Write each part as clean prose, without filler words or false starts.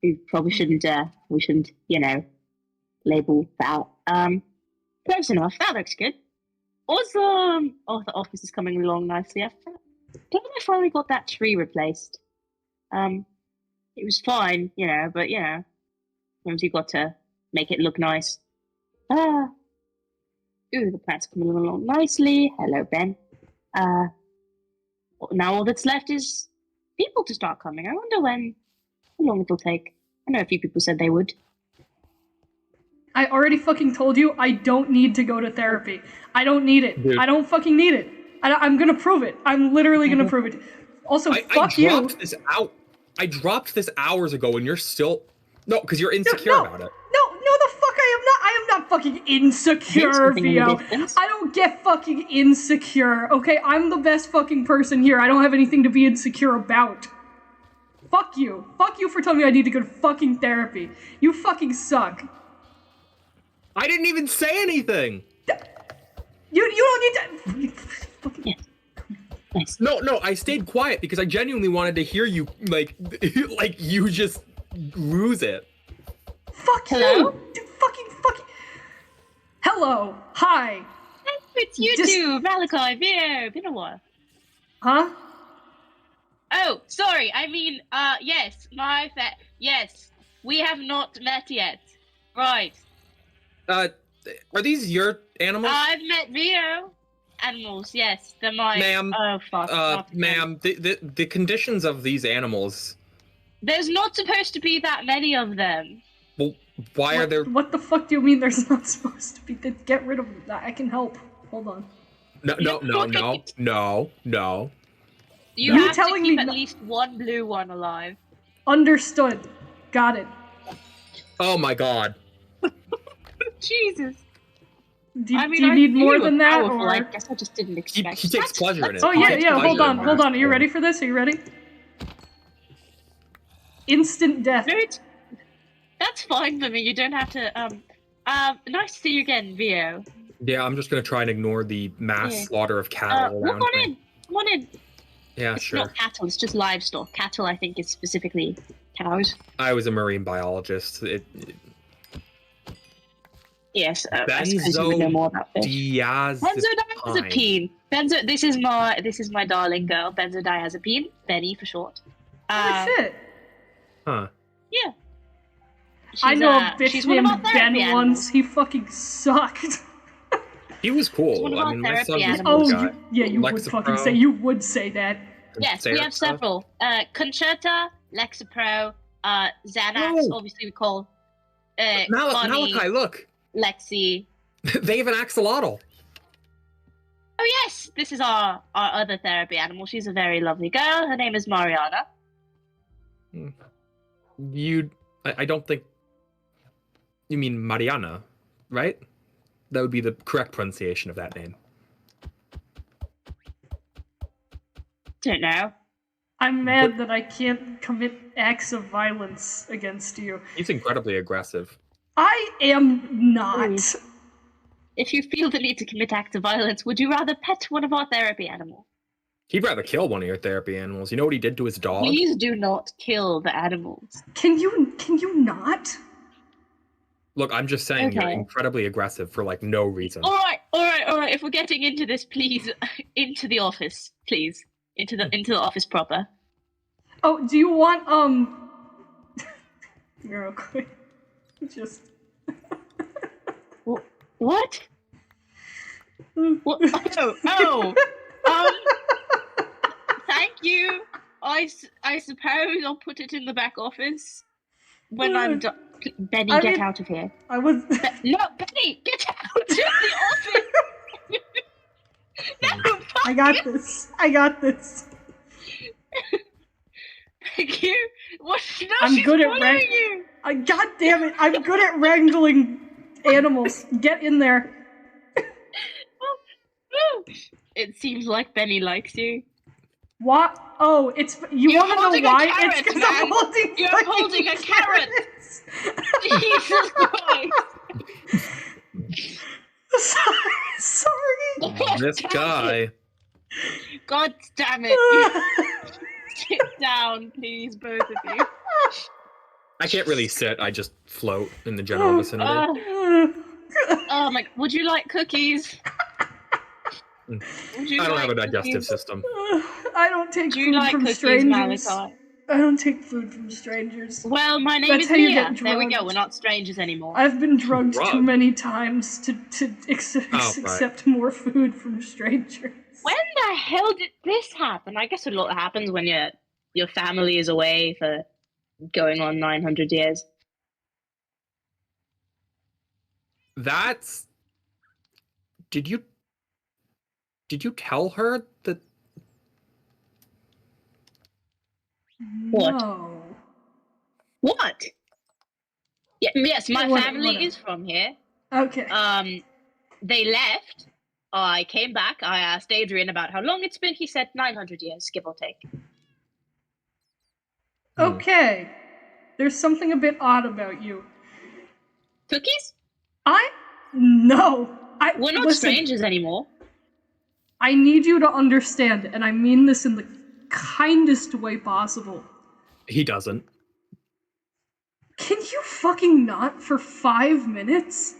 we shouldn't, label that. Close enough. That looks good. Awesome. Oh, the office is coming along nicely. I don't know if I finally got that tree replaced. It was fine, but sometimes you got to make it look nice. Ooh, the plants are coming along nicely. Hello, Ben. Now all that's left is people to start coming. I wonder how long it'll take. I know a few people said they would. I already fucking told you I don't need to go to therapy. I don't need it. Dude. I don't fucking need it. I'm gonna prove it. I'm literally gonna prove it. Also, fuck you. I dropped this hours ago and you're still... No, because you're insecure about it. No, the fuck I am not. I am not fucking insecure, Vio. I don't get fucking insecure, okay? I'm the best fucking person here. I don't have anything to be insecure about. Fuck you. Fuck you for telling me I need to go to fucking therapy. You fucking suck. I didn't even say anything. You don't need to... Nice. No, I stayed quiet because I genuinely wanted to hear you, like you just lose it. Fuck you! Dude, fucking... Hello! Hi! It's you two, Malachi Vio. Been a while. Huh? Oh, sorry. I mean, yes, yes, we have not met yet. Right. Are these your animals? I've met Vio. Animals, yes, they're mine. Ma'am, oh fuck. Ma'am, the conditions of these animals. There's not supposed to be that many of them. Well, why are there? What the fuck do you mean there's not supposed to be? Get rid of that. I can help. Hold on. No. You have to keep at least one blue one alive. Understood. Got it. Oh my god. Jesus. Do you need more than that? Or... I guess I just didn't expect. He takes pleasure in it. Oh yeah. Hold on. Are you ready for this? Are you ready? Instant death. Dude, that's fine for me. You don't have to. Nice to see you again, Vio. Yeah, I'm just gonna try and ignore the mass slaughter of cattle around me. Come on in. Yeah, it's sure. It's not cattle. It's just livestock. Cattle, I think, is specifically cows. I was a marine biologist. Yes, I suppose you would know more about fish. Benzodiazepine. This is my darling girl. Benzodiazepine. Benny for short. Holy shit. Huh. Yeah. I know a bitch named Ben once. He fucking sucked. He was cool. I mean, my son was cool. You would say that. Yes, we have several. Concerta, Lexapro, Xanax. Obviously, we call. Malachi, look. Lexi. They have an axolotl. Oh yes, this is our other therapy animal. She's a very lovely girl. Her name is Mariana. I don't think you mean Mariana, right? That would be the correct pronunciation of that name. Don't know. I'm mad that I can't commit acts of violence against you. He's incredibly aggressive. I am not. If you feel the need to commit acts of violence, would you rather pet one of our therapy animals? He'd rather kill one of your therapy animals. You know what he did to his dog? Please do not kill the animals. Can you not? Look, I'm just saying you're incredibly aggressive for like no reason. All right. If we're getting into this, please, into the office, please, into the office proper. Oh, do you want real quick? Just what? What? Thank you. I suppose I'll put it in the back office when I'm done. Benny, get out of here. No, Benny, get out of the office. No, I got this. Thank you. What? No, I'm good at you. God damn it! I'm good at wrangling animals. Get in there. It seems like Benny likes you. What? Oh, it's you want to know why? Carrot, it's because I'm holding. You're holding a carrot. Jesus Christ. Sorry. This guy. God damn it. Sit down, please, both of you. I can't really sit. I just float in the general vicinity. Oh my! Would you like cookies? I don't have a digestive system. I don't take Do you food like from cookies, strangers. Malachi? I don't take food from strangers. Well, my name That's is how you Mia. get There we go. drugged. We're not strangers anymore. I've been drugged too Drugged? many times to accept more food from strangers. When the hell did this happen? I guess a lot happens when your family is away for going on 900 years. That's. Did you tell her that? What? No. What? Yeah, yes, my family Whatever. is from here. Okay. They left. I came back. I asked Adrian about how long it's been. He said 900 years, give or take. Okay. There's something a bit odd about you. Cookies? No. We're not listen, strangers anymore. I need you to understand, and I mean this in the kindest way possible. He doesn't. Can you fucking not for 5 minutes?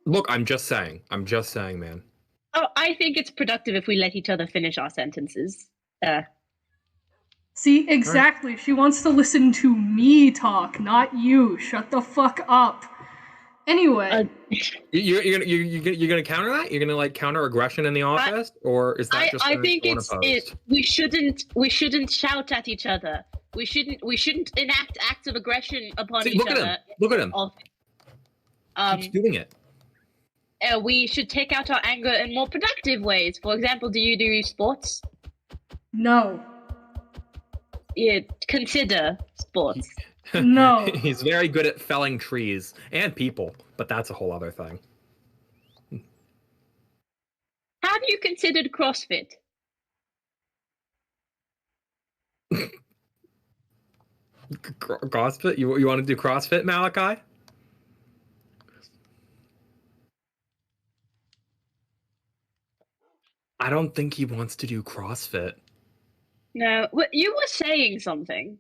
Look, I'm just saying, man. Oh, I think it's productive if we let each other finish our sentences. See, exactly. She wants to listen to me talk, not you. Shut the fuck up. Anyway. You're gonna counter that? You're gonna like counter aggression in the office, or is that just? I think unopposed? we shouldn't shout at each other. We shouldn't enact acts of aggression upon each other. Look at him. Keeps doing it. We should take out our anger in more productive ways. For example, do you do sports? No. Yeah, consider sports. No. He's very good at felling trees and people, but that's a whole other thing. Have you considered CrossFit? CrossFit? You want to do CrossFit, Malachi? I don't think he wants to do CrossFit. No, you were saying something.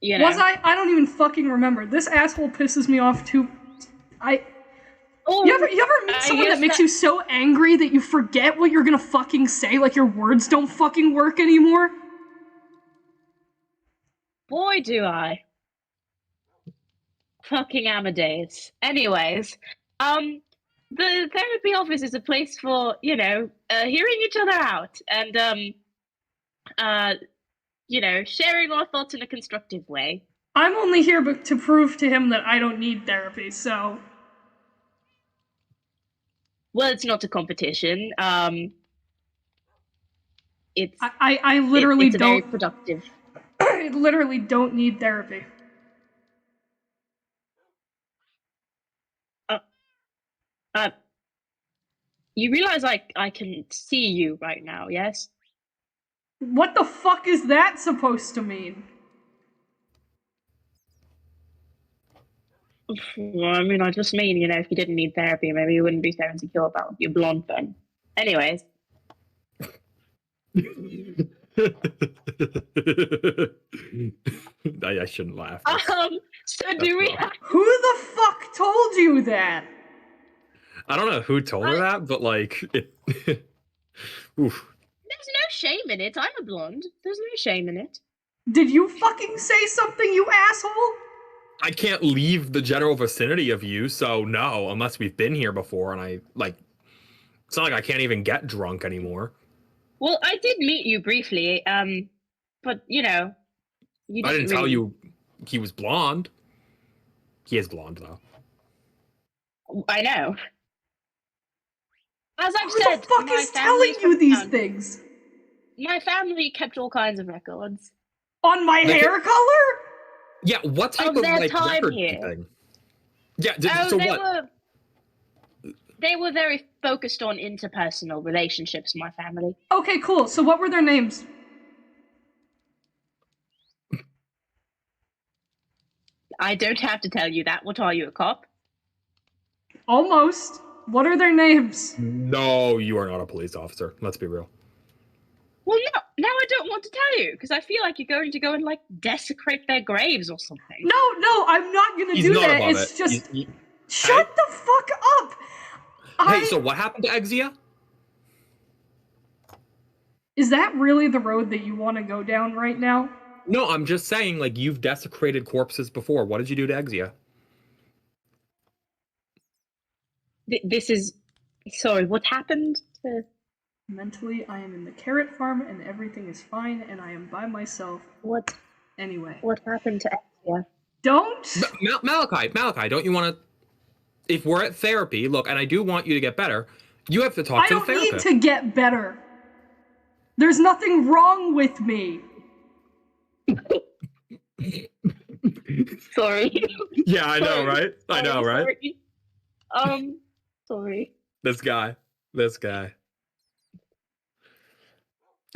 You know. Was I? I don't even fucking remember. This asshole pisses me off too. You ever meet someone that makes you so angry that you forget what you're gonna fucking say, like your words don't fucking work anymore? Boy, do I. Fucking Amadeus. Anyways, the therapy office is a place for, hearing each other out and, sharing our thoughts in a constructive way. I'm only here to prove to him that I don't need therapy, so... Well, it's not a competition. It's... I literally it's don't... very productive. I literally don't need therapy. You realize I can see you right now, yes? What the fuck is that supposed to mean? Well, I mean, I just mean, if you didn't need therapy, maybe you wouldn't be so insecure about your blonde then. Anyways. I shouldn't laugh. So do we have... Who the fuck told you that? I don't know who told her that, but like, oof. There's no shame in it. I'm a blonde. There's no shame in it. Did you fucking say something, you asshole? I can't leave the general vicinity of you, so no, unless we've been here before, and it's not like I can't even get drunk anymore. Well, I did meet you briefly, but, you didn't I didn't tell you he was blonde. He is blonde, though. I know. As I've Who said, the fuck is telling you these things? My family kept all kinds of records. On my hair color? Yeah, what type of record keeping? Yeah, so what? They were very focused on interpersonal relationships, my family. Okay, cool. So what were their names? I don't have to tell you that. What are you, a cop? Almost. What are their names? No, you are not a police officer. Let's be real. Well, no, now I don't want to tell you because I feel like you're going to go and like desecrate their graves or something. No, I'm not gonna do that. It's just shut the fuck up. Hey, so what happened to Exia? Is that really the road that you want to go down right now? No, I'm just saying, like, you've desecrated corpses before. What did you do to Exia? This is... Sorry, what happened to... Mentally, I am in the carrot farm and everything is fine and I am by myself. What? Anyway. What happened to Exia? Don't! Malachi, don't you want to... If we're at therapy, look, and I do want you to get better, you have to talk to the therapist. I don't need to get better. There's nothing wrong with me. Sorry. Yeah, I know, right? I know, right? Sorry. Sorry. This guy.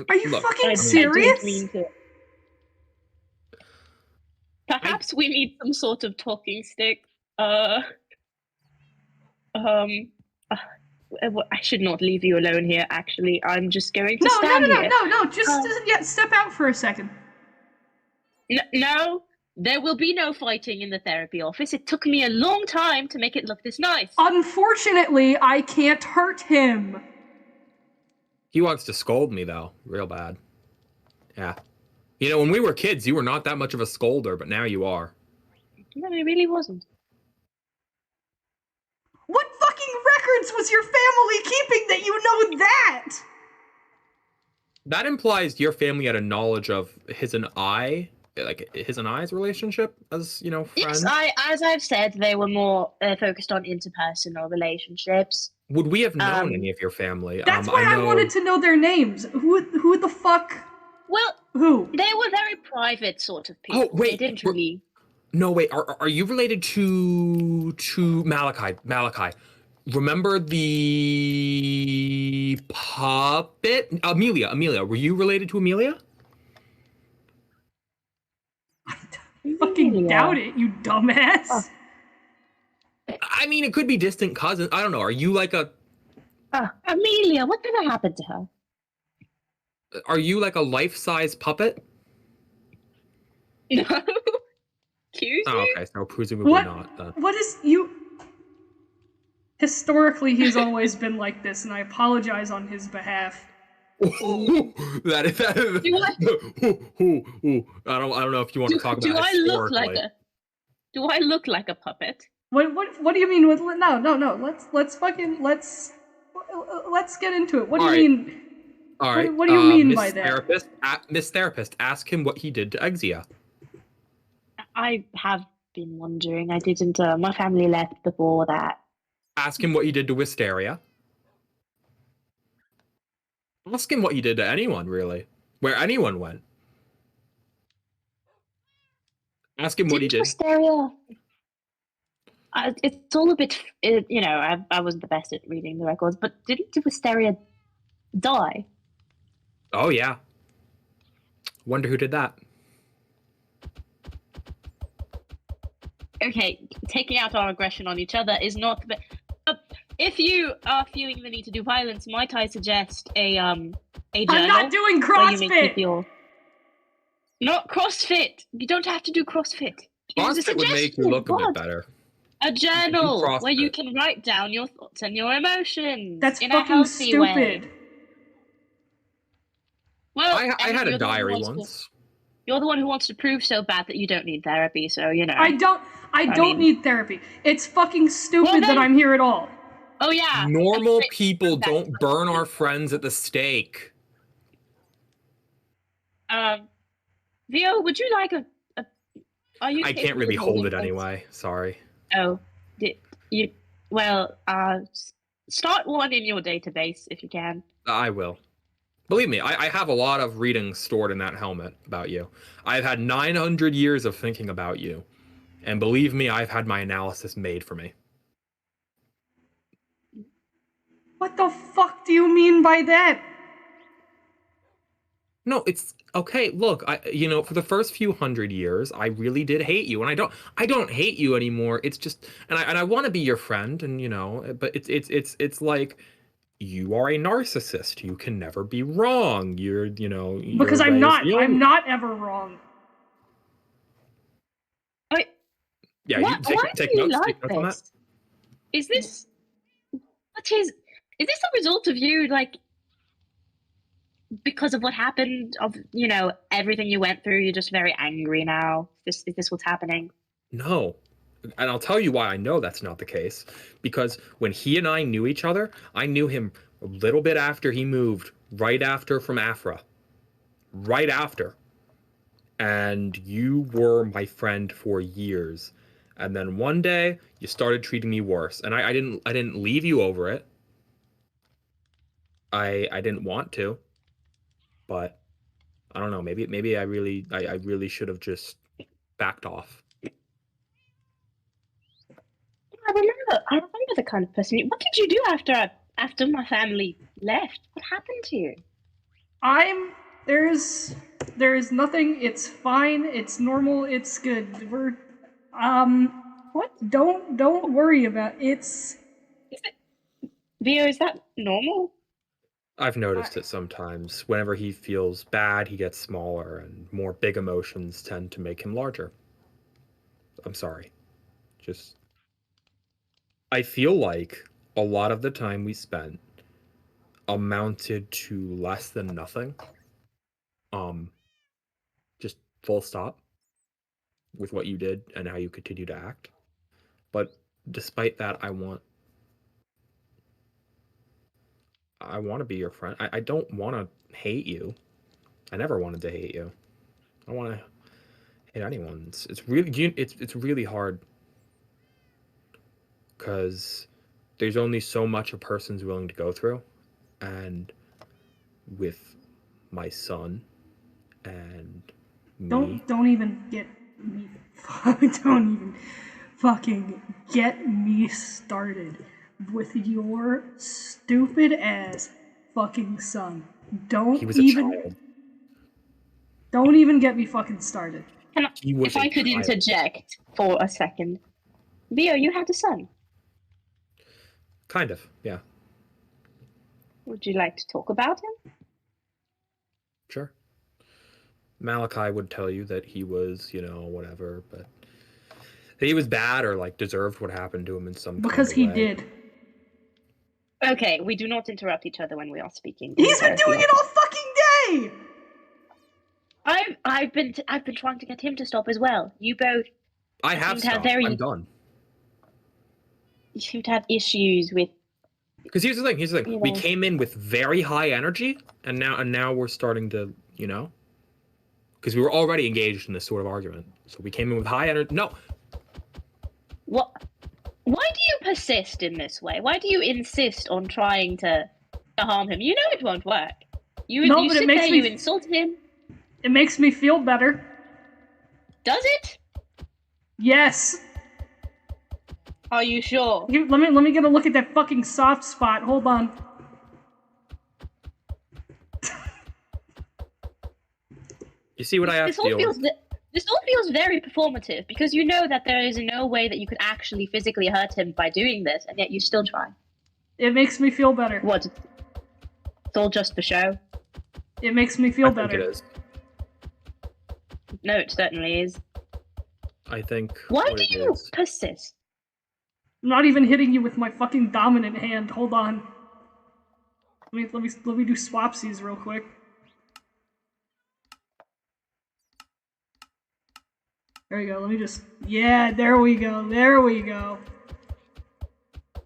Are you fucking serious? Perhaps we need some sort of talking stick. I should not leave you alone here, actually. I'm just going to stand here. No, just step out for a second. No, there will be no fighting in the therapy office. It took me a long time to make it look this nice. Unfortunately, I can't hurt him. He wants to scold me, though. Real bad. Yeah. You know, when we were kids, you were not that much of a scolder, but now you are. No, he really wasn't. What fucking records was your family keeping that you know that? That implies your family had a knowledge of his and I, like his and I's relationship as, you know, friends. Yes, as I've said, they were more focused on interpersonal relationships. Would we have known any of your family? That's why I wanted to know their names. Who the fuck? Well, who? They were very private sort of people. Oh, wait. They didn't really... No, wait. Are you related to Malachi? Malachi. Remember the puppet? Amelia. Were you related to Amelia? I fucking doubt it, you dumbass. Oh. I mean, it could be distant cousins. I don't know. Are you like a... Amelia, what did happen to her? Are you like a life-size puppet? No. Excuse me? Oh, okay, so presumably not. Then. What is you... Historically, he's always been like this, and I apologize on his behalf. that is... I don't know if you want to talk about historically. Do I look like a puppet? What do you mean with... No. Let's get into it. What do you mean... All right. What do you mean by that? Miss Therapist, ask him what he did to Exia. I have been wondering. I didn't. My family left before that. Ask him what he did to Wisteria. Ask him what he did to anyone, really. Where anyone went. Ask him what he did. Wisteria. It's all a bit. You know, I wasn't the best at reading the records, but didn't Wisteria die? Oh, yeah. Wonder who did that. Okay, taking out our aggression on each other is not... if you are feeling the need to do violence, might I suggest a journal? I'm not doing CrossFit! Not CrossFit! You don't have to do CrossFit. CrossFit would make you look a bit better. A journal where you can write down your thoughts and your emotions. That's in fucking a healthy stupid. Way. Well, I had a diary once. You're the one who wants to prove so bad that you don't need therapy, so, you know. I don't need therapy. It's fucking stupid that I'm here at all. Oh, yeah. Normal people don't burn our friends at the stake. Vio, would you like are you... I can't really hold it anyway. Sorry. Oh. Start one in your database if you can. I will. Believe me, I have a lot of readings stored in that helmet about you. I've had 900 years of thinking about you. And believe me, I've had my analysis made for me. What the fuck do you mean by that? No, it's okay. Look, for the first few hundred years, I really did hate you, and I don't hate you anymore. It's just, and I want to be your friend, and but it's like, you are a narcissist. You can never be wrong. You're Because your I'm way is not. the I'm only- not ever wrong. Yeah, Why, you take why do take you notes. like Take notes on that. this? Is this is this a result of you, like, because of what happened, of everything you went through? You're just very angry now. Is this what's happening? No. And I'll tell you why I know that's not the case. Because when he and I knew each other, I knew him a little bit after he moved, right after from Afra. Right after. And you were my friend for years. And then one day you started treating me worse. And I didn't leave you over it. I didn't want to. But I don't know, maybe I really should have just backed off. I remember the kind of person. What did you do after my family left? What happened to you? There is nothing. It's fine. It's normal. It's good. What? Don't worry about it. Is it, Vio? Is that normal? I've noticed it sometimes. Whenever he feels bad, he gets smaller, and more big emotions tend to make him larger. I'm sorry. Just. I feel like a lot of the time we spent amounted to less than nothing. Just full stop with what you did and how you continue to act. But despite that, I want to be your friend. I don't want to hate you. I never wanted to hate you. I don't want to hate anyone. It's really hard because there's only so much a person's willing to go through, and with my son and me. Don't even get me. Don't even fucking get me started with your stupid ass fucking son. He was a child. Don't even get me fucking started. If I could interject for a second, Vio, you had a son. Kind of, yeah. Would you like to talk about him? Sure. Malachi would tell you that he was, whatever, but that he was bad or like deserved what happened to him in some because kind of he way. did. Okay, we do not interrupt each other when we are speaking. He's been doing it all fucking day. I've been trying to get him to stop as well. You both. I have stopped. I'm done. You seem to have issues with. Because here's the thing. We came in with very high energy, and now we're starting to, because we were already engaged in this sort of argument. So we came in with high energy. No. What? Why do you persist in this way? Why do you insist on trying to harm him? You know it won't work. You sit there, you insult him. It makes me feel better. Does it? Yes. Are you sure? Let me get a look at that fucking soft spot. Hold on. You see what I have to deal with? This all feels very performative because you know that there is no way that you could actually physically hurt him by doing this, and yet you still try. It makes me feel better. What? It's all just for show? It makes me feel better. I think it is. No, it certainly is. I think. Why do you persist? I'm not even hitting you with my fucking dominant hand. Hold on. Let me do swapsies real quick. There we go. Let me just. Yeah, there we go. There we go.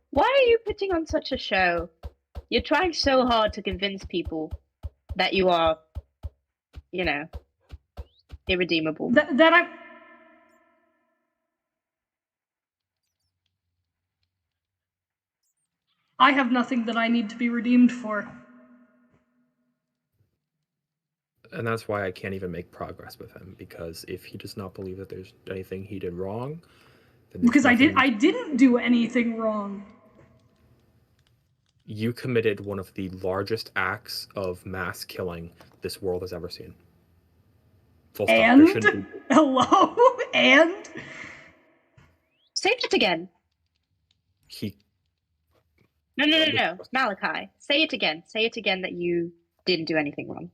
Why are you putting on such a show? You're trying so hard to convince people that you are, irredeemable. That I have nothing that I need to be redeemed for. And that's why I can't even make progress with him, because if he does not believe that there's anything he did wrong, then because I didn't do anything wrong. You committed one of the largest acts of mass killing this world has ever seen. Full stop. And hello, and say it again. No. Malachi, say it again. Say it again that you didn't do anything wrong.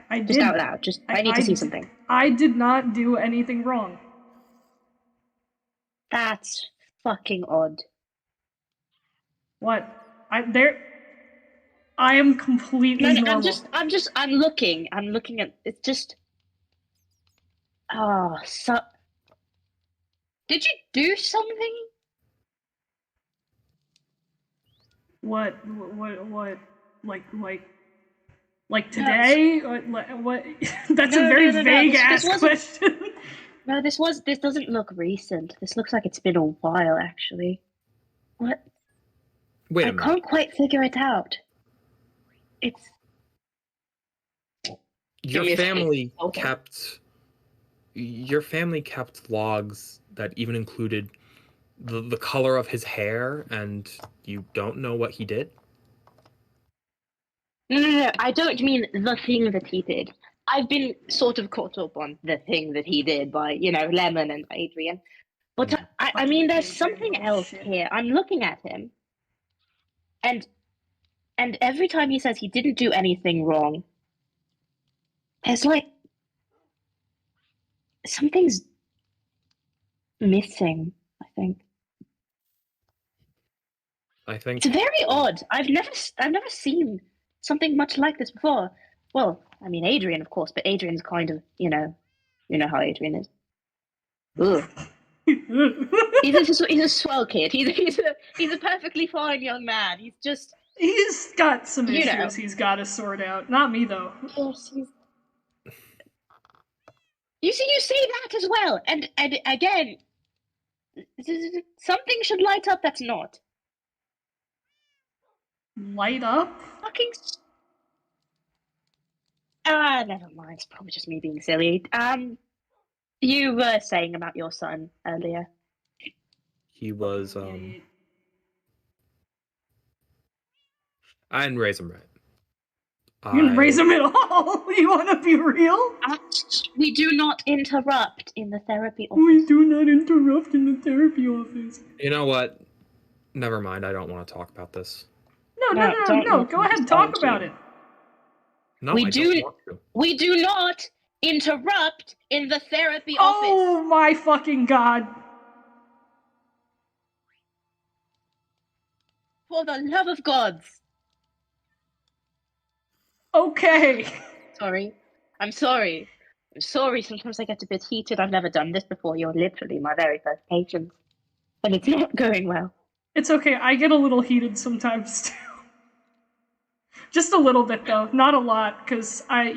I Just did. out loud. I need to see something. I did not do anything wrong. That's fucking odd. What? I am completely normal. I'm looking at, it's just, did you do something? What, like today? What? That's a very vague ass question. No, this doesn't look recent. This looks like it's been a while, actually. What? Wait a minute. I can't quite figure it out. It's... Your family kept logs that even included the color of his hair, and you don't know what he did? No. I don't mean the thing that he did. I've been sort of caught up on the thing that he did by, Lemon and Adrian. But I mean, there's something else here. I'm looking at him, and every time he says he didn't do anything wrong, there's like something's missing. I think it's very odd. I've never seen something much like this before. Well, I mean, Adrian, of course, but Adrian's kind of, you know how Adrian is. Ugh. he's a swell kid. He's a perfectly fine young man. He's got some issues he's got to sort out. Not me though. Yes, you see that as well, and again, something should light up that's not. Light up? Fucking. Never mind. It's probably just me being silly. You were saying about your son earlier. He was, I didn't raise him right. You didn't raise him at all? You want to be real? We do not interrupt in the therapy office. We do not interrupt in the therapy office. You know what? Never mind. I don't want to talk about this. No. Go ahead and talk about it. No, I don't want to. We do not interrupt in the therapy office. Oh my fucking god. For the love of gods. Okay. I'm sorry. Sometimes I get a bit heated. I've never done this before. You're literally my very first patient. And it's not going well. It's okay. I get a little heated sometimes too. Just a little bit though. Not a lot, because I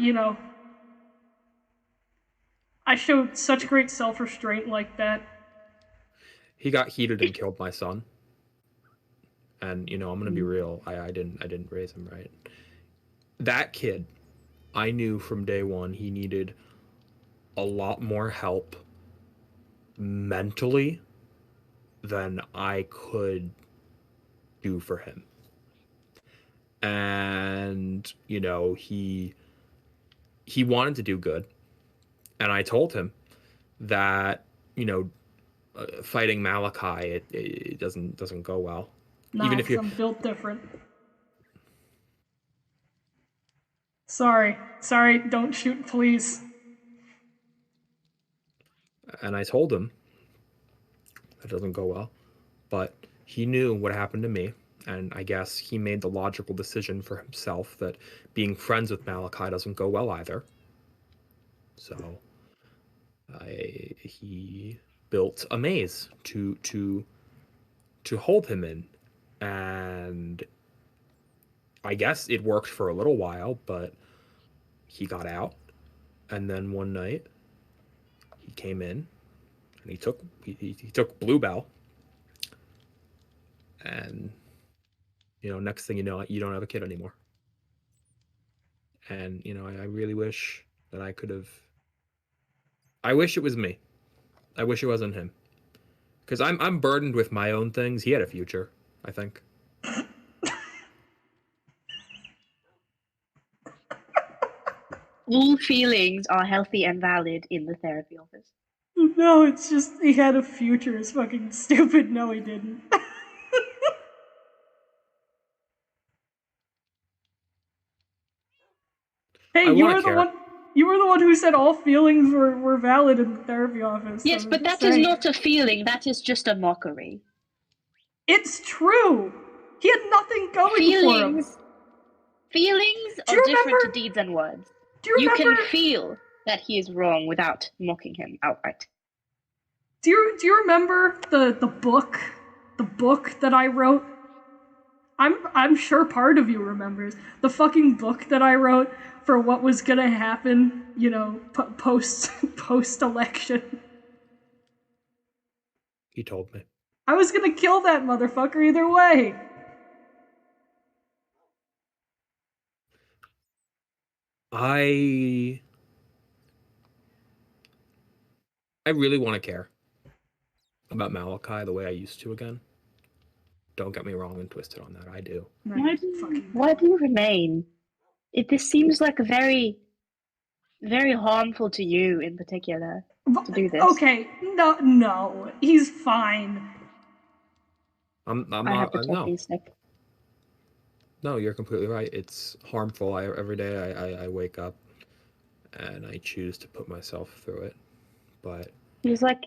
showed such great self-restraint like that. He got heated and killed my son. And, I'm going to be real. I didn't raise him right. That kid, I knew from day one he needed a lot more help mentally than I could do for him. And, he wanted to do good. And I told him that, fighting Malachi, it doesn't go well. Nah, even if I'm built different. Sorry, don't shoot, please. And I told him that doesn't go well, but he knew what happened to me, and I guess he made the logical decision for himself that being friends with Malachi doesn't go well either. So he built a maze to hold him in, and I guess it worked for a little while, but he got out, and then one night he came in and he took Bluebell, and next thing you know, you don't have a kid anymore. And I really wish that I could have. I wish it was me. I wish it wasn't him, because I'm burdened with my own things. He had a future, I think. All feelings are healthy and valid in the therapy office. No, it's just he had a future. It's fucking stupid. No, he didn't. Hey, you were the one. You were the one who said all feelings were valid in the therapy office. Yes, so but that is not a feeling. That is just a mockery. It's true. He had nothing going for him. Feelings are different to deeds and words. Do you remember? You can feel that he is wrong without mocking him outright. Do you remember the book that I wrote? I'm sure part of you remembers the fucking book that I wrote for what was gonna happen, you know, post election. He told me. I was gonna kill that motherfucker either way. I really want to care about Malachi the way I used to again. Don't get me wrong and twisted on that. I do. Why do you remain? This seems like a very, very harmful to you in particular to do this. Okay, no, he's fine. I'm I not. have the talking stick. No, you're completely right. It's harmful. Every day I wake up and I choose to put myself through it. But feels like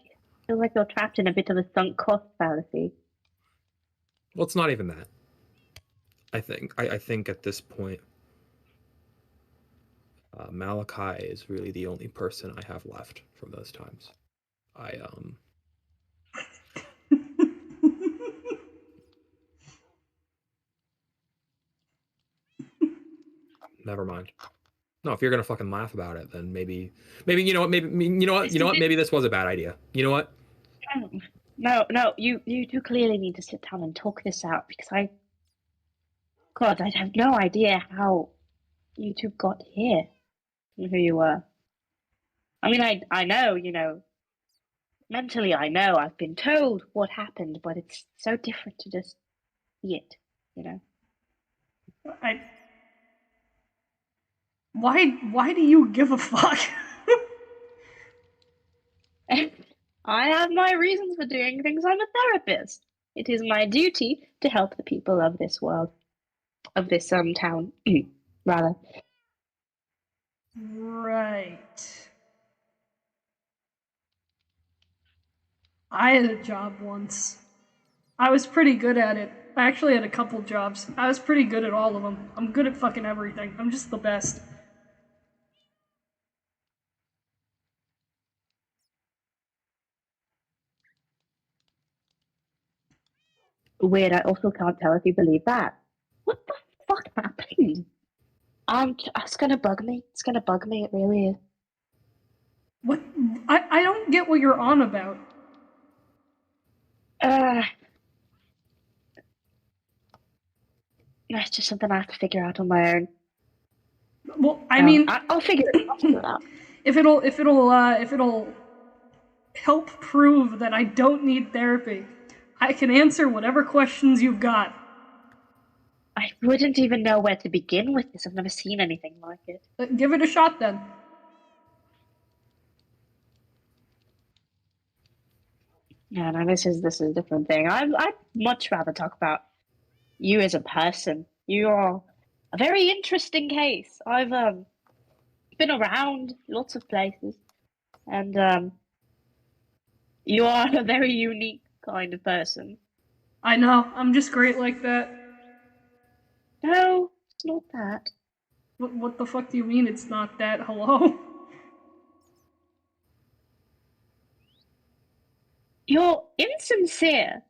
you're trapped in a bit of a sunk cost fallacy. Well, it's not even that. I think at this point, Malachi is really the only person I have left from those times. Never mind. No, if you're gonna fucking laugh about it, then maybe you know what, maybe this was a bad idea. You know what? No, you do clearly need to sit down and talk this out because I have no idea how you two got here and who you were. I mean, I know, you know, mentally I know, I've been told what happened, but it's so different to just see it, you know. Why do you give a fuck? I have my reasons for doing things. I'm a therapist. It is my duty to help the people of this world, of this town, rather. Right. I had a job once. I was pretty good at it. I actually had a couple jobs. I was pretty good at all of them. I'm good at fucking everything. I'm just the best. Weird, I also can't tell if you believe that. What the fuck happened? It's gonna bug me. It's gonna bug me, it really is. What? I don't get what you're on about. That's just something I have to figure out on my own. Well, I mean, I'll figure it out. If it'll help prove that I don't need therapy, I can answer whatever questions you've got. I wouldn't even know where to begin with this. I've never seen anything like it. Give it a shot then. No, this is a different thing. I'd much rather talk about you as a person. You are a very interesting case. I've been around lots of places, and you are a very unique kind of person. I know. I'm just great like that. No, it's not that. What the fuck do you mean it's not that? Hello? You're insincere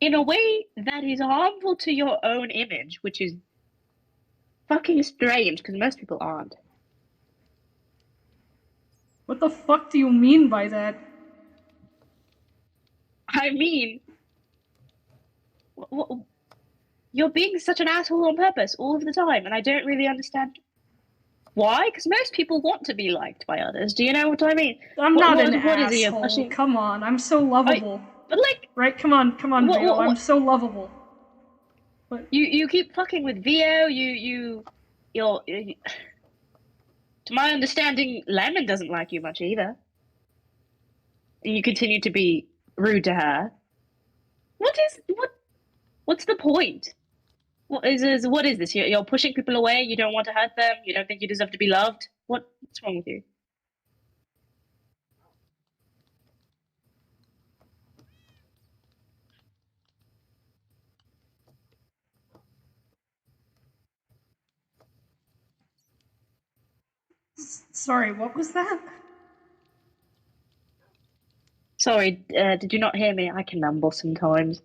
in a way that is harmful to your own image, which is fucking strange because most people aren't. What the fuck do you mean by that? I mean, you're being such an asshole on purpose all of the time, and I don't really understand why. Because most people want to be liked by others. Do you know what I mean? I'm not an asshole. Come on, I'm so lovable. But like, right? Come on, Vio. I'm so lovable. What? You keep fucking with Vio. You're. To my understanding, Lemon doesn't like you much either. And you continue to be rude to her. What's the point? What is this? You're pushing people away. You don't want to hurt them. You don't think you deserve to be loved. What's wrong with you? Sorry, what was that? Sorry, did you not hear me? I can mumble sometimes.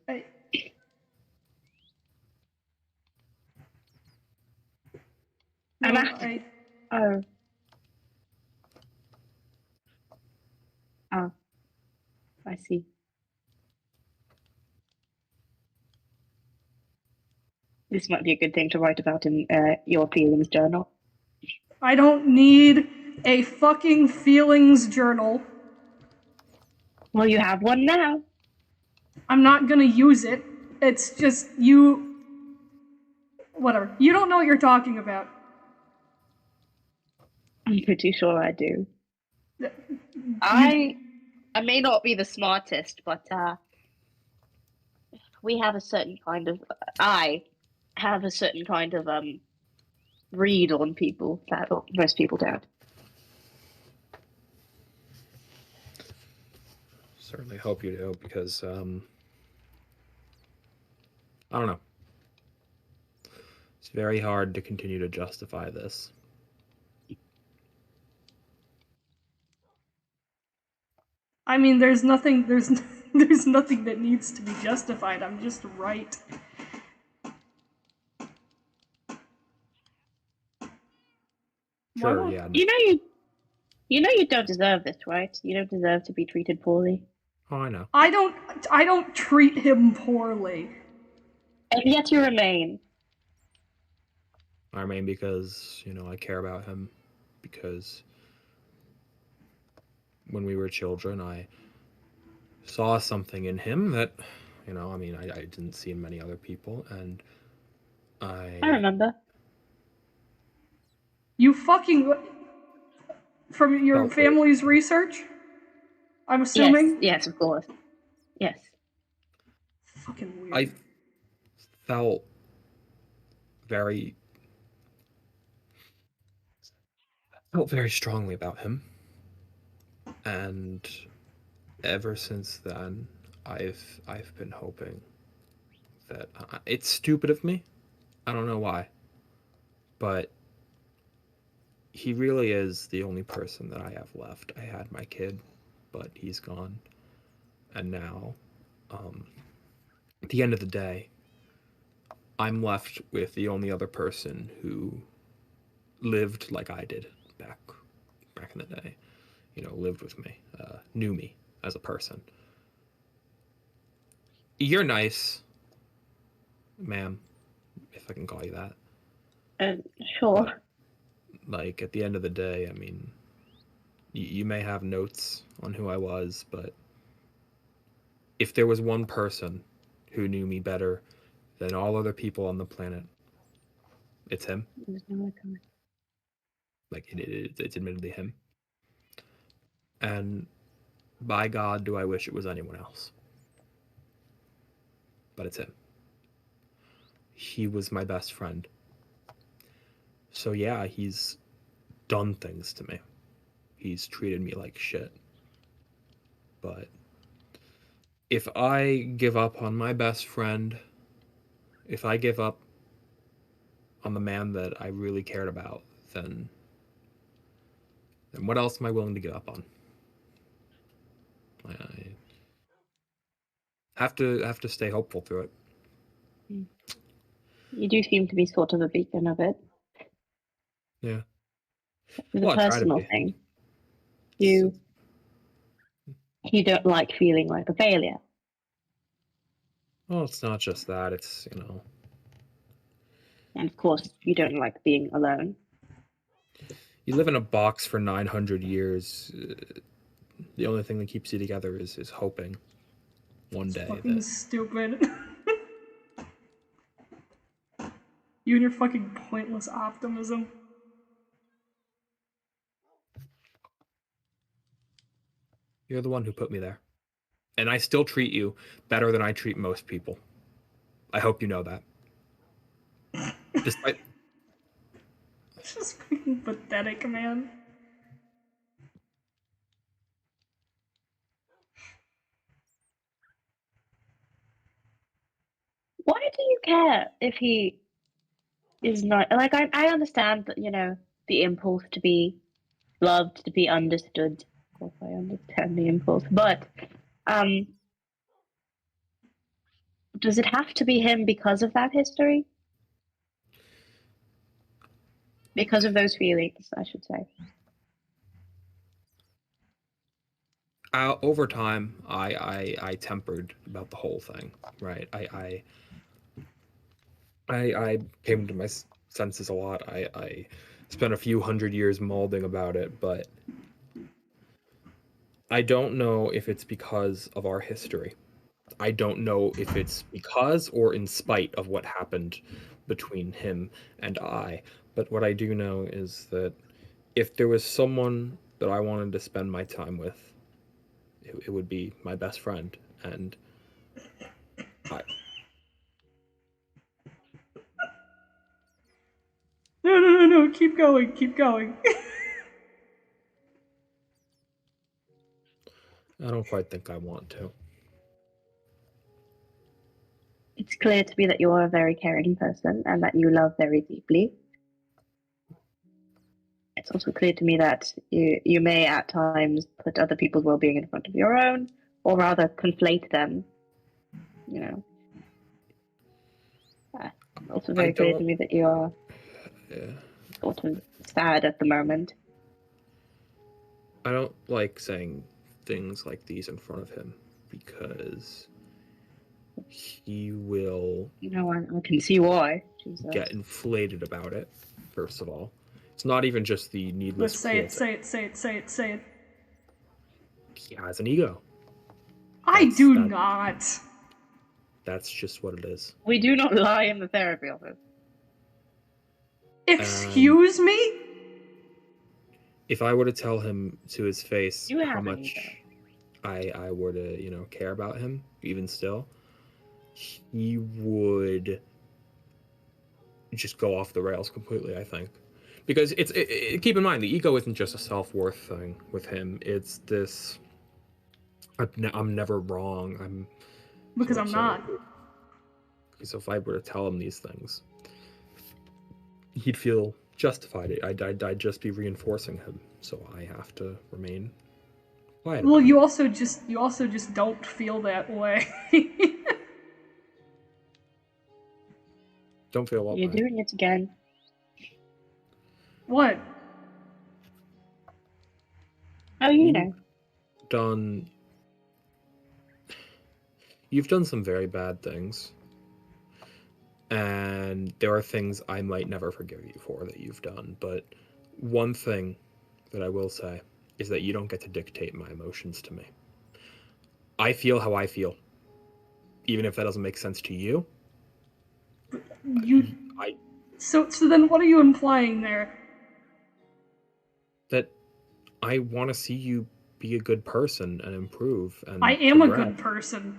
Oh. Oh. I see. This might be a good thing to write about in your feelings journal. I don't need a fucking feelings journal. Well, you have one now. I'm not gonna use it. It's just you... Whatever. You don't know what you're talking about. I'm pretty sure I do. I may not be the smartest, but we have a certain kind of... I have a certain kind of read on people that most people don't. Certainly hope you do, because I don't know. It's very hard to continue to justify this. I mean, there's nothing that needs to be justified. I'm just right. Sure, yeah. You know you don't deserve this, right? You don't deserve to be treated poorly. Oh, I know. I don't treat him poorly. And yet you remain. I remain because, I care about him. Because when we were children, I saw something in him that, I didn't see in many other people, and I remember. You fucking... From your family's research? I'm assuming? Yes, of course. Yes. Fucking weird. I felt very strongly about him. And ever since then, I've been hoping that it's stupid of me. I don't know why. But he really is the only person that I have left. I had my kid, but he's gone. And now, at the end of the day, I'm left with the only other person who lived like I did back in the day. Lived with me, knew me as a person. You're nice, ma'am, if I can call you that. Sure. But, at the end of the day, I mean, you may have notes on who I was, but if there was one person who knew me better than all other people on the planet, it's him. It's admittedly him. And by God, do I wish it was anyone else. But it's him. He was my best friend. So yeah, he's done things to me. He's treated me like shit. But if I give up on my best friend, if I give up on the man that I really cared about, then what else am I willing to give up on? I have to stay hopeful through it. You do seem to be sort of a beacon of it. Yeah. It's a personal thing. You don't like feeling like a failure. Well, it's not just that. It's, And of course, you don't like being alone. You live in a box for 900 years. The only thing that keeps you together is hoping one day. Fucking stupid. You and your fucking pointless optimism. You're the one who put me there. And I still treat you better than I treat most people. I hope you know that. Despite It's just fucking pathetic, man. Why do you care if he is not like I understand that, you know, the impulse to be loved, to be understood. Of course I understand the impulse. But um does it have to be him because of that history? Because of those feelings, I should say. over time, I tempered about the whole thing, right? I came to my senses a lot. I spent a few hundred years molding about it, but I don't know if it's because of our history. I don't know if it's because or in spite of what happened between him and I. But what I do know is that if there was someone that I wanted to spend my time with, it would be my best friend. And I, No, keep going, keep going. I don't quite think I want to. It's clear to me that you are a very caring person and that you love very deeply. It's also clear to me that you may at times put other people's well-being in front of your own, or rather conflate them. You know. It's also very clear to me that you are sort of sad at the moment. I don't like saying things like these in front of him because he will I can see why. Jesus. Get inflated about it, first of all. It's not even just the needless Let's say it. He has an ego. I do not. That's just what it is. We do not lie in the therapy office. Excuse me? If I were to tell him to his face how an much I were to, care about him, even still, he would just go off the rails completely, I think. Because keep in mind, the ego isn't just a self-worth thing with him. It's this, I'm never wrong. Because I'm not. So if I were to tell him these things, he'd feel justified. I'd just be reinforcing him. So I have to remain quiet. Well, you also just don't feel that way. Don't feel what You're way? doing it again. What? Oh, you know. You've done some very bad things. And there are things I might never forgive you for that you've done. But one thing that I will say is that you don't get to dictate my emotions to me. I feel how I feel. Even if that doesn't make sense to you. So then what are you implying there? That I want to see you be a good person and improve and I am progress. a good person.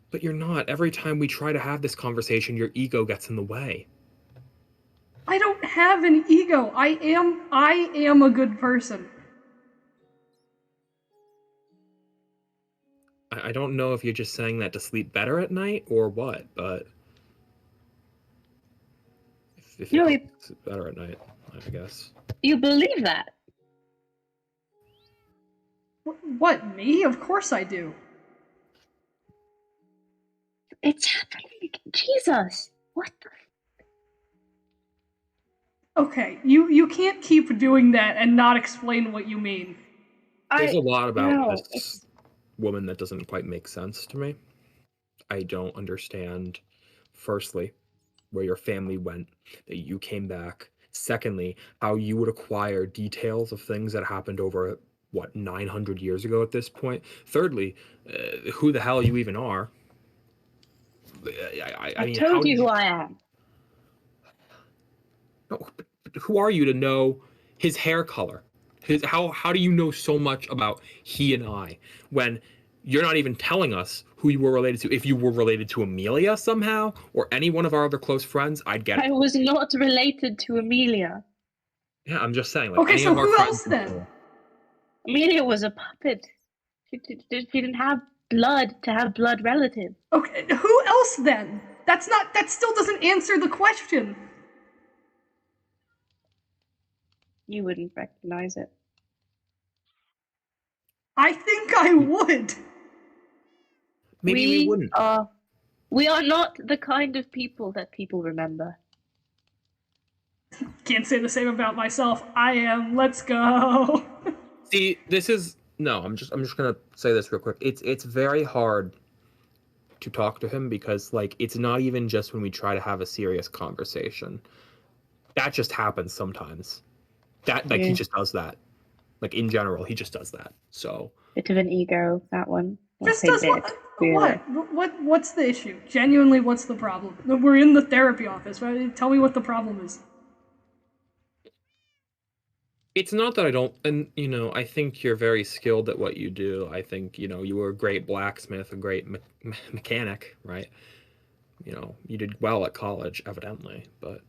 But you're not. Every time we try to have this conversation, your ego gets in the way. I don't have an ego. I am a good person. I don't know if you're just saying that to sleep better at night or what, but if you sleep better at night, I guess. You believe that? What, me? Of course I do. It's happening. Jesus. What the? Okay, you can't keep doing that and not explain what you mean. There's a lot about this woman that doesn't quite make sense to me. I don't understand, firstly, where your family went, that you came back. Secondly, how you would acquire details of things that happened over, 900 years ago at this point. Thirdly, who the hell you even are. I mean, told you who I am. No, who are you to know his hair color? How do you know so much about he and I when you're not even telling us who you were related to. If you were related to Amelia somehow, or any one of our other close friends, I'd get it. I was not related to Amelia. Yeah, I'm just saying. Like, Okay, any so of our who friends else then? Amelia was a puppet. She didn't have blood to have blood relatives. Okay, who else then? That still doesn't answer the question. You wouldn't recognize it. I think I would. Maybe we wouldn't. We are not the kind of people that people remember. Can't say the same about myself. I am. Let's go. See, this is no. I'm just gonna say this real quick. It's very hard to talk to him because like it's not even just when we try to have a serious conversation. That just happens sometimes. That like he just does that. Like in general, he just does that. So bit of an ego, that one. Just does what? What's the issue? Genuinely, what's the problem? We're in the therapy office, right? Tell me what the problem is. it's not that I don't, and I think you're very skilled at what you do. I think you were a great blacksmith, a great mechanic, right? You did well at college, evidently, but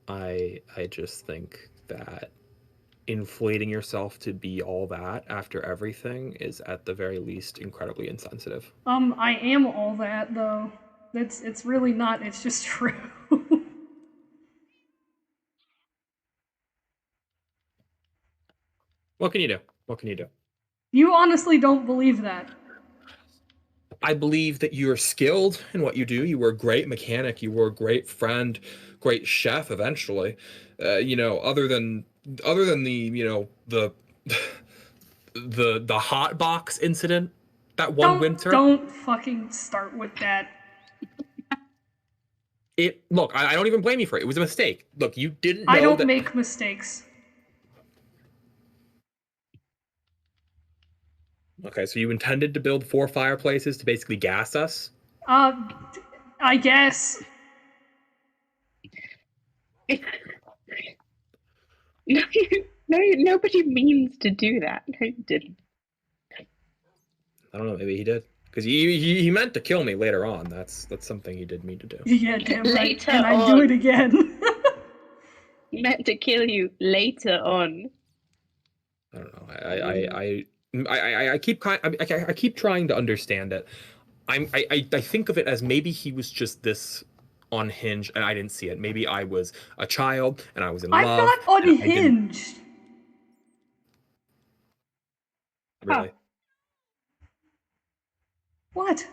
I just think that inflating yourself to be all that after everything is at the very least incredibly insensitive. I am all that though. It's really not, it's just true. What can you do? What can you do? You honestly don't believe that. I believe that you're skilled in what you do. You were a great mechanic. You were a great friend, great chef eventually. Other than the the hot box incident that one winter. Don't fucking start with that. Look, I don't even blame you for it. It was a mistake. Look, you didn't know I don't make mistakes. Okay, so you intended to build 4 fireplaces to basically gas us? I guess. No, nobody means to do that. No, you didn't. I don't know, maybe he did. Because he meant to kill me later on. That's something he did mean to do. Yeah, damn right. Later and I do it again. He meant to kill you later on. I don't know. I keep trying to understand it. I think of it as maybe he was just this unhinged and I didn't see it. Maybe I was a child and I was in love. I'm not unhinged. Really? Huh. What?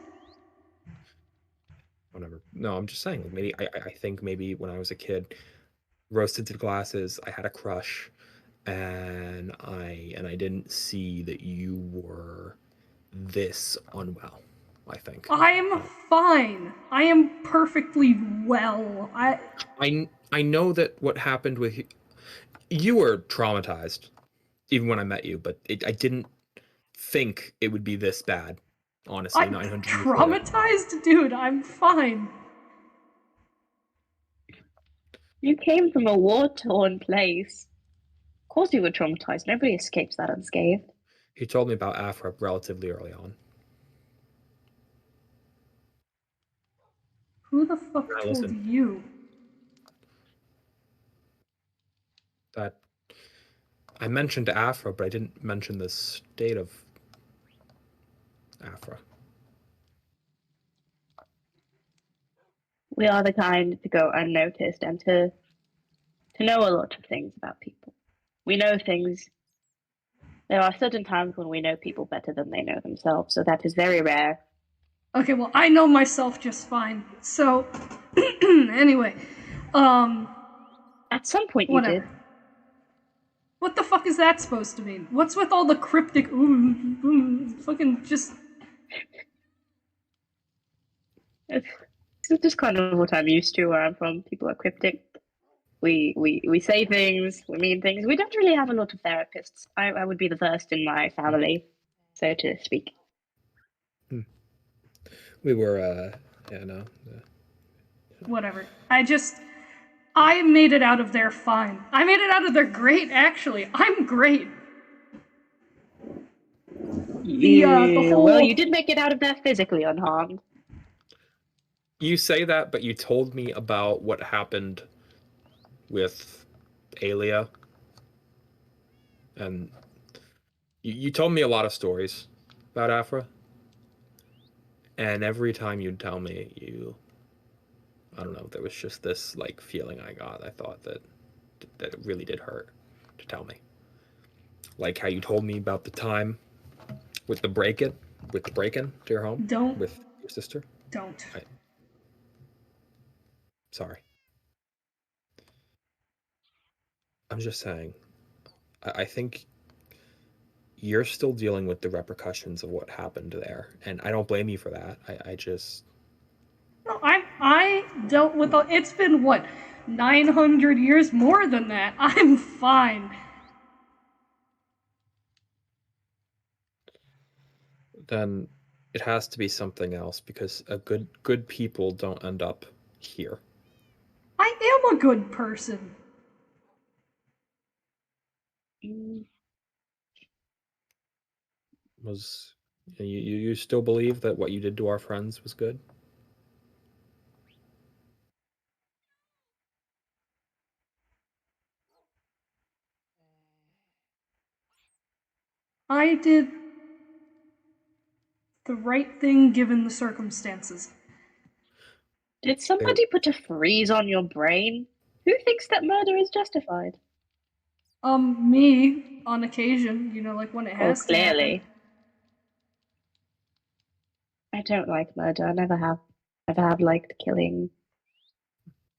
Whatever. No, I'm just saying. Maybe I think maybe when I was a kid, rose-tinted glasses, I had a crush, and I didn't see that you were this unwell. I think. I'm fine. I am perfectly well. I know that what happened with you were traumatized, even when I met you, but I didn't think it would be this bad. Honestly, I'm 900 traumatized, dude. I'm fine. You came from a war-torn place. Of course you were traumatized. Nobody escapes that unscathed. He told me about Afra relatively early on. Who the fuck told you? That I mentioned Afra, but I didn't mention the state of Afra. We are the kind to go unnoticed and to know a lot of things about people. We know things. There are certain times when we know people better than they know themselves, so that is very rare. Okay, well, I know myself just fine. So, anyway, At some point whatever. You did. What the fuck is that supposed to mean? What's with all the cryptic fucking just... It's just kind of what I'm used to where I'm from. People are cryptic. We say things, we mean things. We don't really have a lot of therapists. I would be the first in my family, so to speak. We were, yeah, no. Whatever. I made it out of there fine. I made it out of there great, actually. I'm great. the whole... Well, you did make it out of there physically unharmed. You say that, but you told me about what happened with Alia. And you told me a lot of stories about Afra. And every time you'd tell me, I don't know, there was just this, like, feeling I got. I thought that it really did hurt to tell me. Like how you told me about the time with the break-in to your home. Don't. With your sister. Don't. Sorry. I'm just saying, I think you're still dealing with the repercussions of what happened there, and I don't blame you for that. I just... No, I dealt with it's been, what, 900 years? More than that. I'm fine. Then it has to be something else, because good people don't end up here. I am a good person. Was you still believe that what you did to our friends was good? I did the right thing given the circumstances. Did somebody put a freeze on your brain? Who thinks that murder is justified? Me, on occasion, like when it has to happen. Clearly. I don't like murder. I never have. Never have liked killing.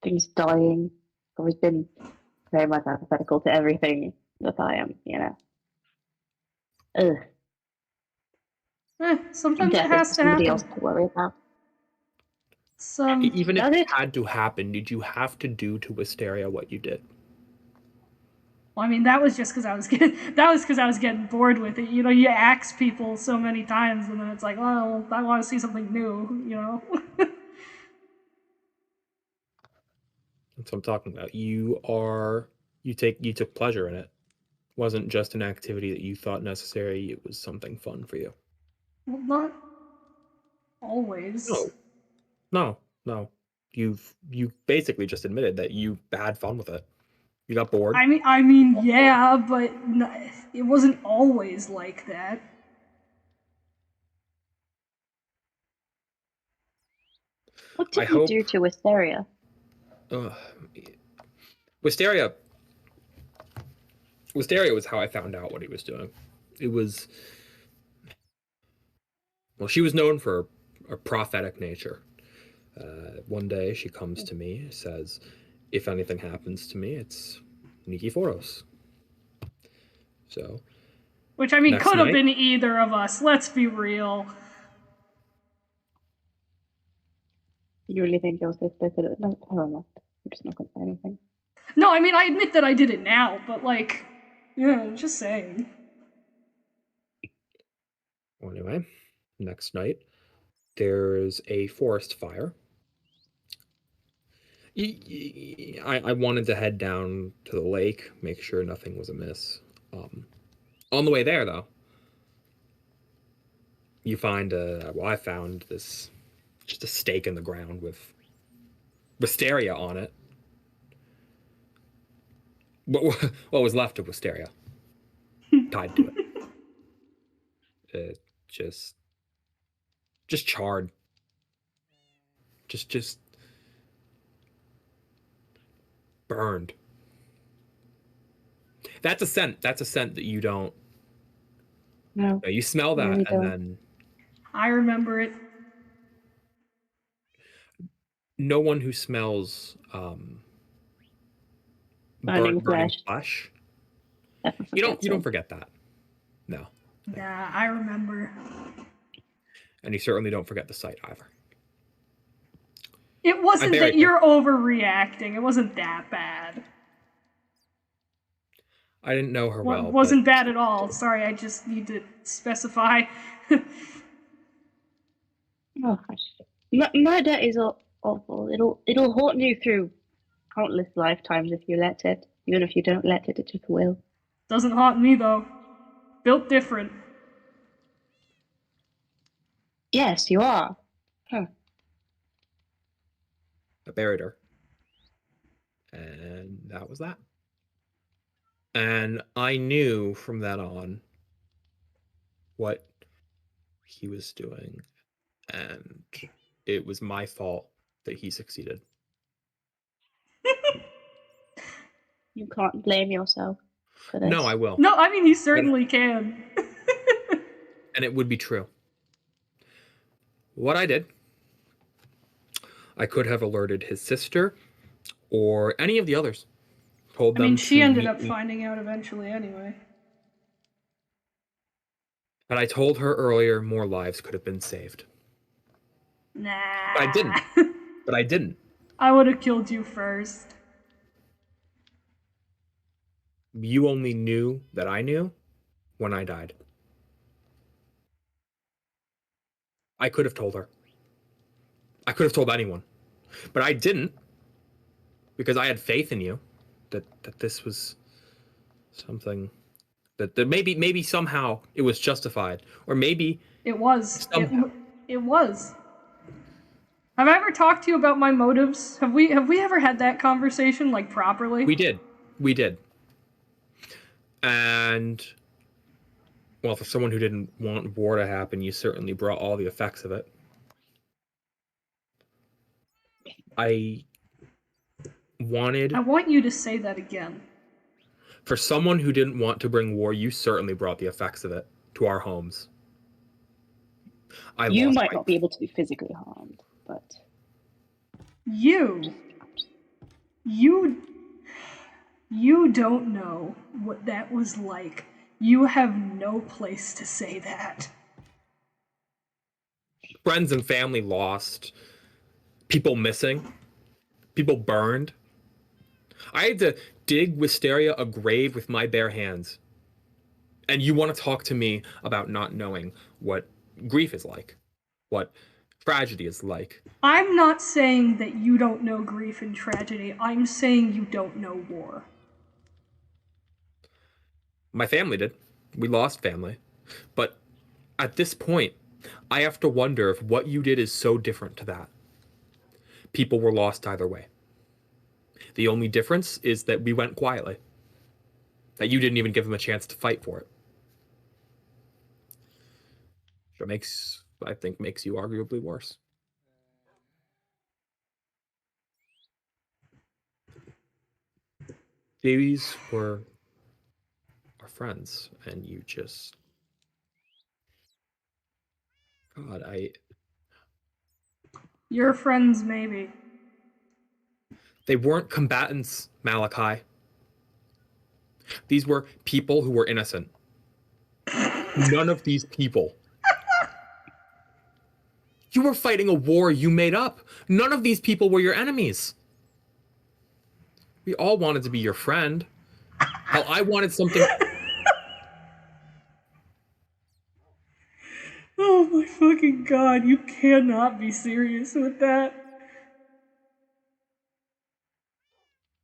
Things dying. I've always been very much antithetical to everything that I am, Ugh. Sometimes Death it has is to somebody happen. else to worry about. Even if it had to happen, did you have to do to Wisteria what you did? Well, I mean, that was just because I was getting bored with it. You axe people so many times, and then it's like, well, I want to see something new. That's what I'm talking about. You took pleasure in it. It wasn't just an activity that you thought necessary. It was something fun for you. Well, not always. No. You basically just admitted that you had fun with it. You got bored. I mean, yeah, but it wasn't always like that. What did you do to Wisteria? Wisteria was how I found out what he was doing. It was... Well, she was known for a prophetic nature. One day she comes to me and says, if anything happens to me, it's Nikiforos. So... Which, I mean, could have been either of us, let's be real. You really think your sister could have... No, I'm just not going to say anything. No, I mean, I admit that I did it now, but, like, yeah, just saying. Well, anyway, next night, there's a forest fire. I wanted to head down to the lake, make sure nothing was amiss. On the way there, though, you find I found this, just a stake in the ground with Wisteria on it. What was left of Wisteria tied to it. Just charred. Just burned. That's a scent that you don't... No. You smell that, really, and then... I remember it. No one who smells burning flesh. You don't forget that. No. Yeah, I remember. And you certainly don't forget the sight either. It wasn't that you're overreacting. It wasn't that bad. I didn't know her well. It wasn't bad at all. Sorry, I just need to specify. Oh, murder is awful. It'll haunt you through countless lifetimes if you let it. Even if you don't let it, it just will. Doesn't haunt me, though. Built different. Yes, you are. Huh. I buried her. And that was that. And I knew from that on what he was doing, and it was my fault that he succeeded. You can't blame yourself for this. No, I will. No, I mean, he certainly can. And it would be true. What I did, I could have alerted his sister or any of the others. Told I mean, them she to ended meet up me. finding out eventually anyway. But I told her earlier more lives could have been saved. Nah. But I didn't. But I didn't. I would have killed you first. You only knew that I knew when I died. I could have told her. I could have told anyone. But I didn't, because I had faith in you that this was something that maybe somehow it was justified, or maybe It was. somehow. It was. Have I ever talked to you about my motives? Have we ever had that conversation, like, properly? We did. And well, for someone who didn't want war to happen, you certainly brought all the effects of it. I want you to say that again. For someone who didn't want to bring war, you certainly brought the effects of it to our homes. You might not be able to be physically harmed, but You don't know what that was like. You have no place to say that. Friends and family lost, people missing, people burned. I had to dig Wisteria a grave with my bare hands. And you want to talk to me about not knowing what grief is like, what tragedy is like. I'm not saying that you don't know grief and tragedy. I'm saying you don't know war. My family did. We lost family. But at this point, I have to wonder if what you did is so different to that. People were lost either way. The only difference is that we went quietly. That you didn't even give them a chance to fight for it. Which I think makes you arguably worse. These were our friends, and you just... God, Your friends, maybe. They weren't combatants, Malachi. These were people who were innocent. None of these people. You were fighting a war you made up. None of these people were your enemies. We all wanted to be your friend. Hell, I wanted something... Oh my fucking god, you cannot be serious with that.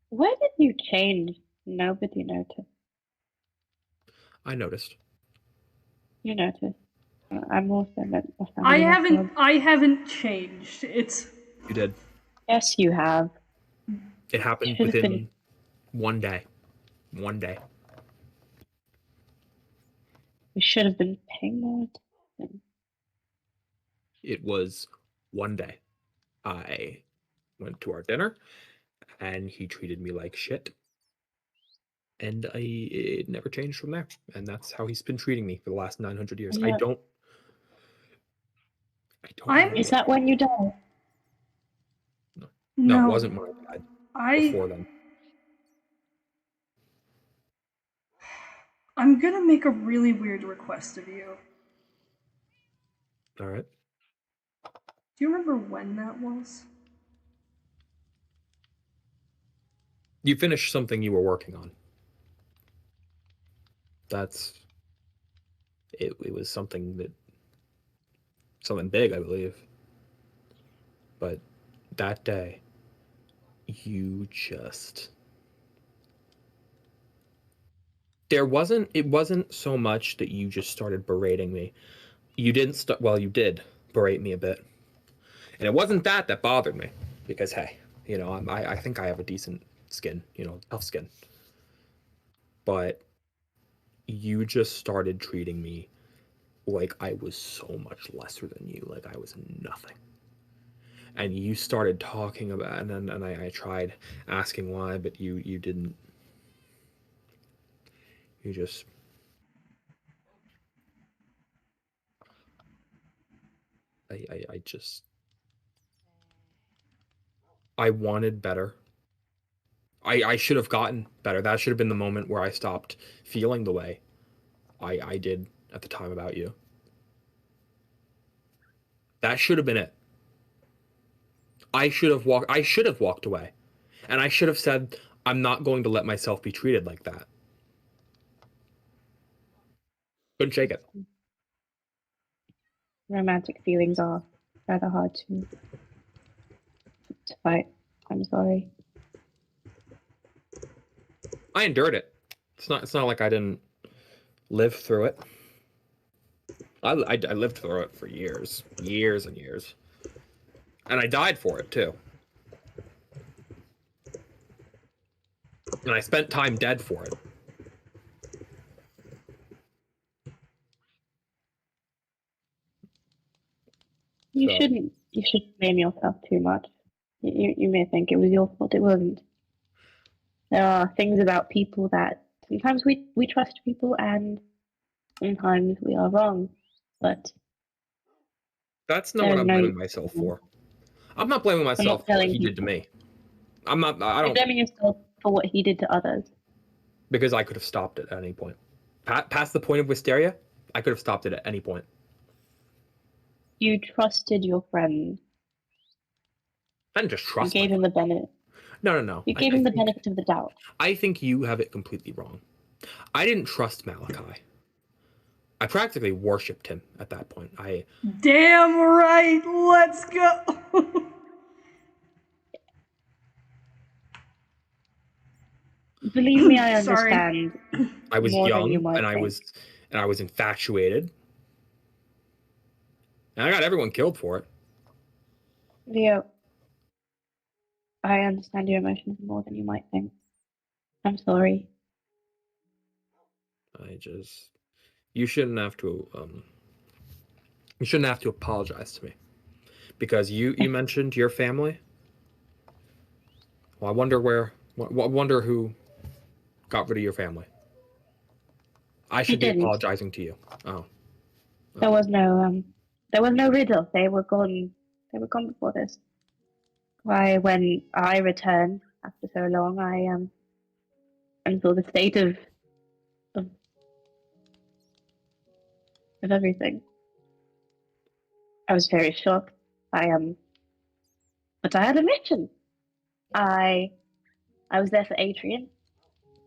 Why did you change? Nobody noticed. I noticed. You noticed. I'm also not. I haven't changed. It's... You did. Yes, you have. It happened within one day. One day. We should have been paying more attention. It was one day. I went to our dinner, and he treated me like shit. And it never changed from there. And that's how he's been treating me for the last 900 years. Yeah. I don't know. Is that when you died? No, it wasn't when I died. Before then. I'm gonna make a really weird request of you. Alright. Do you remember when that was? You finished something you were working on. It was something big, I believe. But that day, you just... it wasn't so much that you just started berating me. You didn't you did, berate me a bit. And it wasn't that bothered me, because hey, you know, I think I have a decent skin, you know, tough skin. But you just started treating me like I was so much lesser than you, like I was nothing. And you started talking about, and I tried asking why, but you didn't. You just. I just. I wanted better. I should have gotten better. That should have been the moment where I stopped feeling the way I did at the time about you. That should have been it. I should have walked away. And I should have said, I'm not going to let myself be treated like that. Couldn't shake it. Romantic feelings are rather hard to fight. I'm sorry. I endured it. It's not like I didn't live through it. I lived through it for years and years. And I died for it too. And I spent time dead for it. You shouldn't blame yourself too much. You may think it was your fault. It wasn't. There are things about people that sometimes we trust people and sometimes we are wrong. But that's not what I'm blaming myself for. I'm not blaming myself for what he did to me. I don't. You're blaming yourself for what he did to others. Because I could have stopped it at any point. Past the point of hysteria, I could have stopped it at any point. You trusted your friend. I didn't just trust him. You gave him the benefit. No. You gave him the benefit of the doubt. I think you have it completely wrong. I didn't trust Malachi. I practically worshipped him at that point. Damn right. Let's go. Believe me, I understand. I was young and I was infatuated. And I got everyone killed for it. Vio, I understand your emotions more than you might think. I'm sorry. You shouldn't have to apologize to me. Because you mentioned your family. Well, I wonder who got rid of your family. I should be apologizing to you. Oh. There was no riddle. They were gone before this. Why, when I returned after so long, and saw the state of everything. I was very shocked. But I had a mission. I was there for Adrian,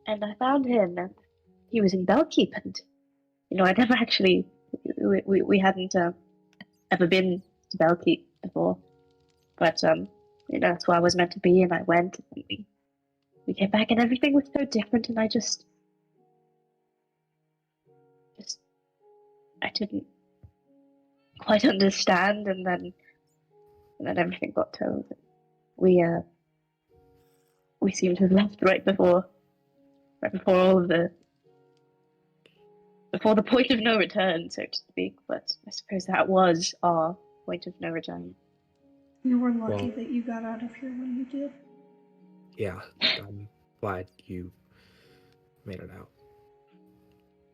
and I found him, and he was in Bellkeep, and I never actually we hadn't ever been to Bellkeep before, but that's where I was meant to be, and I went, and we came back, and everything was so different, and I didn't quite understand, and then everything got told. We seemed to have left right before all of before the point of no return, so to speak. But I suppose that was our point of no return. You were lucky that you got out of here when you did. Yeah, I'm glad you made it out.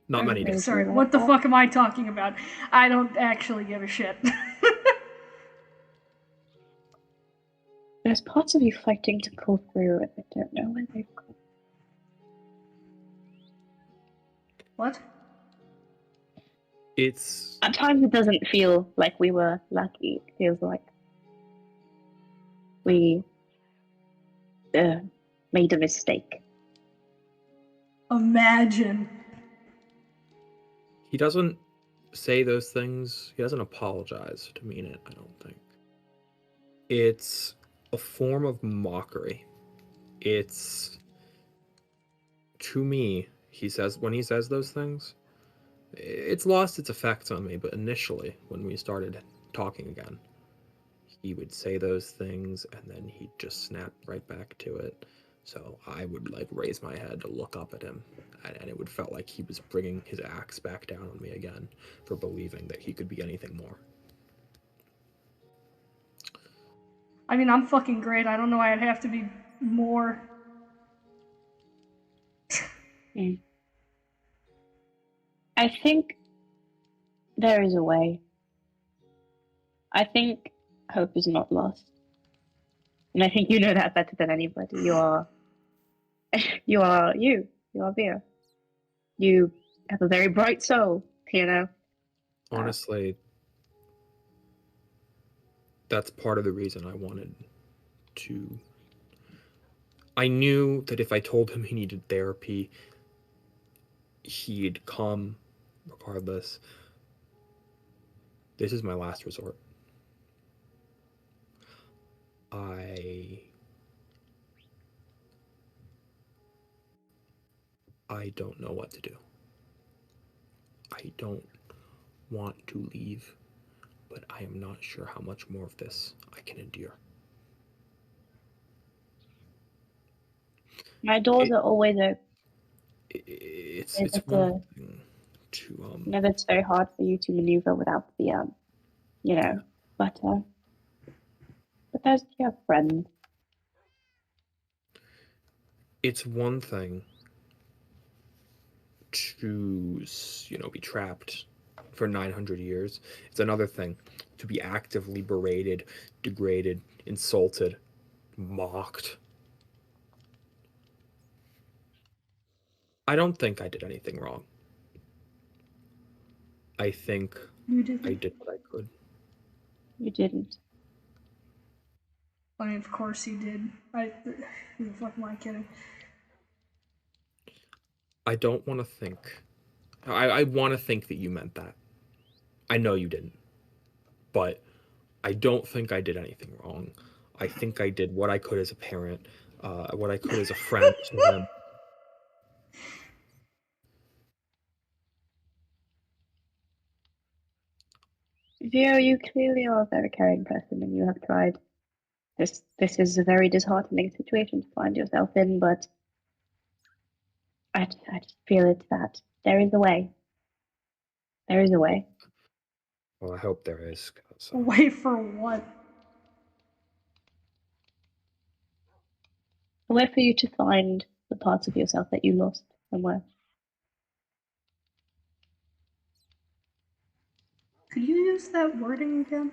Not many days. Sorry, what the fuck am I talking about? I don't actually give a shit. There's parts of you fighting to pull through, and I don't know where they've gone. What? At times it doesn't feel like we were lucky. It feels like we made a mistake. Imagine. He doesn't say those things. He doesn't apologize to mean it, I don't think. It's a form of mockery. It's, to me, when he says those things, it's lost its effect on me, but initially, when we started talking again, he would say those things and then he'd just snap right back to it. So I would like raise my head to look up at him, and it would felt like he was bringing his axe back down on me again for believing that he could be anything more. I mean, I'm fucking great. I don't know why I'd have to be more. I think there is a way. I think hope is not lost. And I think you know that better than anybody. You are Vio. You have a very bright soul, you know. Honestly, that's part of the reason I wanted to. I knew that if I told him he needed therapy, he'd come regardless. This is my last resort. I don't know what to do. I don't want to leave, but I am not sure how much more of this I can endure. My doors are always open. It's one thing to You know, that's very hard for you to maneuver without the you know, but there's your friend. It's one thing to, you know, be trapped for 900 years. It's another thing to be actively berated, degraded, insulted, mocked. I don't think I did anything wrong. I think I did what I could. You didn't. I mean, of course he did. Who the fuck am I kidding? I don't want to think. I want to think that you meant that. I know you didn't. But I don't think I did anything wrong. I think I did what I could as a parent, what I could as a friend to them. Vio, you clearly are a very caring person, and you have tried. This is a very disheartening situation to find yourself in, but I just feel it that there is a way. There is a way. Well, I hope there is. A way for what? A way for you to find the parts of yourself that you lost somewhere. Could you use that wording again?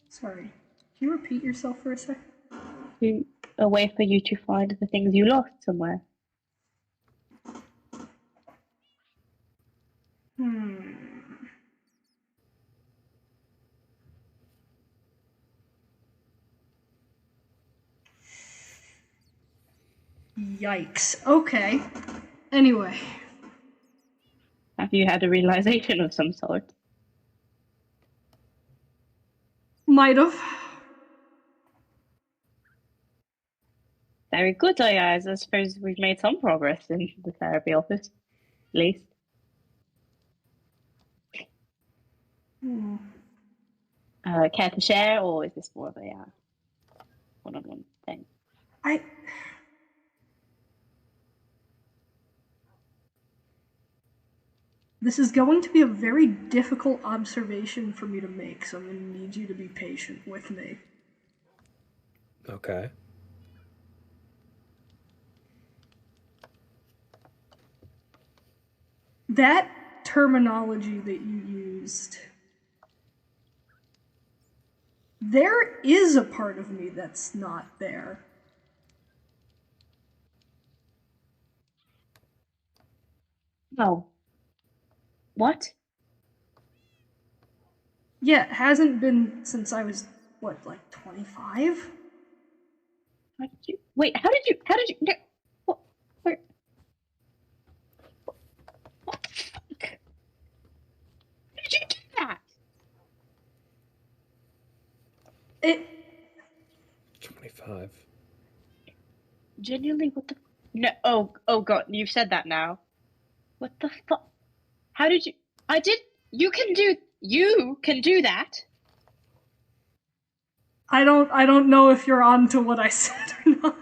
Sorry. Can you repeat yourself for a second? A way for you to find the things you lost somewhere. Yikes. Okay. Anyway. Have you had a realization of some sort? Might have. Very good, I suppose we've made some progress in the therapy office, at least. Care to share, or is this more of a one-on-one thing? This is going to be a very difficult observation for me to make, so I'm going to need you to be patient with me. Okay. That terminology that you used, there is a part of me that's not there. No. What? Yeah, it hasn't been since I was, what, like 25? How did you? Wait, how did you? No, what? Where? What the fuck? How did you do that? 25. Genuinely, what the? No. Oh God, you've said that now. What the fuck? How did you? I did. You can do that. I don't know if you're on to what I said or not.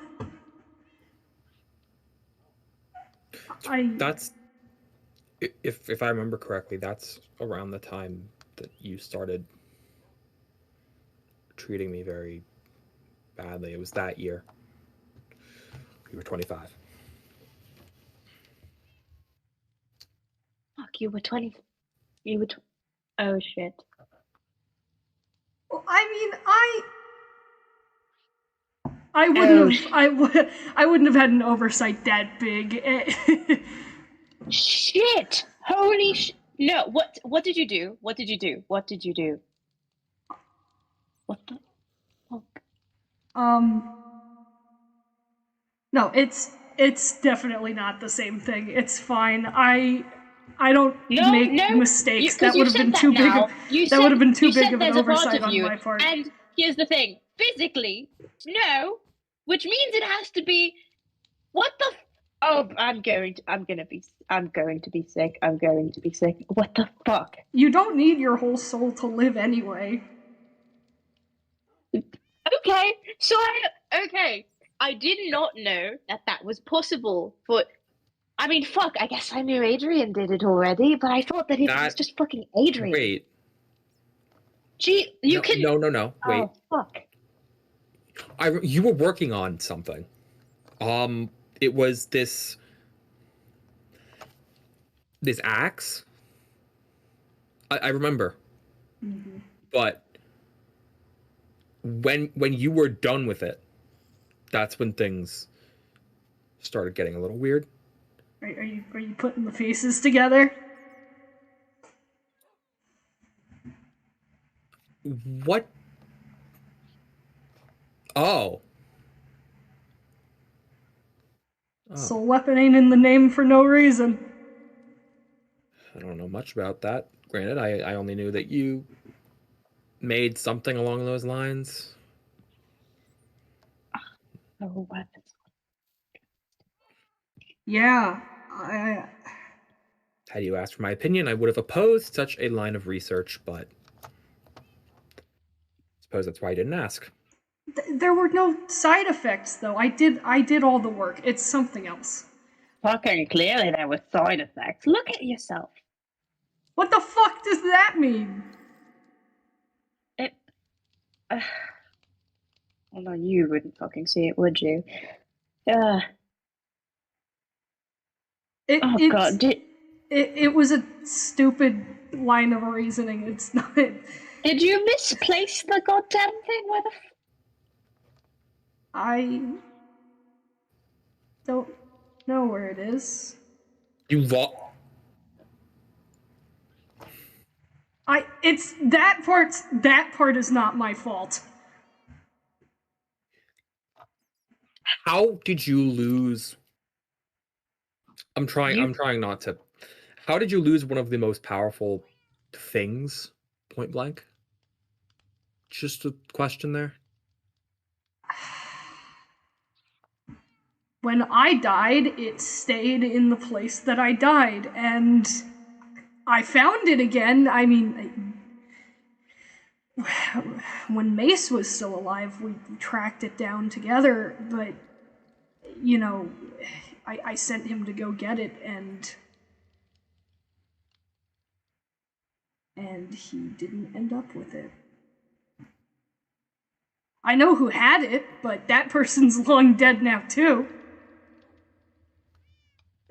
That's if I remember correctly, that's around the time that you started treating me very badly. It was that year. You were 25. Fuck, you were 20. You were. Oh shit. Well, I mean, I wouldn't have had an oversight that big. Shit! Holy No, what did you do? What did you do? What did you do? What the fuck? No, it's definitely not the same thing. It's fine. I don't make mistakes. That would have been too big. That would have been too big of an oversight on my part. And here's the thing: physically, no, which means it has to be. What the? Oh, I'm going to be sick. I'm going to be sick. What the fuck? You don't need your whole soul to live anyway. Okay, so I did not know that was possible. But I mean, fuck. I guess I knew Adrian did it already, but I thought that it was just fucking Adrian. Wait. Gee, you can. No. Wait. Oh fuck. You were working on something. It was this axe. I remember. Mm-hmm. But when you were done with it, that's when things started getting a little weird. Are you putting the pieces together? What? Oh. Soul weapon ain't in the name for no reason. I don't know much about that. Granted, I only knew that you made something along those lines. Oh, weapons. Yeah. Had you asked for my opinion, I would have opposed such a line of research, but I suppose that's why I didn't ask. There were no side effects, though. I did all the work. It's something else. Fucking clearly there were side effects. Look at yourself. What the fuck does that mean? Well, no, you wouldn't fucking see it, would you? God, it was a stupid line of reasoning. It's not. Did you misplace the goddamn thing? Where the I don't know where it is. You lost. It's that part is not my fault. How did you lose? I'm trying not to. How did you lose one of the most powerful things, point blank? Just a question there. When I died, it stayed in the place that I died, and I found it again. I mean, when Mace was still alive, we tracked it down together, but, you know, I sent him to go get it, and he didn't end up with it. I know who had it, but that person's long dead now, too.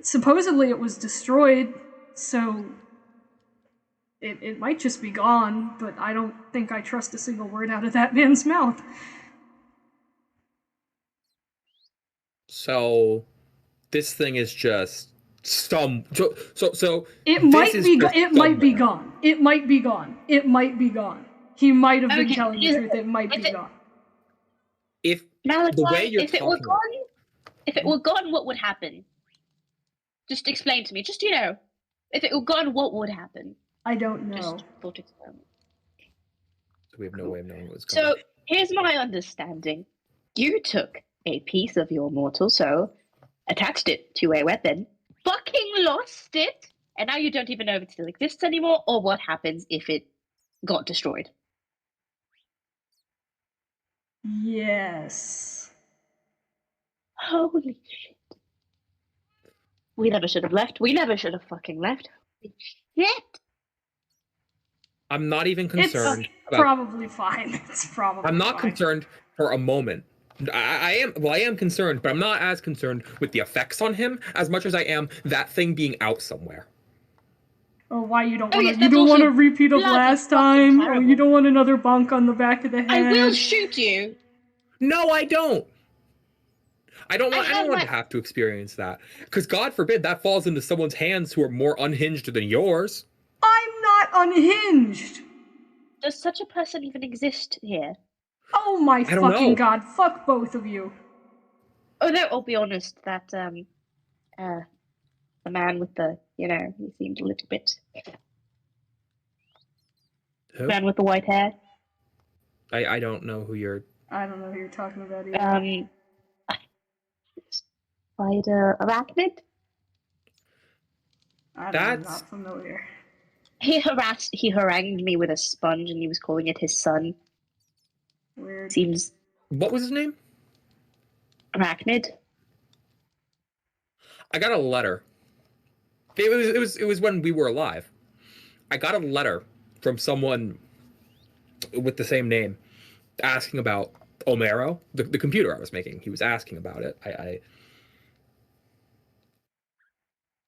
Supposedly it was destroyed, so it might just be gone, but I don't think I trust a single word out of that man's mouth. So this thing is just so it might be gone. It might be gone. It might be gone. It might be gone. He might have been telling the truth. It might be gone. If Malachi, the way you're if it were gone, what would happen? Just explain to me. Just, if it were gone, what would happen? I don't know. Just thought experiment. So we have no way of knowing what's going on. So here's my understanding. You took a piece of your mortal soul, attached it to a weapon, fucking lost it, and now you don't even know if it still exists anymore or what happens if it got destroyed. Yes. Holy shit. We never should have left. We never should have fucking left. Holy shit. I'm not even concerned. It's probably fine. It's probably I'm not fine. concerned for a moment. I am concerned, but I'm not as concerned with the effects on him as much as I am that thing being out somewhere. Oh, why you don't Oh, want yes, to? You that's don't want to also repeat of bloody last fucking time? Oh, terrible. you don't want another bonk on the back of the head? I will shoot you. No, I don't. I don't want I have anyone my- to have to experience that. Because God forbid that falls into someone's hands who are more unhinged than yours. I'm not unhinged. Does such a person even exist here? Oh my I don't fucking know. god! Fuck both of you. Oh no, I'll be honest, that the man with the, he seemed a little bit. Who? Man with the white hair. I don't know who you're. I don't know who you're talking about either. Spider Arachnid. I'm That's- not familiar. He harangued me with a sponge, and he was calling it his son. Weird. Seems What was his name? Arachnid. I got a letter. It was when we were alive. I got a letter from someone with the same name asking about Omero, the computer I was making. He was asking about it. I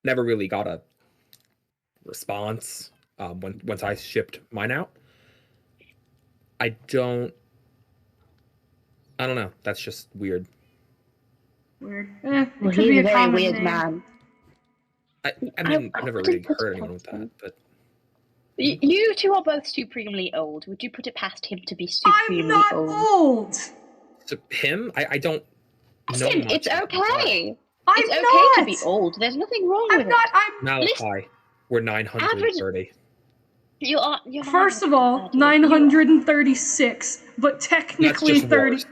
never really got a response once I shipped mine out. I don't know. That's just weird. Weird. It Well, could he's be a a very common weird name. man. I mean, I've never wouldn't really put heard it anyone with past that, him. but You two are both supremely old. Would you put it past him to be I'm supremely not old? old. to him, I don't know Listen, much it's about him. okay. I'm It's okay not. to be old. There's nothing wrong I'm with not. it. I'm. Malachi, we're 930. You're First of all, 930. 936, but That's technically just 30. worse.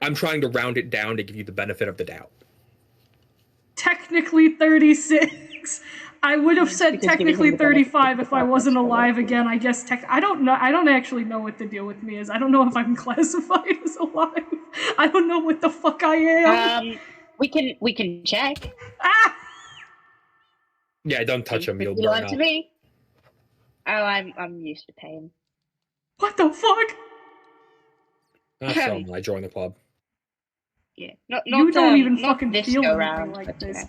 I'm trying to round it down to give you the benefit of the doubt. Technically 36. I would have It's said because giving technically him the benefit of 35 the if I doubt wasn't makes it alive worse. again. I guess I don't know. I don't actually know what the deal with me is. I don't know if I'm classified as alive. I don't know what the fuck I am. We can check. Ah! Yeah, don't touch him. You'll You burn lied up. to me. Oh, I'm used to pain. What the fuck? So I joined the club. Yeah, not You don't even not fucking this feel go anything round, like but, this.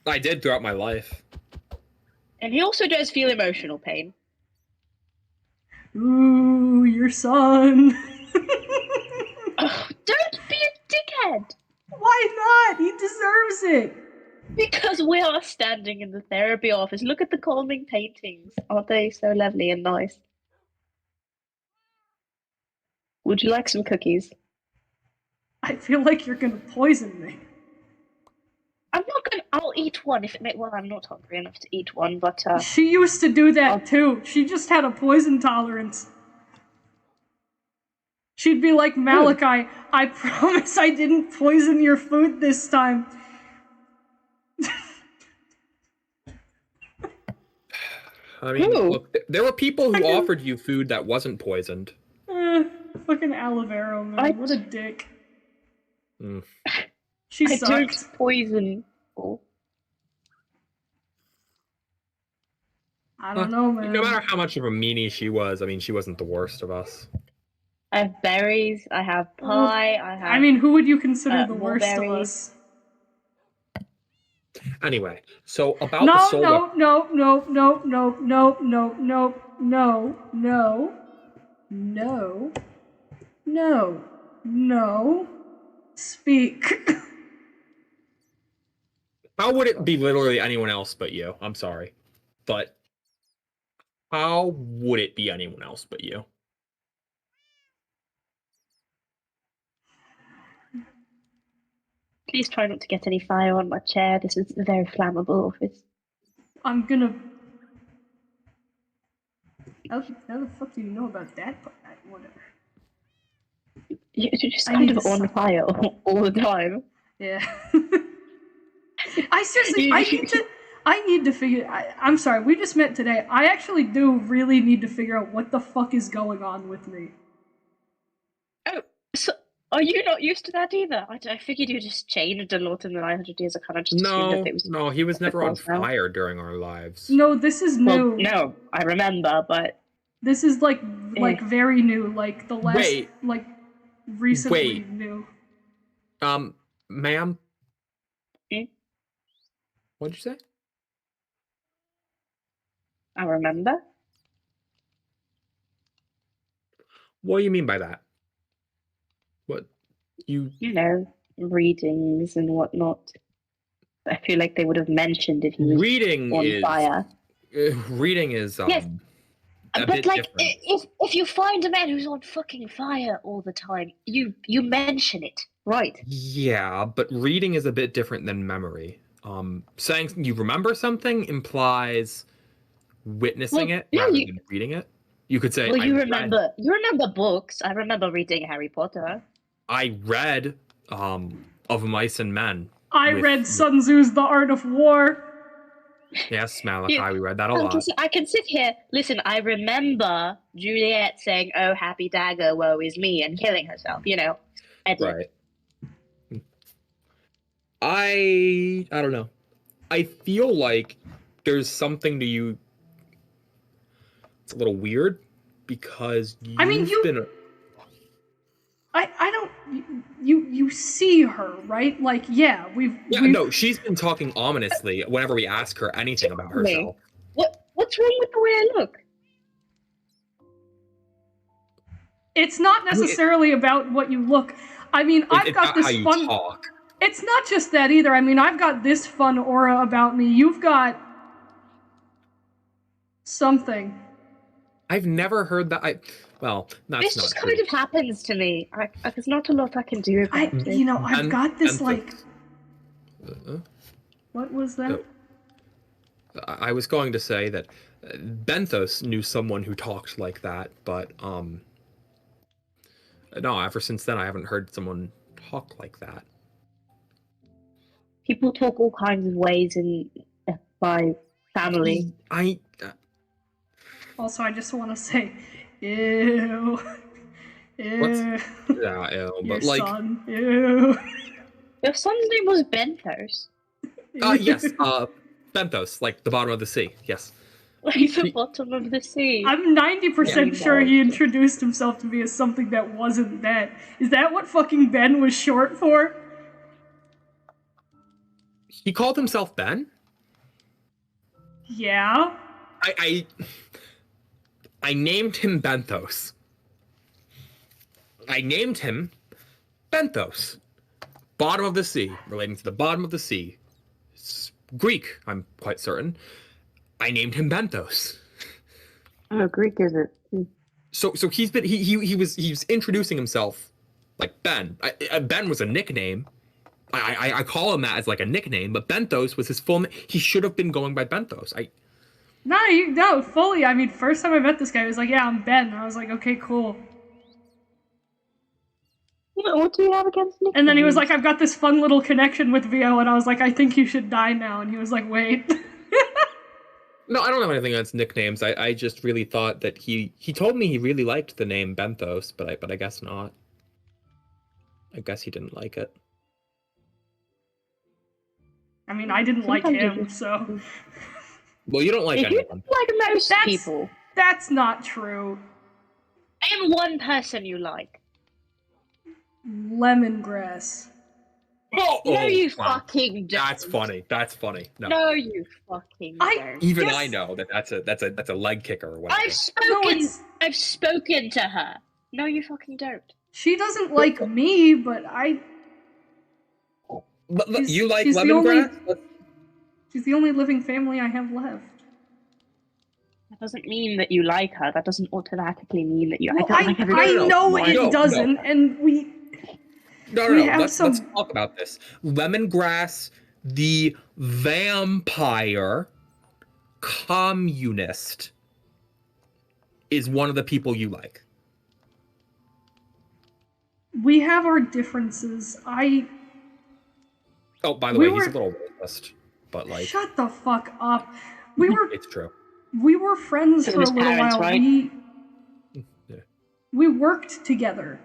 I did throughout my life. And he also does feel emotional pain. Ooh, your son. Ugh, don't be a dickhead. Why not? He deserves it. Because we are standing in the therapy office. Look at the calming paintings. Aren't they so lovely and nice? Would you like some cookies? I feel like you're gonna poison me. I'm not gonna. I'll eat one if it makes. Well, I'm not hungry enough to eat one, but She used to do that too. She just had a poison tolerance. She'd be like, Malachi, I promise I didn't poison your food this time. I mean, Who? look, there were people who offered you food that wasn't poisoned. Fucking Olivero, man. What a dick. Mm. She I sucked. don't poison. people. I don't know, man. No matter how much of a meanie she was, I mean, she wasn't the worst of us. I have berries. I have pie. I have. I mean, who would you consider the more worst of berries. us? Anyway, so about the soda. No. Speak. How would it be literally anyone else but you? I'm sorry. But how would it be anyone else but you? Please try not to get any fire on my chair. This is a very flammable office. I'm gonna. How the fuck do you know about that part? Whatever. You're just I kind need of to on suck. fire all the time. Yeah. I seriously, I need to figure. I'm sorry, we just met today. I actually do really need to figure out what the fuck is going on with me. So, are you not used to that either? I figured you just changed a lot in the 900 years. I kind of just assumed that it was. No, he was what it never on was now. fire during our lives. No, this is Well, new. no, I remember, but This is like very new, like the last Wait. like recently Wait. new. Ma'am? Hmm? What'd you say? I remember. What do you mean by that? What you Readings and whatnot. I feel like they would have mentioned if he was reading on is fire. reading is Yes, a but bit like, different. if you find a man who's on fucking fire all the time, you mention it, right? Yeah, but reading is a bit different than memory. Saying you remember something implies witnessing Well, it no, rather than reading it. You could say, well, I you read, remember books. I remember reading Harry Potter. I read, Of Mice and Men. I read Sun Tzu's The Art of War. Yes, Malachi, we read that a lot. I can sit here. Listen, I remember Juliet saying, "Oh, happy dagger, woe is me," and killing herself. I did. Right. I don't know. I feel like there's something to you. It's a little weird because you've been. I don't. You see her, right? Like, yeah, we've. No, she's been talking ominously whenever we ask her anything about herself. What's wrong with the way I look? It's not necessarily about what you look. I mean, I've got this fun. Talk. It's not just that either. I mean, I've got this fun aura about me. You've got something. I've never heard that. Well, that's this not just true. kind of happens to me. There's not a lot I can do about it. I've got this like. What was that? I was going to say that Benthos knew someone who talked like that, but no, ever since then I haven't heard someone talk like that. People talk all kinds of ways in my family. Also, I just want to say, ew. Ew. Yeah, ew. Your But like, son. Ew. Your son's name was Benthos. Yes, Benthos, like the bottom of the sea. Yes. Like the bottom of the sea. I'm 90% sure he introduced himself to me as something that wasn't that. Is that what fucking Ben was short for? He called himself Ben? Yeah. I named him Benthos. I named him Benthos. Bottom of the sea, relating to the bottom of the sea. It's Greek, I'm quite certain. I named him Benthos. Oh, Greek is it? So he was introducing himself like Ben. Ben was a nickname. I call him that as like a nickname, but Benthos was his full name. He should have been going by Benthos. No, fully. I mean, first time I met this guy, he was like, yeah, I'm Ben. And I was like, okay, cool. What do you have against nicknames? And then he was like, I've got this fun little connection with Vio, and I was like, I think you should die now. And he was like, wait. No, I don't have anything against nicknames. I just really thought that he told me he really liked the name Benthos, but I guess not. I guess he didn't like it. I mean, I didn't like him, so. Well, you don't like anyone. Like most people. That's not true. I am one person you like. Lemongrass. No, you fucking don't. That's funny. That's funny. No, you fucking don't. Even I know that that's a leg kicker or whatever. I've spoken to her. No, you fucking don't. She doesn't like me, but you like Lemongrass? She's the only living family I have left. That doesn't mean that you like her. That doesn't automatically mean that you. Well, I know it doesn't, and we. No. Let's talk about this. Lemongrass, the vampire communist, is one of the people you like. We have our differences. Oh, by the way, he's a little racist, but like. Shut the fuck up. It's true. We were friends for a little while. Right? We worked together.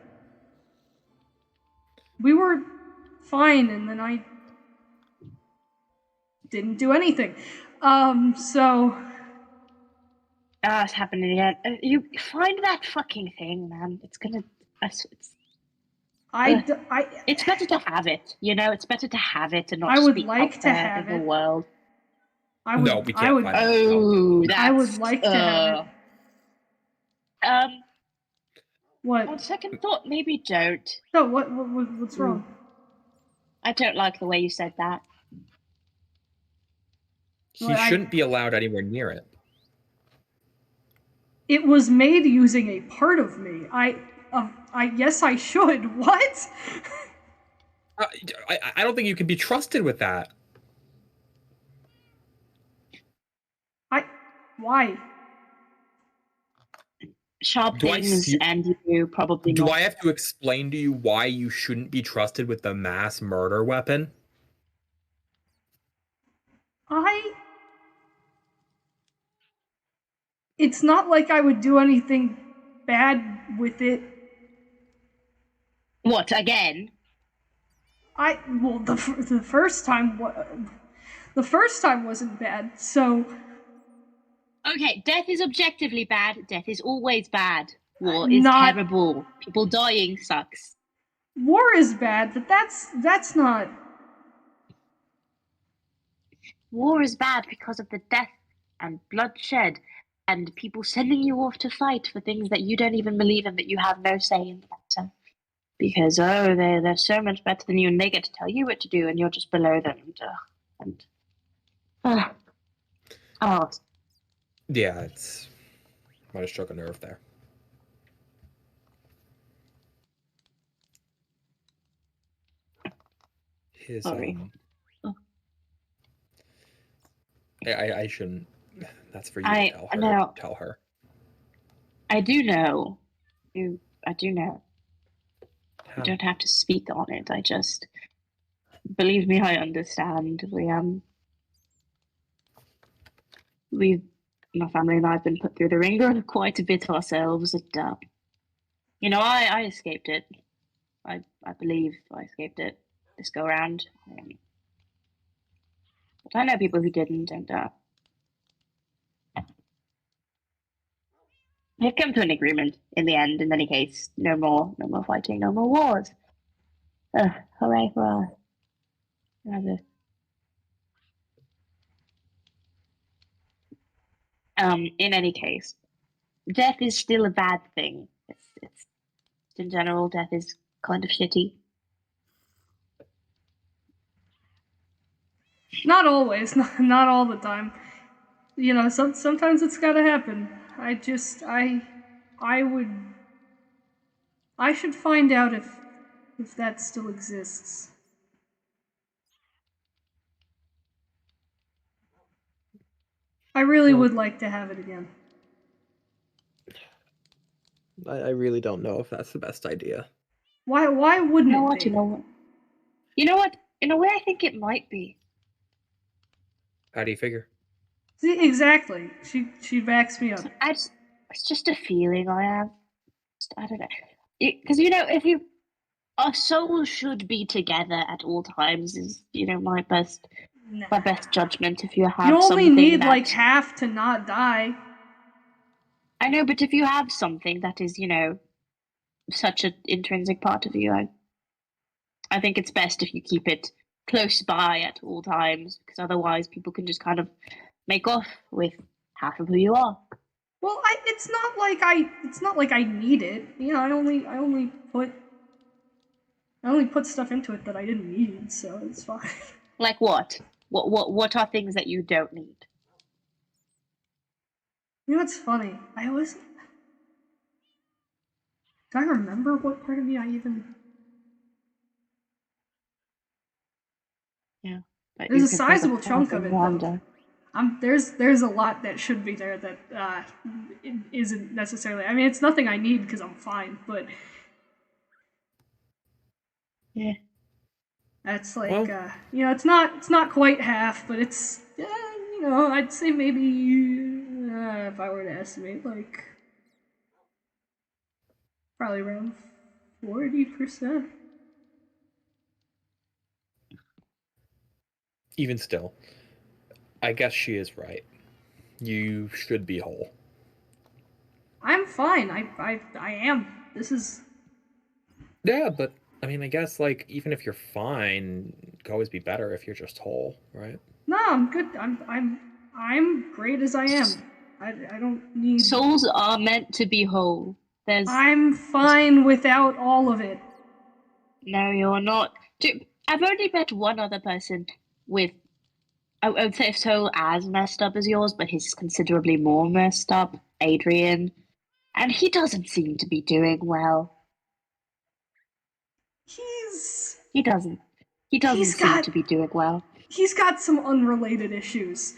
we were fine, and then I didn't do anything. So... Ah, it's happening again. You find that fucking thing, man. It's gonna... It's better to have it, you know? It's better to have it and not I would speak like out to there have in the it. world. No, we can't find it. Oh, that's... I would like to have it. What? On second thought, maybe don't. No, what's wrong? I don't like the way you said that. He shouldn't be allowed anywhere near it. It was made using a part of me. Yes, I should. What? I don't think you can be trusted with that. Why? Sharp things, and you probably Do not. I have to explain to you why you shouldn't be trusted with the mass murder weapon? It's not like I would do anything bad with it. What, again? Well, the first time, the first time wasn't bad, so... Okay, death is objectively bad. Death is always bad. War is terrible. People dying sucks. War is bad, but that's not... War is bad because of the death and bloodshed and people sending you off to fight for things that you don't even believe in, that you have no say in the matter. Because, they're so much better than you, and they get to tell you what to do, and you're just below them. Yeah, it's... might have struck a nerve there. Sorry. I shouldn't... That's for you to tell her. I do know. I do know. You don't have to speak on it. I just... Believe me, I understand. My family and I have been put through the ringer quite a bit ourselves. I escaped it. I believe I escaped it this go around. But I know people who didn't, and we've come to an agreement in the end. In any case, no more fighting, no more wars. Hooray for us! In any case, death is still a bad thing. It's in general, death is kind of shitty. Not always, not all the time. You know, sometimes it's gotta happen. I should find out if that still exists. I really would like to have it again. I really don't know if that's the best idea. Why wouldn't it be? You know what? In a way, I think it might be. How do you figure? See, exactly. She backs me up. It's just a feeling I have. I don't know. Because, our souls should be together at all times is, my best judgment. If you have you only something need like half to not die. I know, but if you have something that is, such an intrinsic part of you, I think it's best if you keep it close by at all times, because otherwise people can just kind of make off with half of who you are. Well, it's not like I need it. I only put stuff into it that I didn't need, so it's fine. Like what? What are things that you don't need? What's funny? Do I remember what part of me I even... Yeah. There's a sizable chunk of it, though. There's a lot that should be there that isn't necessarily... I mean, it's nothing I need because I'm fine, yeah. That's like, it's not quite half, but it's, I'd say maybe, if I were to estimate, like, probably around 40%. even still, I guess she is right. You should be whole. I'm fine. I am. This is... Yeah, but I mean, I guess like even if you're fine, it could always be better if you're just whole, right? No, I'm good. I'm great as I am. I don't need... Souls are meant to be whole. I'm fine without all of it. No, you're not. I've only met one other person with, I would say, a soul as messed up as yours, but he's considerably more messed up, Adrian. And he doesn't seem to be doing well. He doesn't seem to be doing well. He's got some unrelated issues.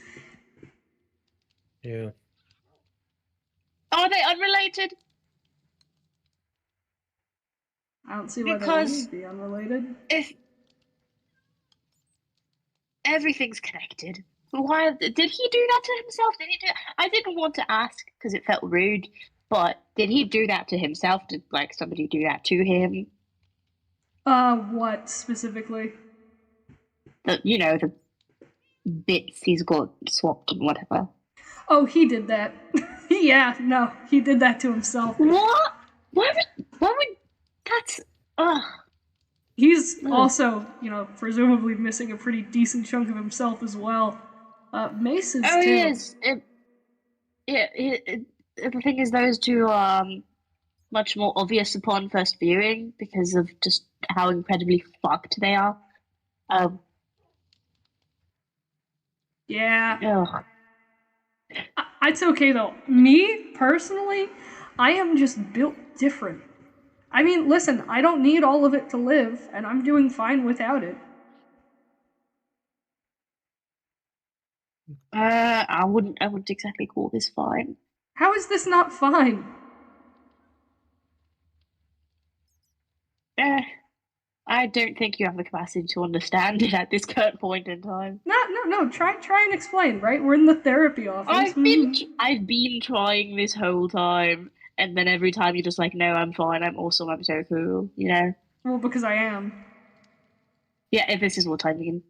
Yeah. Are they unrelated? I don't see why they would be unrelated. If everything's connected, why did he do that to himself? I didn't want to ask because it felt rude, but did he do that to himself? Did like somebody do that to him? What specifically? The bits he's got swapped and whatever. Oh, he did that. Yeah, no, he did that to himself. What? Why would that's He's also, presumably missing a pretty decent chunk of himself as well. Mace is too. He is. The thing is, those two are much more obvious upon first viewing because of just how incredibly fucked they are. Yeah. Ugh. It's okay though. Me, personally, I am just built different. I mean, listen, I don't need all of it to live, and I'm doing fine without it. I wouldn't exactly call this fine. How is this not fine? I don't think you have the capacity to understand it at this current point in time. No. Try and explain. Right, we're in the therapy office. I've been trying this whole time, and then every time you're just like, no, I'm fine. I'm awesome. I'm so cool. Well, because I am. Yeah, this is what I mean.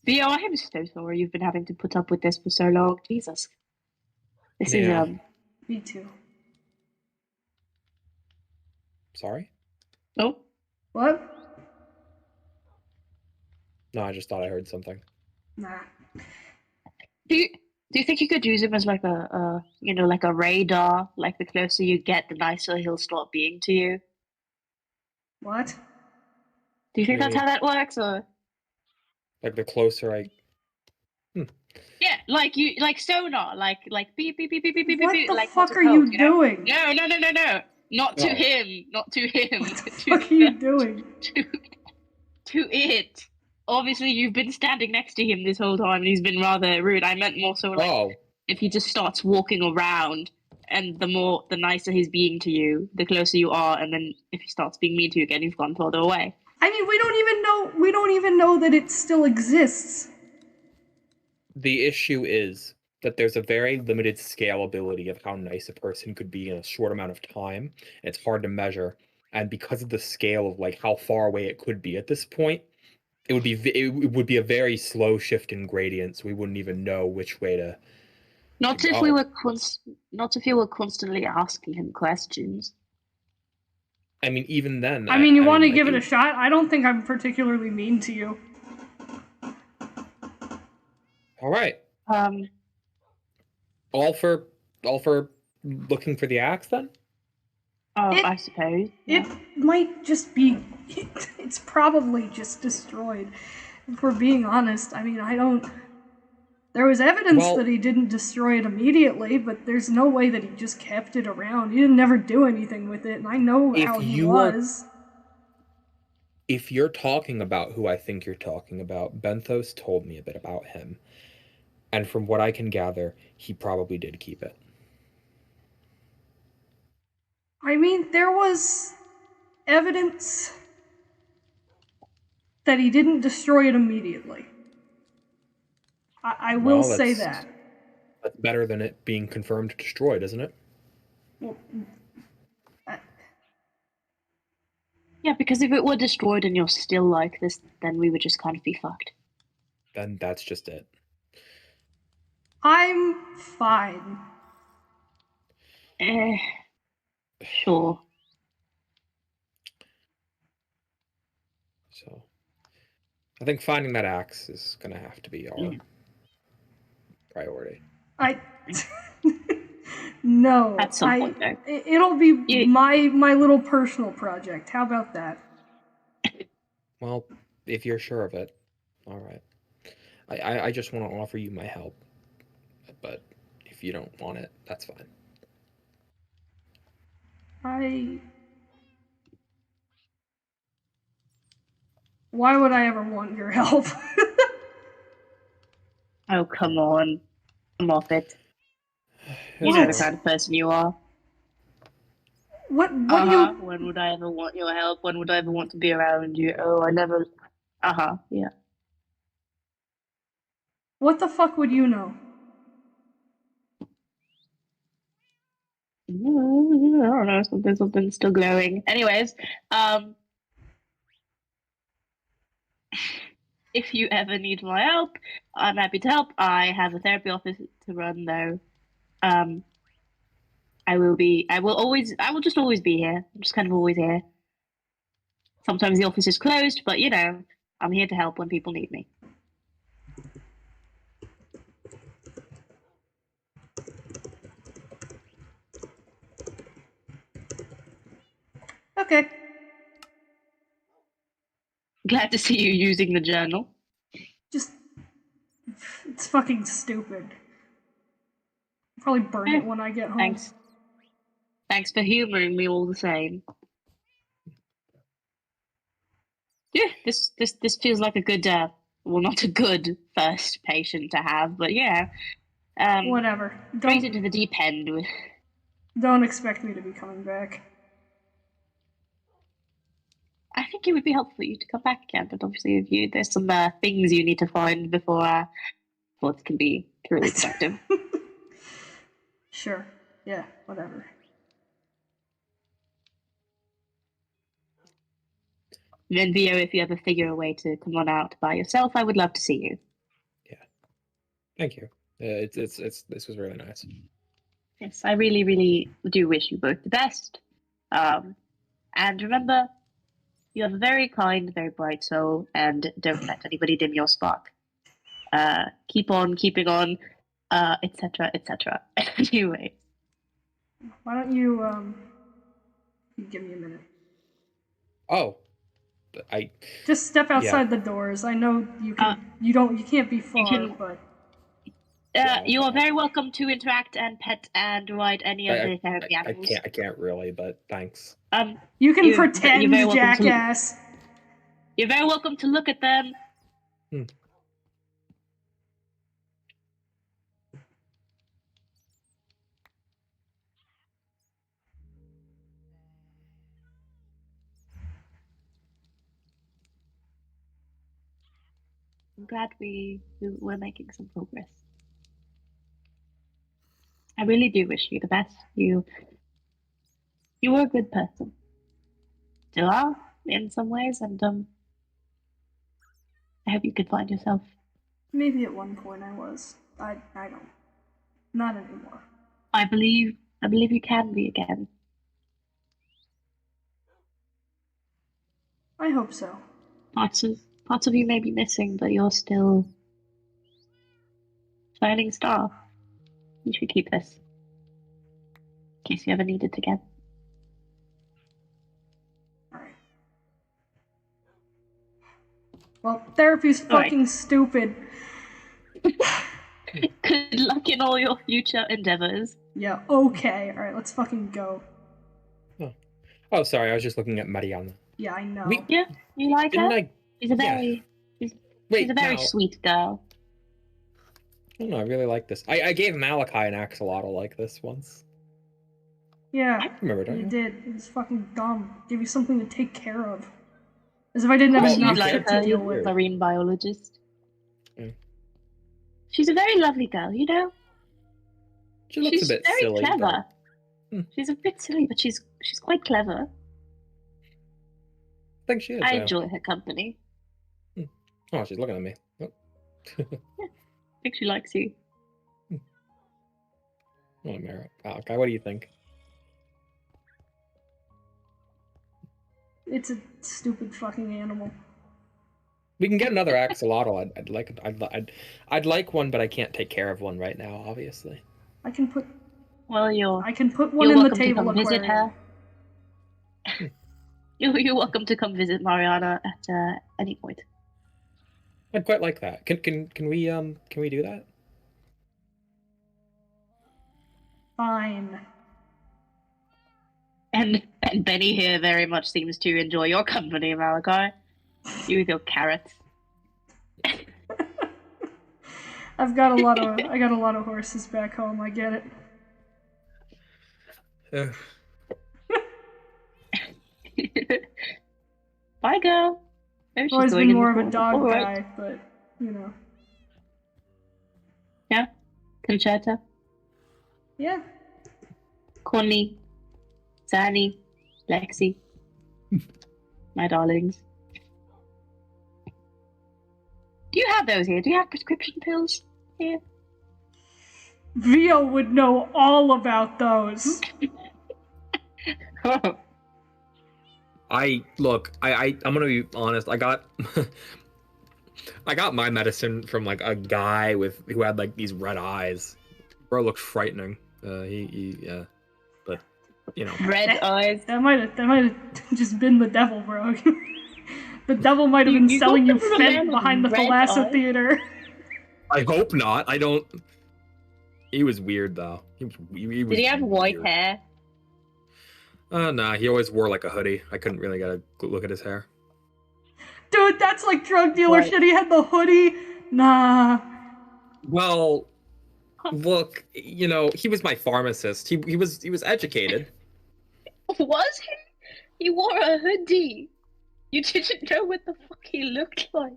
Vio, I am so sorry you've been having to put up with this for so long. Jesus. This is Me too. Sorry? Oh? What? No, I just thought I heard something. Nah. Do you think you could use him as like a radar? Like the closer you get, the nicer he'll start being to you. What? Do you think that's how that works, or? Like the closer I. Yeah, like sonar, like beep beep beep beep beep beep. What beep, the like fuck are you doing? No. Not to him. Not to him. What the fuck are you doing? To it. Obviously, you've been standing next to him this whole time, and he's been rather rude. I meant more so like if he just starts walking around, and the nicer he's being to you, the closer you are, and then if he starts being mean to you again, you've gone further away. I mean, we don't even know that it still exists. The issue is that there's a very limited scalability of how nice a person could be in a short amount of time. And it's hard to measure. And because of the scale of like how far away it could be at this point, it would be a very slow shift in gradient, so we wouldn't even know which way to. Not if we were constantly asking him questions. I mean, even then. I mean, you want to give it a shot? I don't think I'm particularly mean to you. All right. All for looking for the axe then? I suppose. It might just be. It's probably just destroyed. If we're being honest, I mean, I don't. There was evidence that he didn't destroy it immediately, but there's no way that he just kept it around. He didn't never do anything with it, and I know how he was. If you're talking about who I think you're talking about, Benthos told me a bit about him. And from what I can gather, he probably did keep it. I mean, there was evidence that he didn't destroy it immediately. I will say that. That's better than it being confirmed destroyed, isn't it? Well, Yeah, because if it were destroyed and you're still like this, then we would just kind of be fucked. Then that's just it. I'm fine. Sure. So, I think finding that axe is gonna have to be our priority. No. At some point, though. It'll be my little personal project. How about that? Well, if you're sure of it, all right. I just want to offer you my help, but if you don't want it, that's fine. Why would I ever want your help? Oh, come on. I'm off it. You know the kind of person you are. What do you... When would I ever want your help? When would I ever want to be around you? Oh, I never... yeah. What the fuck would you know? I don't know, something's still glowing. Anyways, if you ever need my help, I'm happy to help. I have a therapy office to run, though. I will just always be here. I'm just kind of always here. Sometimes the office is closed, but you know, I'm here to help when people need me. Okay. Glad to see you using the journal. It's fucking stupid. I'll probably burn it when I get home. Thanks for humoring me all the same. Yeah, this feels like a good, well, not a good first patient to have, but yeah. Whatever. Straight into the deep end. Don't expect me to be coming back. I think it would be helpful for you to come back again, but obviously there's some things you need to find before it can be truly productive. Sure. Yeah, whatever. Then Vio, if you ever figure a way to come on out by yourself, I would love to see you. Yeah. Thank you. This was really nice. Yes, I really, really do wish you both the best. And remember, you have a very kind, very bright soul, and don't let anybody dim your spark. Keep on keeping on, etc., etc. Anyway. Why don't you give me a minute? Oh, just step outside the doors. I know you can. You can't be far, but. You are very welcome to interact and pet and ride any of the therapy animals. I can't really, but thanks. You can pretend, jackass. You're very welcome to look at them. I'm glad we're making some progress. I really do wish you the best. You were a good person. Still are, in some ways, and I hope you could find yourself. Maybe at one point I was. I don't. Not anymore. I believe you can be again. I hope so. Parts of you may be missing, but you're still shining star. You should keep this in case you ever need it again. Alright. Well, therapy's fucking stupid. Good luck in all your future endeavors. Yeah, okay. Alright, let's fucking go. Oh, sorry, I was just looking at Mariana. Yeah, I know. Yeah, you like her? She's a very, she's a very sweet girl. I don't know, I really like this. I gave Malachi an axolotl like this once. Yeah, I remember, don't you? Did. It was fucking dumb. Give you something to take care of. As if I didn't have enough shit to deal with. Marine biologist. She's a very lovely girl, you know? She looks a bit silly. She's very silly, clever. She's a bit silly, but she's quite clever. She's a very clever. She's a very sweet girl. She's a very silly girl. She's very clever. She's very silly, but she's quite clever. She's very clever. She's very silly, but she's quite clever. She's very clever. She's a bit silly, but she's quite clever. think she is. I Yeah. enjoy her company. Oh, she's looking at me. Oh. I think she likes you. Oh, Malachi, what do you think? It's a stupid fucking animal. We can get another axolotl. I'd like one, but I can't take care of one right now, obviously. I can put Well, I can put one you're in the welcome to table come visit aquarium. her. You're welcome to come visit Mariana at any point. I'd quite like that. Can we do that? Fine. And Benny here very much seems to enjoy your company, Malachi. You with your carrots. I got a lot of horses back home. I get it. Bye, girl. Maybe I've she's always going been in more the of a corner. dog All guy, right. but you know. Yeah. Concerta, Yeah. Connie, Zanny, Lexi, my darlings. Do you have those here? Do you have prescription pills here? Vio would know all about those. I'm gonna be honest. I got my medicine from like a guy who had like these red eyes. Bro looked frightening. Yeah, but you know. Red eyes. That might have just been the devil, bro. The devil might have been You selling got you them from a man Fent with behind the red Thalassa eyes? Theater. I hope not. I don't. He was weird though. He was Did he have white weird. hair? Nah. He always wore like a hoodie. I couldn't really get a good look at his hair. Dude, that's like drug dealer Right. shit. He had the hoodie. Nah. Well, look, you know, he was my pharmacist. He was educated. Was he? He wore a hoodie. You didn't know what the fuck he looked like.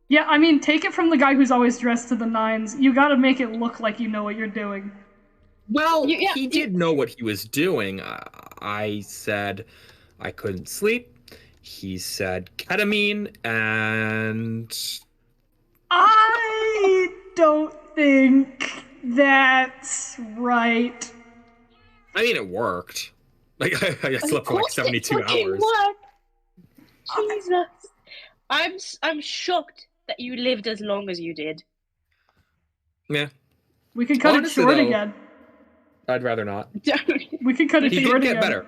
Yeah, I mean, take it from the guy who's always dressed to the nines. You gotta make it look like you know what you're doing. Well, he did know what he was doing. I said I couldn't sleep. He said ketamine, and I don't think that's right. I mean, it worked. Like I slept for like Of course it 72 fucking hours. worked. Jesus. I'm shocked that you lived as long as you did. Yeah, We could cut Honestly, it short though, again. I'd rather not. We could cut it He short did get again. better.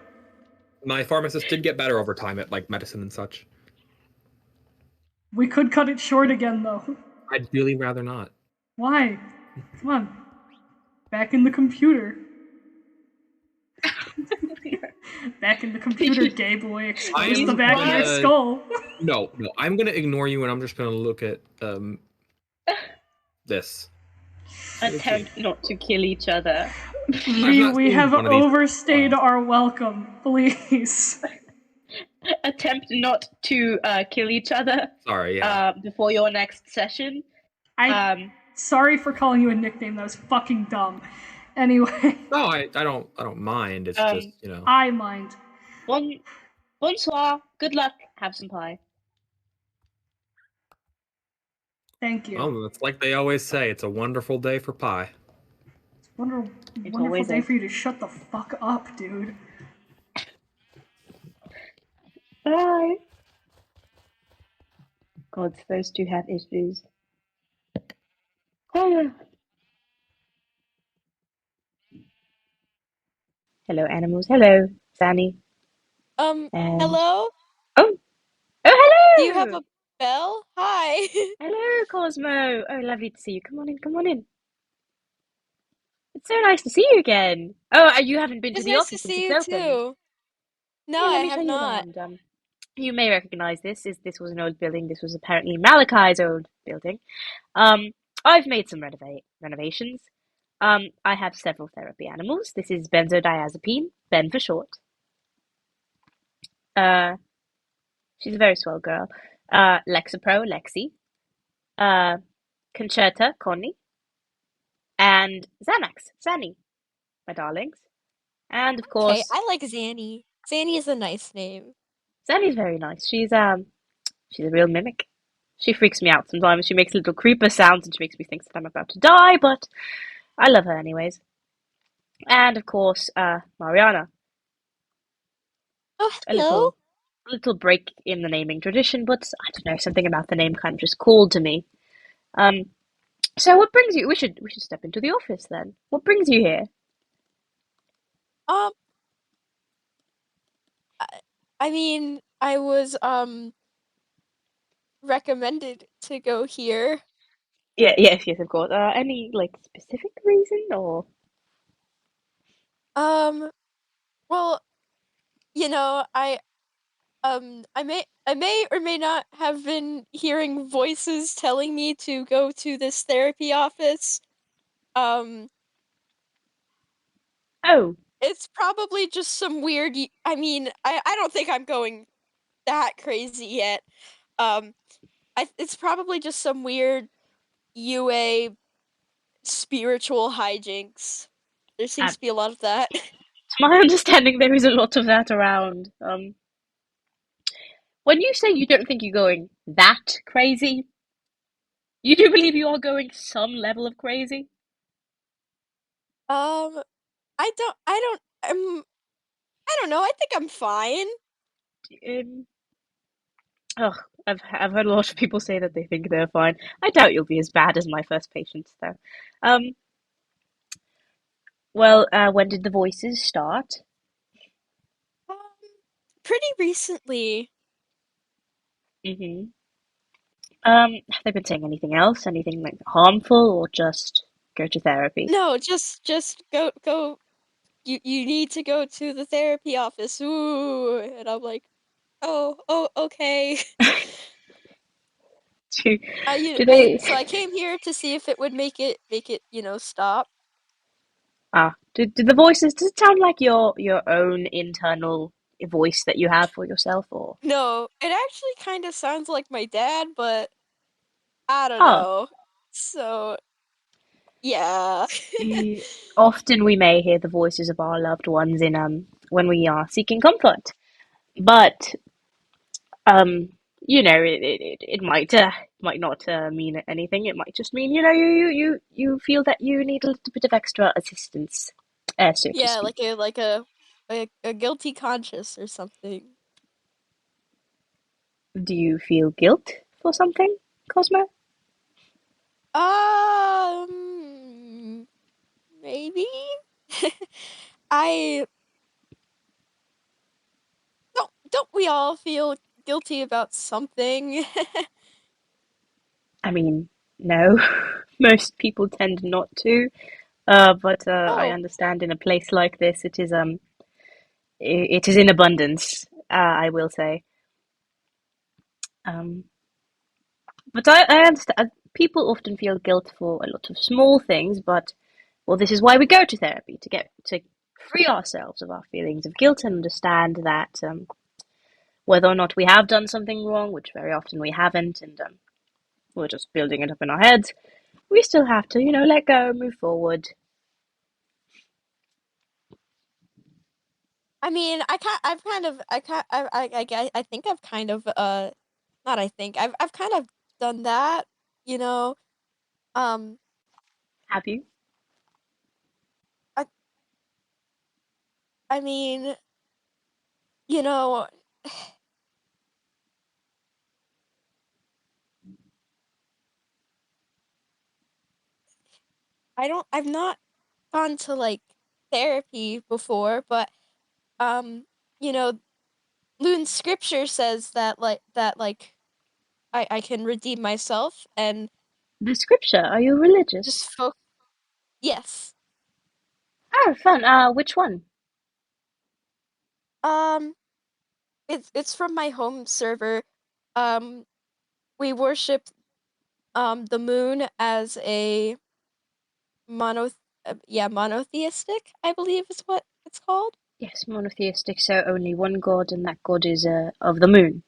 My pharmacist did get better over time at like medicine and such. We could cut it short again, though. I'd really rather not. Why? Come on. Back in the computer. Back in the computer, gay boy. Expose the back of your skull. No. I'm gonna ignore you, and I'm just gonna look at this. Attempt not to kill each other. We have overstayed our welcome, please. Attempt not to kill each other. Sorry, yeah. Before your next session. Sorry for calling you a nickname. That was fucking dumb. Anyway. No, I don't mind. It's just, you know. I mind. Bonsoir. Good luck. Have some pie. Thank you. Oh, it's like they always say. It's a wonderful day for pie. It's a wonderful day for you to shut the fuck up, dude. Bye. God, those two have issues. Oh. Hello, animals. Hello, Zanny. Hello? Oh, hello! Do you have a bell? Hi. Hello, Cosmo. Oh, lovely to see you. Come on in, come on in. It's so nice to see you again. Oh, you haven't been to the It's office nice to see since you it's opened. too. No, Yeah, let I me have tell you not. around. You may recognize this. This was an old building. This was apparently Malachi's old building. I've made some renovations. I have several therapy animals. This is benzodiazepine, Ben for short. She's a very swell girl. Lexapro, Lexi. Concerta, Connie. And Xanax, Zanny, my darlings. And of course, Okay, I like Zanny. Zanny is a nice name. Zanny's very nice. She's a real mimic. She freaks me out sometimes. She makes little creeper sounds and she makes me think that I'm about to die, but I love her anyways. And of course, Mariana. Oh, A hello. little break in the naming tradition, but I don't know, something about the name kind of just called to me. Um, so what brings you? We should step into the office then. What brings you here? Um, I, I mean, I was recommended to go here. Yeah, yes, of course. Any like specific reason or? Um, well, I may or may not have been hearing voices telling me to go to this therapy office. Um, Oh, it's probably just some weird. I mean, I don't think I'm going that crazy yet. Um, it's probably just some weird UA spiritual hijinks. There seems to to be a lot of that. my understanding, there is a lot of that around. When you say you don't think you're going that crazy, you do believe you are going some level of crazy? Um, I don't know. I think I'm fine. Um, ugh, I've heard a lot of people say that they think they're fine. I doubt you'll be as bad as my first patients, though. Um, well, when did the voices start? Um, Pretty recently. Mm-hmm. Have they been saying anything else? Anything like harmful, or just go to therapy? No, just go. You need to go to the therapy office. Ooh, and I'm like, oh, okay. Do, do I they? so I came here to see if it would make it stop. Do the voices? Does it sound like your own internal voice that you have for yourself, or? No, it actually kind of sounds like my dad, but I don't Oh, know. So, yeah. eh, often we may hear the voices of our loved ones in when we are seeking comfort, but um it might not mean anything. It might just mean you feel that you need a little bit of extra assistance, so to Yeah, speak. a guilty conscience or something. Do you feel guilt for something, Cosmo? Um, Maybe. I don't we all feel guilty about something? I mean, no, most people tend not to. But I Oh, understand in a place like this, it is in abundance. I will say. Um, but I understand. People often feel guilt for a lot of small things, but well, this is why we go to therapy to free ourselves of our feelings of guilt and understand that whether or not we have done something wrong, which very often we haven't, and we're just building it up in our heads, we still have to, let go, move forward. I mean, I've kind of, I think I've kind of, not I think, I've kind of done that, you know. Um, Have you? I, I mean, you know, I've not gone to like therapy before, but um, you know, Loon scripture says that I can redeem myself and The scripture? Are you religious? just focus. Yes. Oh, fun. Which one? Um, it's from my home server. Um, we worship the moon as a mono yeah, monotheistic, I believe is what it's called. Yes, monotheistic, so only one god, and that god is of the moon.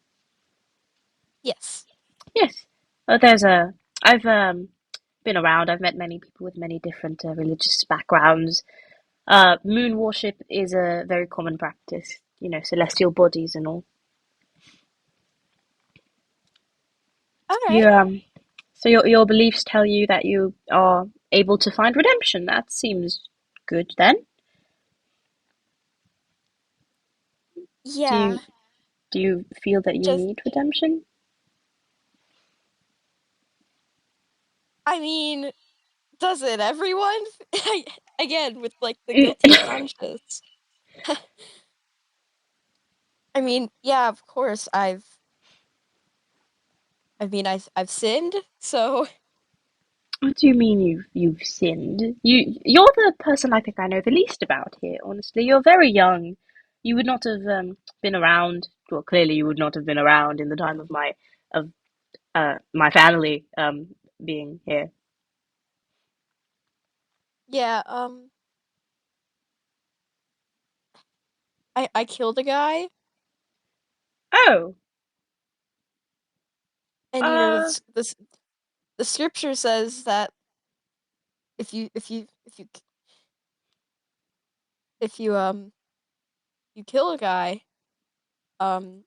Yes. Yes. There's a. I've been around. I've met many people with many different religious backgrounds. Moon worship is a very common practice. Celestial bodies and all. All You right. so your beliefs tell you that you are able to find redemption. That seems good then. Do Yeah. you do you feel that you Just, need redemption? I mean, doesn't everyone? Again, with like the guilty conscience. I mean, yeah, of course. I've sinned, so What do you mean you've sinned? You're the person I think I know the least about here, honestly. You're very young. You would not have been around. Well, clearly you would not have been around in the time of my family being here. yeah. I killed a guy, Oh, and uh, the scripture says that if you kill a guy, um,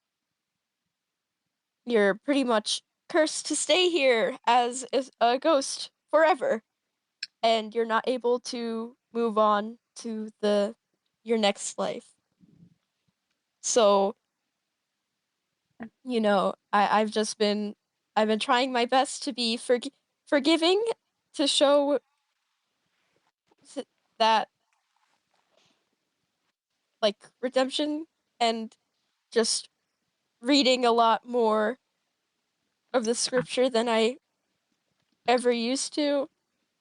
you're pretty much cursed to stay here as a ghost forever, and you're not able to move on to the your next life. So, I've been trying my best to be forgiving, to show that like redemption, and just reading a lot more of the scripture than I ever used to.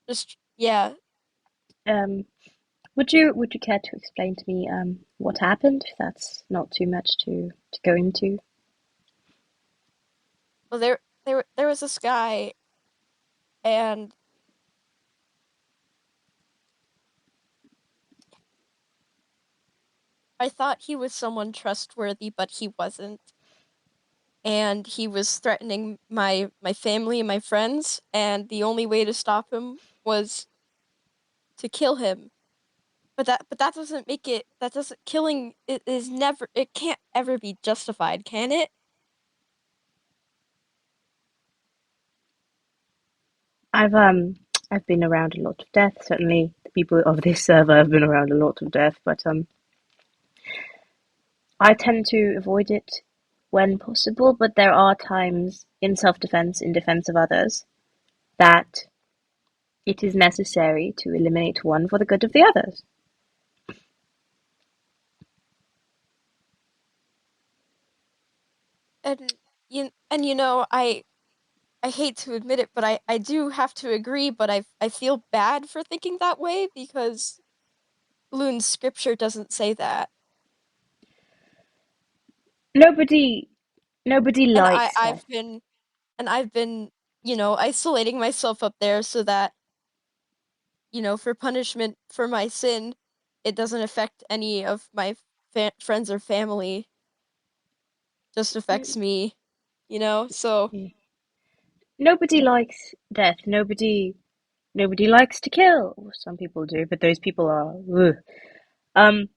Just yeah. um, would you care to explain to me what happened? If that's not too much to go into. Well, there was this guy, and I thought he was someone trustworthy, but he wasn't. And he was threatening my family and my friends, and the only way to stop him was to kill him. But that doesn't make it that doesn't killing it is never it can't ever be justified, can it? I've been around a lot of death. Certainly, the people of this server have been around a lot of death, but I tend to avoid it when possible. But there are times in self-defense, in defense of others, that it is necessary to eliminate one for the good of the others. And I hate to admit it, but I do have to agree, but I feel bad for thinking that way because Loon's scripture doesn't say that. Nobody, nobody And likes death. I've been, isolating myself up there so that, for punishment for my sin, it doesn't affect any of my friends or family, just affects me, so Nobody likes death. Nobody likes to kill. Well, some people do, but those people are. Ugh. Um,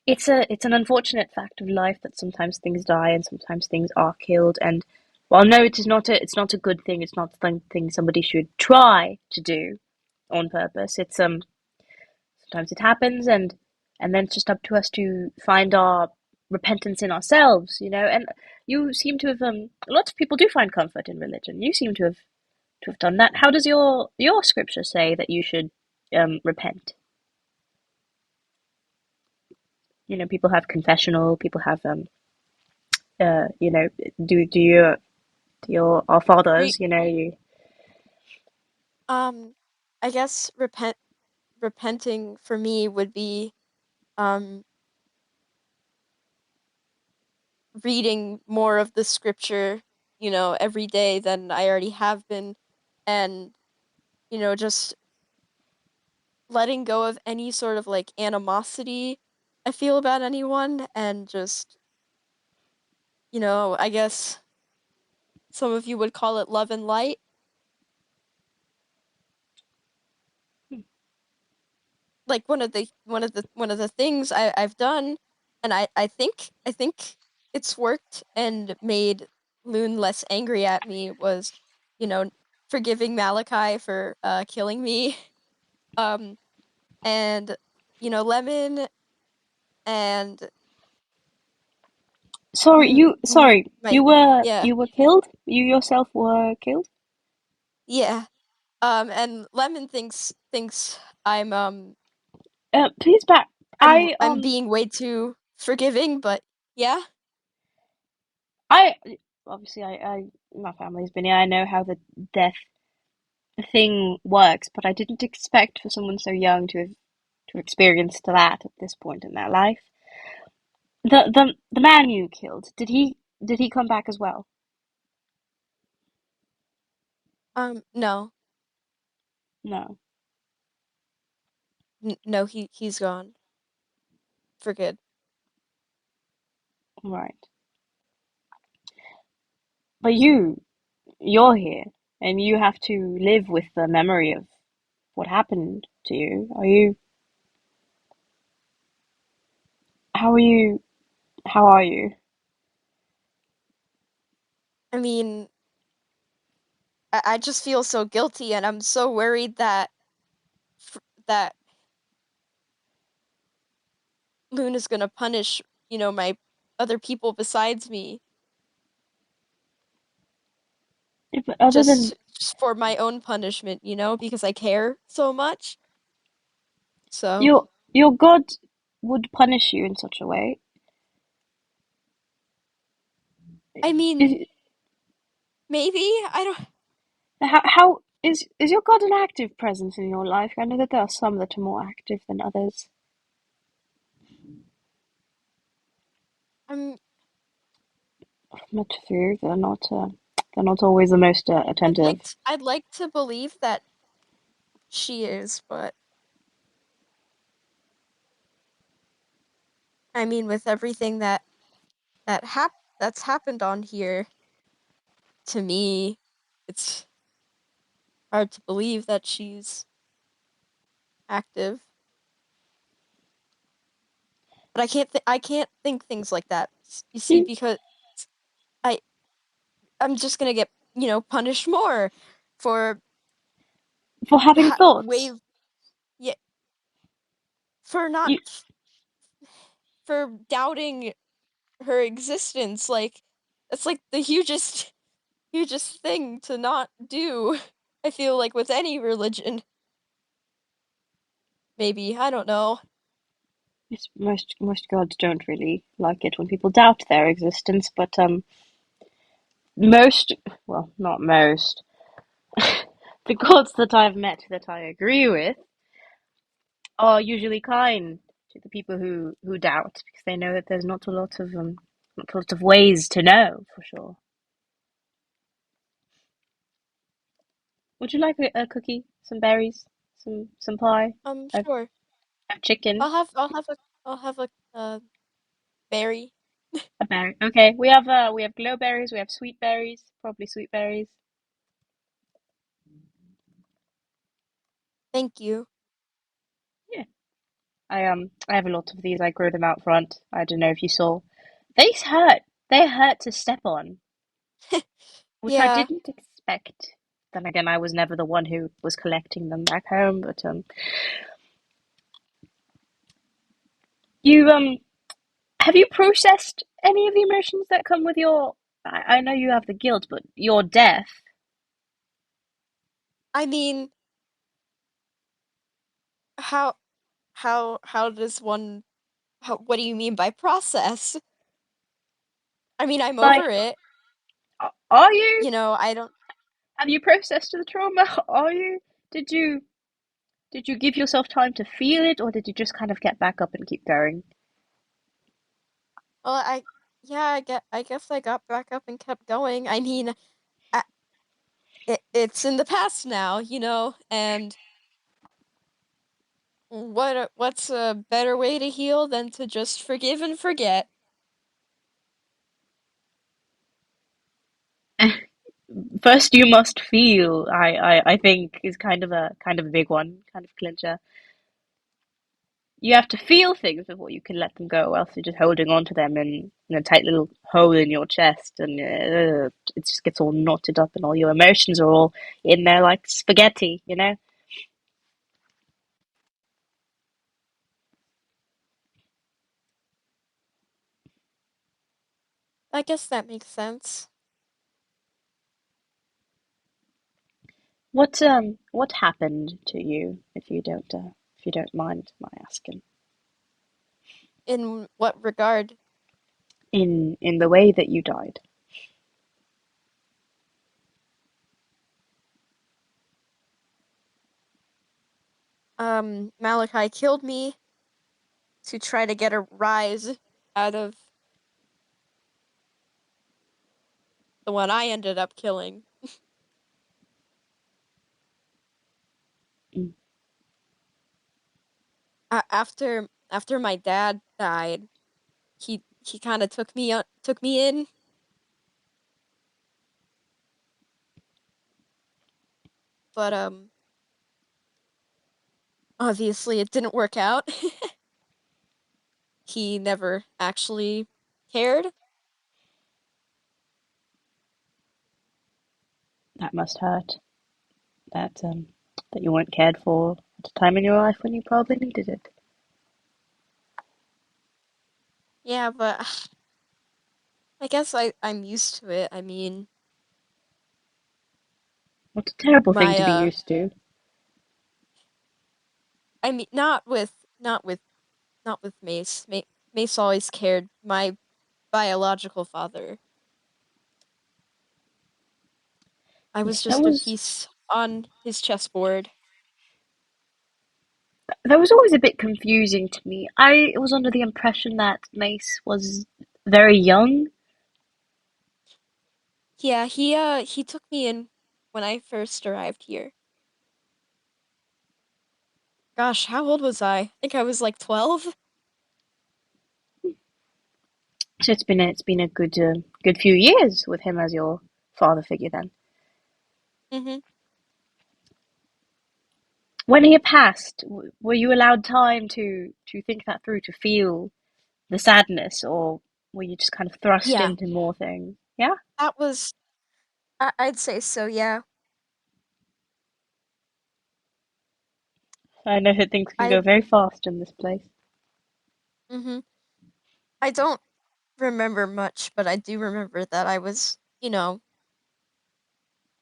it's an unfortunate fact of life that sometimes things die and sometimes things are killed. And while no, it's not a good thing. It's not something somebody should try to do on purpose. It's sometimes it happens, and then it's just up to us to find our repentance in ourselves, you know. And you seem to have lots of people do find comfort in religion. You seem to have done that. How does your scripture say that you should repent? You know, people have confessional. People have you know, do your our re- fathers, you know, you. um I guess repenting for me would be um reading more of the scripture, every day than I already have been, and just letting go of any sort of like animosity I feel about anyone, and just, I guess some of you would call it love and light. Like one of the things I've done, and I think it's worked and made Loon less angry at me was, you know, forgiving Malachi for killing me. Um, and Lemon and Sorry, mm, mm, my yeah, you were killed? You yourself were killed? yeah. And Lemon thinks I'm Please back. I I'm being way too forgiving, but yeah. I obviously I my family's been here. I know how the death thing works, but I didn't expect for someone so young to have to experience that at this point in their life. The man you killed, did he come back as well? No. No. No, he's gone for good. Right. But you're here and you have to live with the memory of what happened to you. How are you how are you? I mean, I just feel so guilty, and I'm so worried that Loon is gonna punish, my other people besides me, But other than just for my own punishment, because I care so much. So, your God would punish you in such a way. I mean, Is maybe I don't. how is your God an active presence in your life? I know that there are some that are more active than others. I'm. Not true. They're not always the most attentive. I'd like to believe that she is, but I mean, with everything that's happened on here to me, it's hard to believe that she's active. But I can't think things like that. You see, You, because I I'm just gonna get, punished more for for having thoughts. wave yeah, for not You for doubting her existence. Like, that's like the hugest thing to not do. I feel like with any religion. Maybe, I don't know. most gods don't really like it when people doubt their existence, but most well, not most. The gods that I've met that I agree with are usually kind to the people who doubt because they know that there's not a lot of ways to know for sure. Would you like a cookie, some berries, some pie? I've, Sure. I've chicken, I'll have a berry. a berry. Okay, we have glowberries, we have sweet berries, probably sweet berries. Thank you. Yeah, I have a lot of these. I grow them out front. I don't know if you saw. They hurt. They hurt to step on, which I Yeah, didn't expect. Then again, I was never the one who was collecting them back home. But you have you processed any of the emotions that come with your? I know you have the guilt, but your death. I mean, how how does one what do you mean by process? I mean, I'm Like, over it. are you? I don't. Have you processed the trauma? Are you? Did you? Did you give yourself time to feel it, or did you just kind of get back up and keep going? Well, yeah, I guess I got back up and kept going. I mean, I, it's in the past now, and what's a better way to heal than to just forgive and forget? First, you must feel. I think is kind of a big one, kind of clincher. you have to feel things before you can let them go, else you're just holding on to them in a tight little hole in your chest, and it just gets all knotted up, and all your emotions are all in there like spaghetti, you know? I guess that makes sense. What happened to you, if you don't mind my asking? In what regard? In the way that you died. Malachi killed me to try to get a rise out of the one I ended up killing. Mm. After my dad died, he kind of took me in, but obviously it didn't work out. He never actually cared. That must hurt. That you weren't cared for at a time in your life when you probably needed it. Yeah, but I guess I'm used to it. I mean, What a terrible thing my to be used to. I mean not with Mace. Mace always cared. My biological father. I Yeah, was just a piece on his chessboard. that was always a bit confusing to me. I was under the impression that Mace was very young. Yeah, he took me in when I first arrived here. Gosh, how old was I? I think I was like 12. So it's been a good few years with him as your father figure then. Mhm. When he had passed, were you allowed time to think that through, to feel the sadness, or were you just kind of thrust Yeah, into more things? Yeah, that was I'd say so, yeah. I know that things can I go very fast in this place. mhm. I don't remember much, but I do remember that I was,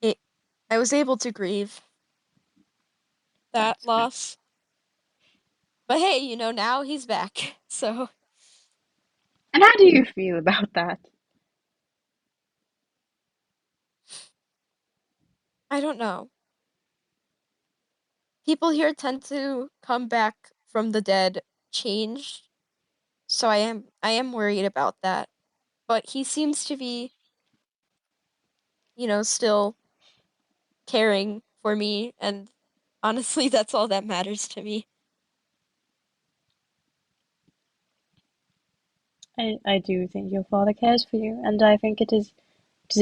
it I was able to grieve that That's good. loss. But hey, now he's back. So, And how do you feel about that? I don't know. People here tend to come back from the dead changed, so I am worried about that. But he seems to be, still caring for me, and honestly, that's all that matters to me. I do think your father cares for you, and I think it is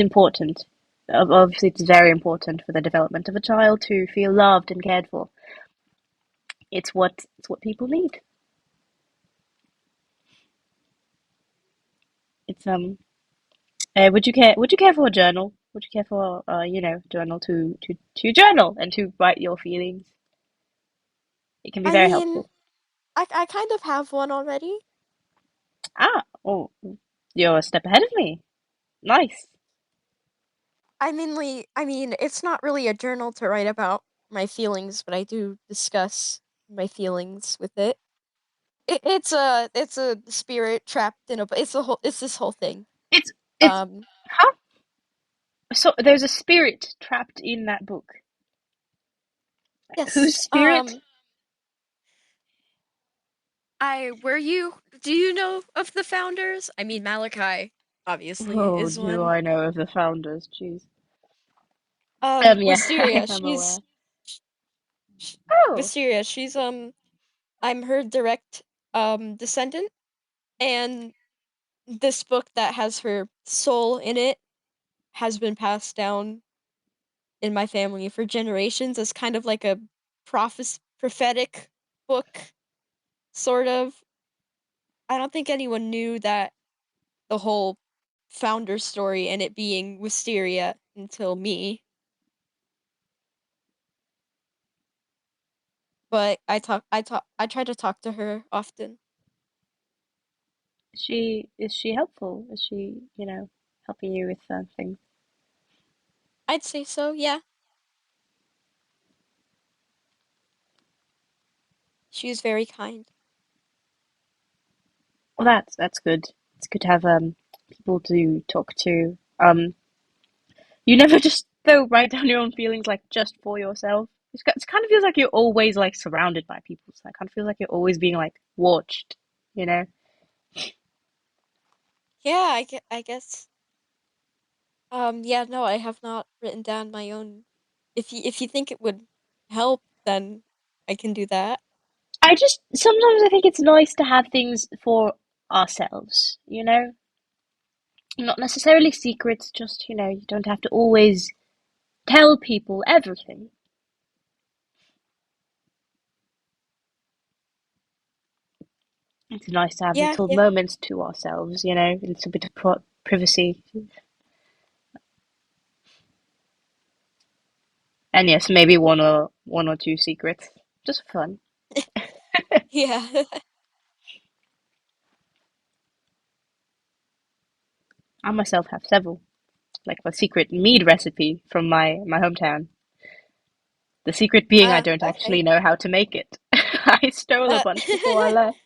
important. Obviously, it's very important for the development of a child to feel loved and cared for. It's what people need. It's would you care for a journal? Would you care for journal to journal and to write your feelings? It can be I very mean, helpful. I kind of have one already. Oh, you're a step ahead of me. Nice. I mean, it's not really a journal to write about my feelings, but I do discuss my feelings with it. It's a spirit trapped in a it's this whole thing. It's Um, huh? So there's a spirit trapped in that book. Whose yes. spirit? I were you do you know of the founders? I mean, Malachi obviously Oh, is do one. I know of the founders? Jeez. Yeah, I Wisteria, am aware. sh- sh- Oh, Wisteria, I'm her direct descendant, and this book that has her soul in it has been passed down in my family for generations as kind of like a prophetic book. sort of. I don't think anyone knew that the whole founder story and it being Wisteria until me. But I try to talk to her often. Is she helpful? Is she, helping you with things? I'd say so, yeah. She was very kind. Well, that's good. It's good to have people to talk to. You never just though write down your own feelings like just for yourself. It kind of feels like you're always like surrounded by people. So it kind of feels like you're always being like watched, you know? Yeah, I guess. Yeah, no, I have not written down my own. If you think it would help, then I can do that. I just sometimes I think it's nice to have things for ourselves, you know? Not necessarily secrets, just, you don't have to always tell people everything. It's nice to have Yeah, little yeah. moments to ourselves, a little bit of privacy. And yes, maybe one or two secrets, just for fun. Yeah. I myself have several, like my secret mead recipe from my hometown. The secret being I don't Okay. actually know how to make it. I stole a Uh, bunch before I left.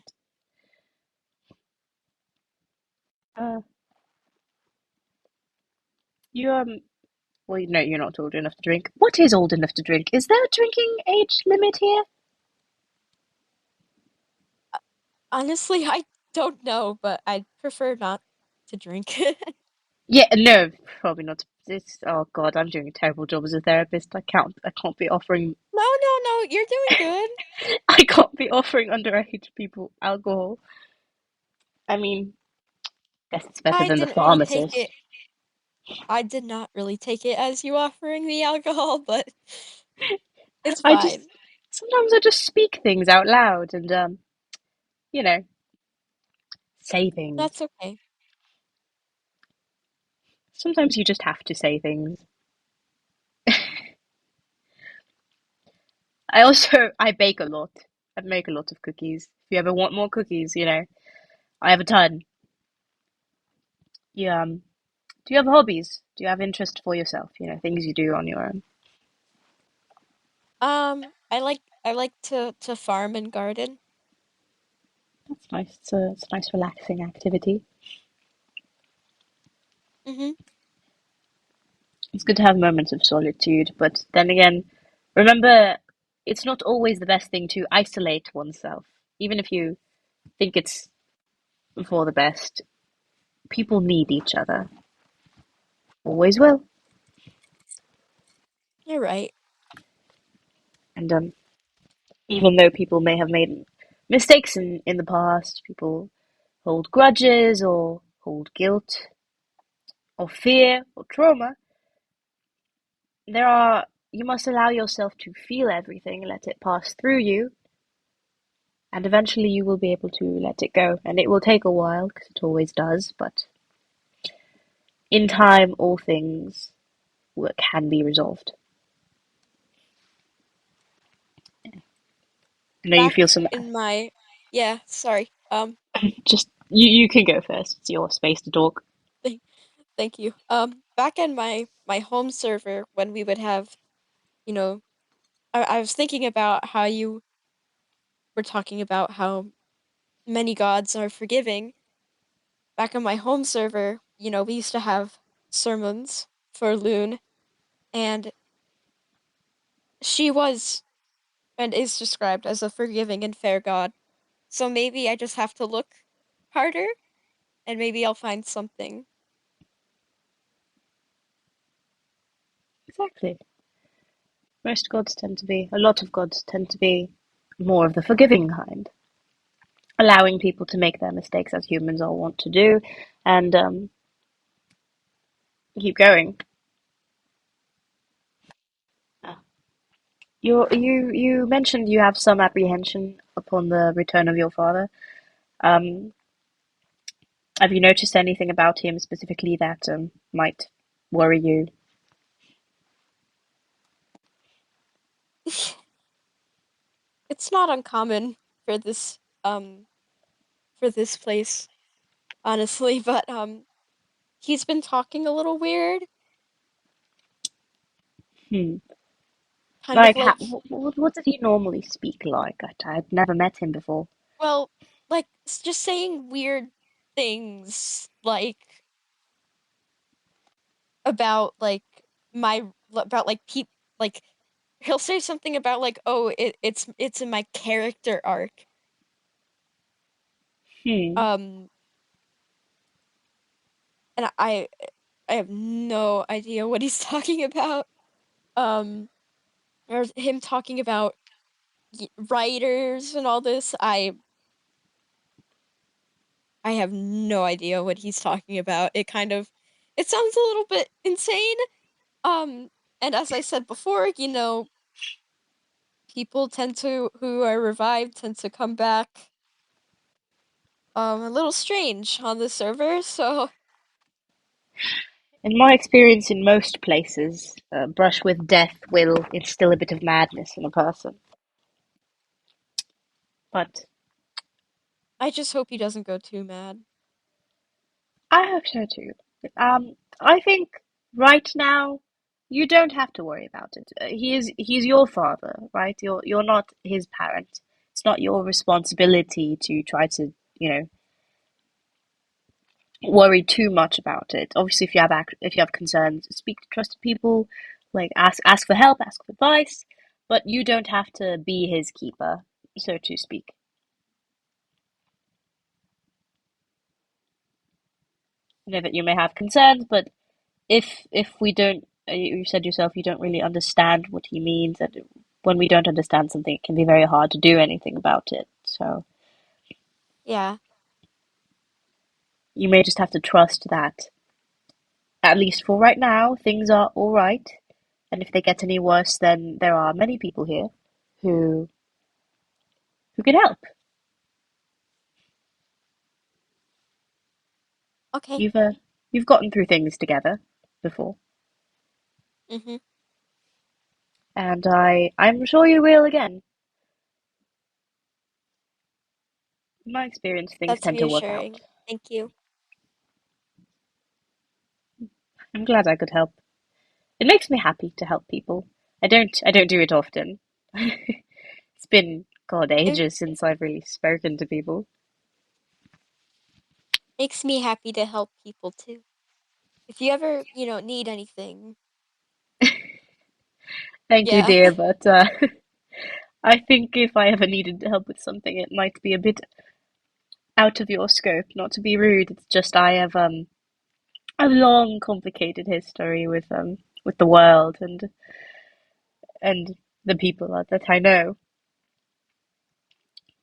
Uh, you well, no, you're not old enough to drink. What is old enough to drink? Is there a drinking age limit here? Honestly, I don't know, but I'd prefer not to drink. Yeah, no, probably not. Oh God, I'm doing a terrible job as a therapist. I can't be offering. No, no, no, you're doing good. I can't be offering underage people alcohol. I mean, guess it's better I than the didn't really take pharmacist. it. I did not really take it as you offering me alcohol, but it's I just fine. sometimes I just speak things out loud and you know, say things. That's okay. Sometimes you just have to say things. I bake a lot. I make a lot of cookies. If you ever want more cookies, I have a ton. You do you have hobbies? Do you have interest for yourself? Things you do on your own. I like to farm and garden. That's nice. It's a nice relaxing activity. Mhm. It's good to have moments of solitude, but then again, remember, it's not always the best thing to isolate oneself. Even if you think it's for the best, people need each other. Always will. You're right. And even though people may have made mistakes in the past, people hold grudges or hold guilt or fear or trauma, you must allow yourself to feel everything, let it pass through you, and eventually you will be able to let it go. And it will take a while, because it always does, but in time, all things can be resolved. I know you feel Back some. in my Yeah, sorry. Just you can go first. It's your space to talk. Thank, thank you. Back in my home server when we would have, you know, I was thinking about how you were talking about how many gods are forgiving. Back on my home server, we used to have sermons for Loon, and she was and is described as a forgiving and fair god. So maybe I just have to look harder, and maybe I'll find something. Exactly. A lot of gods tend to be more of the forgiving kind, allowing people to make their mistakes as humans all want to do, and keep going. You mentioned you have some apprehension upon the return of your father. Um, have you noticed anything about him specifically that might worry you? It's not uncommon for this place, honestly, but he's been talking a little weird, Hmm. kind of Like, like, what did he normally speak like? I'd never met him before. well, like just saying weird things about like about like like he'll say something about like, oh, it's in my character arc. Hmm. Um and I have no idea what he's talking about. Um or him talking about writers and all this. I have no idea what he's talking about. It sounds a little bit insane. Um and as I said before, people who are revived tend to come back a little strange on the server, so In my experience, in most places, brush with death will instill a bit of madness in a person. But I just hope he doesn't go too mad. I hope so too. I think right now you don't have to worry about it. He's your father, right? You're not his parent. It's not your responsibility to try to, you know, worry too much about it. Obviously, if you have concerns, speak to trusted people, like ask for help, ask for advice, but you don't have to be his keeper, so to speak. I know that you may have concerns, but if we don't, you said yourself you don't really understand what he means, and when we don't understand something, it can be very hard to do anything about it. So Yeah. you may just have to trust that, at least for right now, things are all right. And if they get any worse, then there are many people here who who can help. Okay. You've gotten through things together before, Mm-hmm. and I'm sure you will again. In my experience, things That's tend to work out. reassuring. Thank you. I'm glad I could help. It makes me happy to help people. I don't do it often. It's been God It ages since I've really spoken to people. makes me happy to help people too. If you ever, need anything. Thank you, Yeah. dear, but I think if I ever needed help with something, it might be a bit out of your scope. Not to be rude, it's just I have a long, complicated history with the world and the people that I know.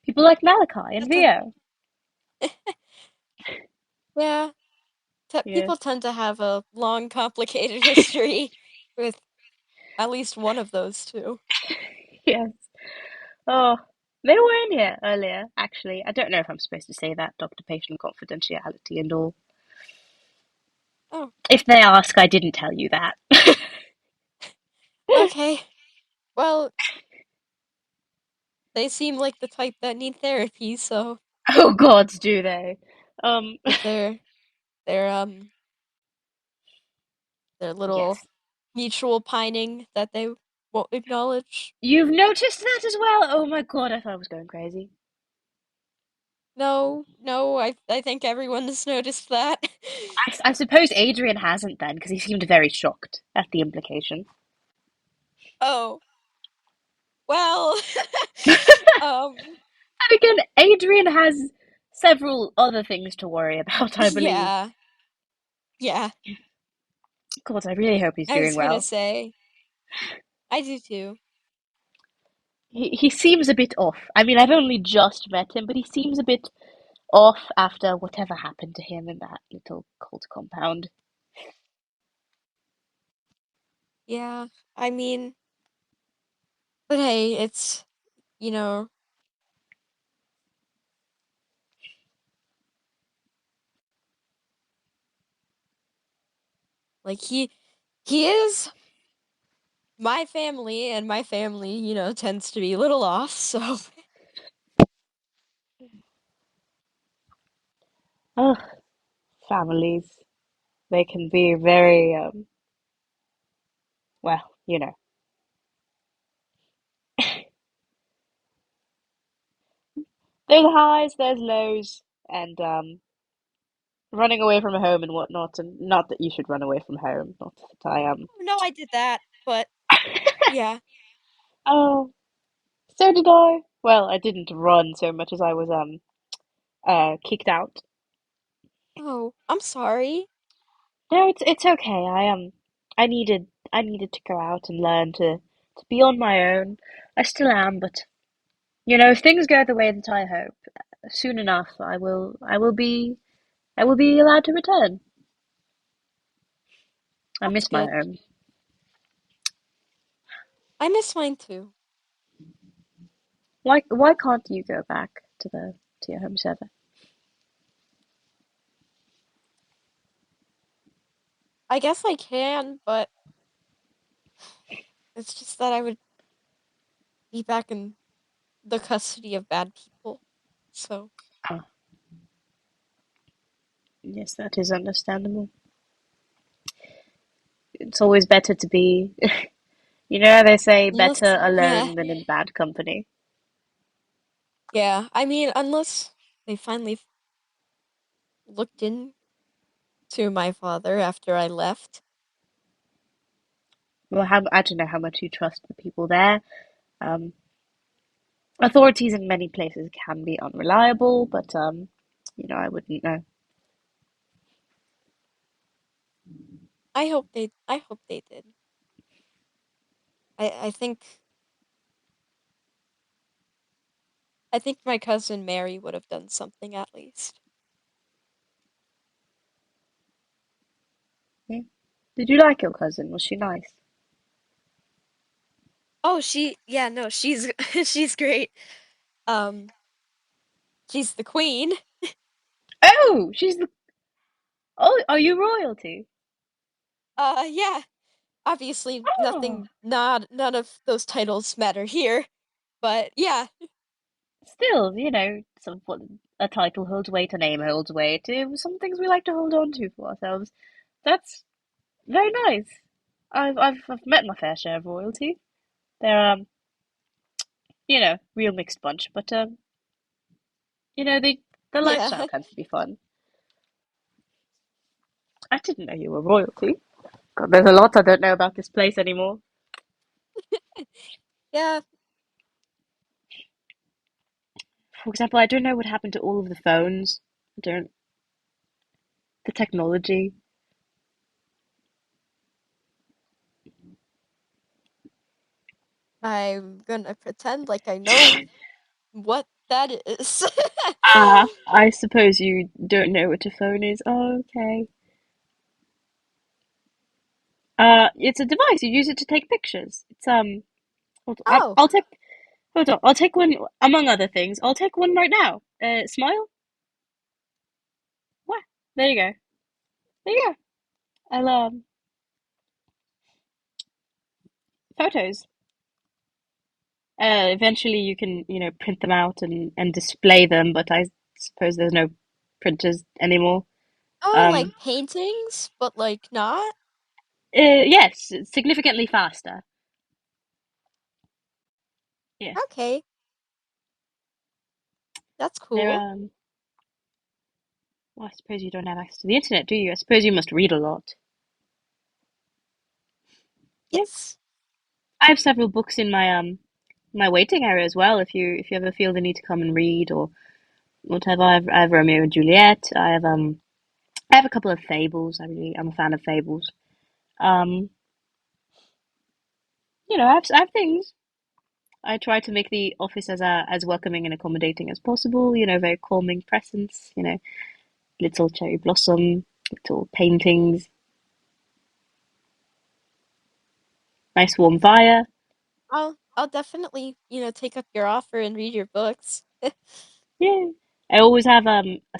People like Malachi and That's a Vio. yeah. Yeah. People tend to have a long, complicated history with at least one of those two. Yes. Oh, they were in here earlier, actually. I don't know if I'm supposed to say that, doctor-patient confidentiality and all. Oh, If they ask, I didn't tell you that. okay. Well, they seem like the type that need therapy, so Oh gods, do they? Um, with their their little yes. mutual pining that they won't acknowledge. You've noticed that as well? Oh my god, I thought I was going crazy. No, no, I think everyone has noticed that. I suppose Adrian hasn't then, because he seemed very shocked at the implication. Oh, well, And um, again, Adrian has several other things to worry about, I believe. yeah, yeah. God, I really hope he's I doing was gonna well. say, I do too. He seems a bit off. I mean, I've only just met him, but he seems a bit off after whatever happened to him in that little cult compound. Yeah, I mean, but hey, it's, you know, Like he is my family, and my family, tends to be a little off, so Oh, families. They can be very, well, there's highs, there's lows, and running away from home and whatnot. And not that you should run away from home. Not that I am. no, I did that, but yeah. Oh, so did I. Well, I didn't run so much as I was kicked out. Oh, I'm sorry. No, it's okay. I needed to go out and learn to be on my own. I still am, but if things go the way that I hope, soon enough I will be allowed to return. I That's miss my good. home. I miss mine too. Why can't you go back to your home server? I guess I can, but it's just that I would be back in the custody of bad people. So, Oh, yes, that is understandable. It's always better to be, they say unless, better alone than in bad company. yeah, I mean, unless they finally looked into my father after I left. Well, I don't know how much you trust the people there. Um, Authorities in many places can be unreliable, but I wouldn't know. I hope they did. I think my cousin Mary would have done something at least. Yeah. Did you like your cousin? Was she nice? Oh, yeah, no, she's she's great. Um, she's the queen. Oh, she's the. Oh, are you royalty? Yeah, obviously Oh, none of those titles matter here, but yeah, still, what a title holds weight, a name holds weight. Some things we like to hold on to for ourselves. That's very nice. I've met my fair share of royalty. They're real mixed bunch, but the lifestyle yeah, tends to be fun. I didn't know you were royalty. God, there's a lot I don't know about this place anymore. yeah. For example, I don't know what happened to all of the phones. I don't. The technology. I'm gonna pretend like I know what that is. Ah, I suppose you don't know what a phone is. Oh, okay. It's a device. You use it to take pictures. Hold on. Oh, I'll take. Hold on. I'll take one. Among other things, I'll take one right now. Smile. What? There you go. There you go. I'll photos. Eventually you can, print them out and display them, but I suppose there's no printers anymore. oh, like Um, paintings, but like not. yes, it's significantly faster. Yes, Okay, that's they're cool. well, I suppose you don't have access to the internet, do you? I suppose you must read a lot. Yeah, Yes. I have several books in my waiting area as well. If you ever feel the need to come and read or whatever, I have Romeo and Juliet. I have a couple of fables. I'm a fan of fables. Um, I have things. I try to make the office as welcoming and accommodating as possible. Very calming presence. Little cherry blossom, little paintings, nice warm fire. I'll definitely, take up your offer and read your books. Yeah. I always have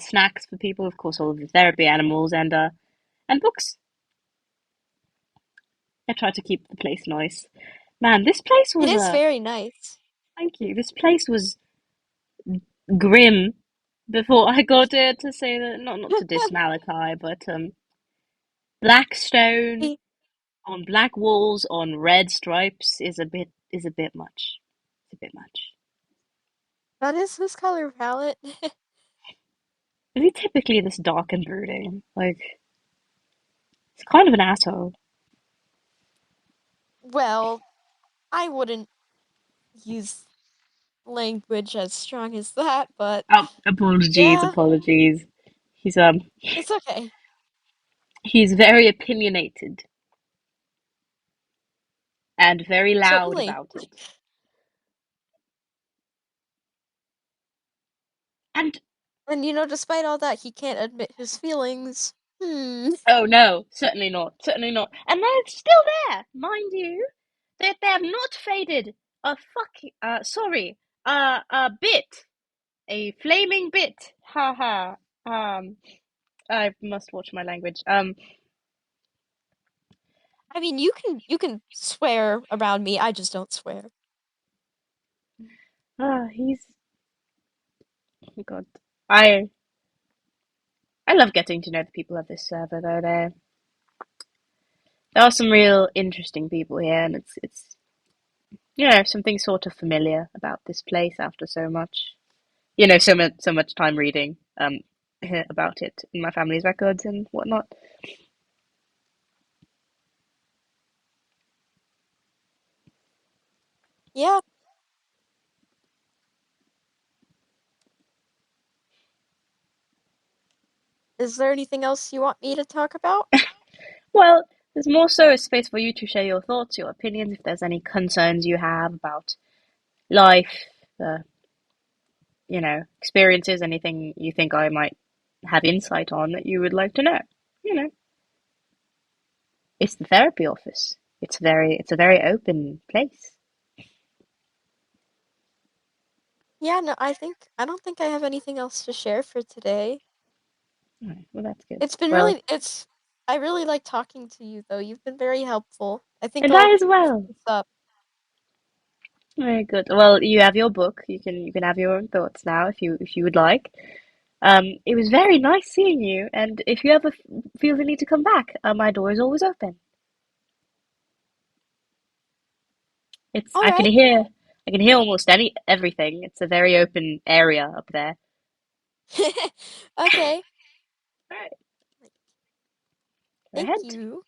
snacks for people, of course, all of the therapy animals and books. I try to keep the place nice. Man, this place It was is very nice. thank you. This place was grim before I got there to say that not to diss Malachi, but black stone Hey, on black walls on red stripes is a bit much. It's a bit much. that is his color palette. Is he typically this dark and brooding? Like, he's kind of an asshole. Well, I wouldn't use language as strong as that, but Oh, apologies, yeah, apologies. He's it's okay. he's very opinionated and very loud Certainly. about it. And And despite all that, he can't admit his feelings. Hmm. oh no, certainly not, certainly not. And they're still there, mind you. They have not faded. A sorry, a bit, a flaming bit. Ha ha. I must watch my language. I mean, you can swear around me. I just don't swear. He's oh God. I I love getting to know the people of this server though. There are some real interesting people here, and it's something sort of familiar about this place after so much so much time reading about it in my family's records and whatnot. Yeah. Is there anything else you want me to talk about? Well, there's more so a space for you to share your thoughts, your opinions, if there's any concerns you have about life, uh, experiences, anything you think I might have insight on that you would like to know. You know, it's the therapy office. It's a very open place. Yeah, no, I don't think I have anything else to share for today. Right, well, that's good. It's been Well, really it's I really like talking to you though. You've been very helpful. I think and I I'll as keep well. this up. Very good. Well, you have your book. You can have your own thoughts now if you would like. It was very nice seeing you, and if you ever feel the need to come back, my door is always open. It's All right. I can hear almost everything. It's a very open area up there. Okay. Right, go Thank ahead. you.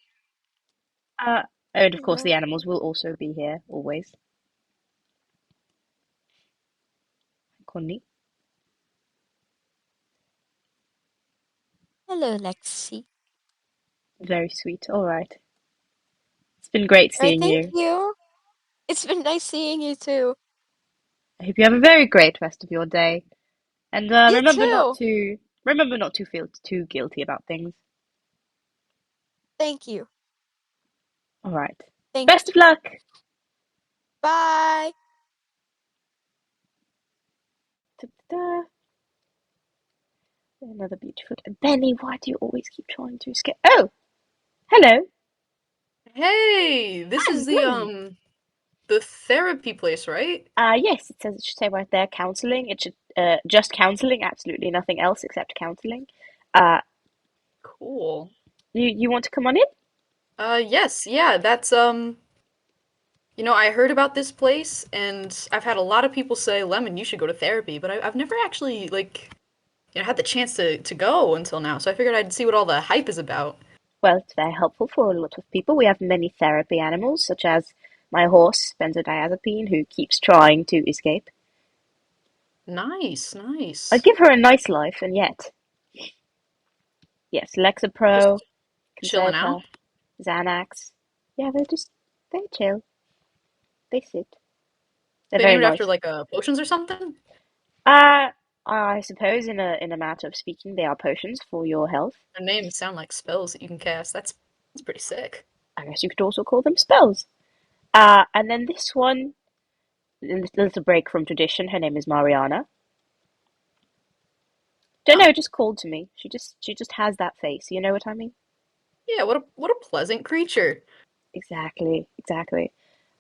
Uh, and of course the Hello. animals will also be here always. Connie, Hello, Lexi. very sweet. All right, it's been great All right, seeing thank you. you. It's been nice seeing you too. I hope you have a very great rest of your day, and You too. remember not to feel too guilty about things. Thank you. All right. Thank Best of luck. Bye. Da-da-da. Another beautiful. Benny, why do you always keep trying to escape? Oh, hello. Hey, this is Hello. the therapy place, right? Yes, it should say right there counseling. It should just counseling, absolutely nothing else except counseling. Uh, Cool. you want to come on in? Yes, yeah, that's I heard about this place and I've had a lot of people say, "Lemon, you should go to therapy," but I've never actually had the chance to go until now. So I figured I'd see what all the hype is about. Well, it's very helpful for a lot of people. We have many therapy animals, such as my horse, Benzodiazepine, who keeps trying to escape. Nice, I nice. give her a nice life, and yet, yes, Just Lexapro, chilling out. Concerta, Xanax. Yeah, they're chill. They sit. They're They very named after nice. like potions or something? Uh, I suppose in a matter of speaking, they are potions for your health. Their names sound like spells that you can cast. That's pretty sick. I guess you could also call them spells. And then this one, a little break from tradition. Her name is Mariana. Don't know, Huh. it just called to me. She just has that face. You know what I mean? Yeah, what a pleasant creature. Exactly, exactly.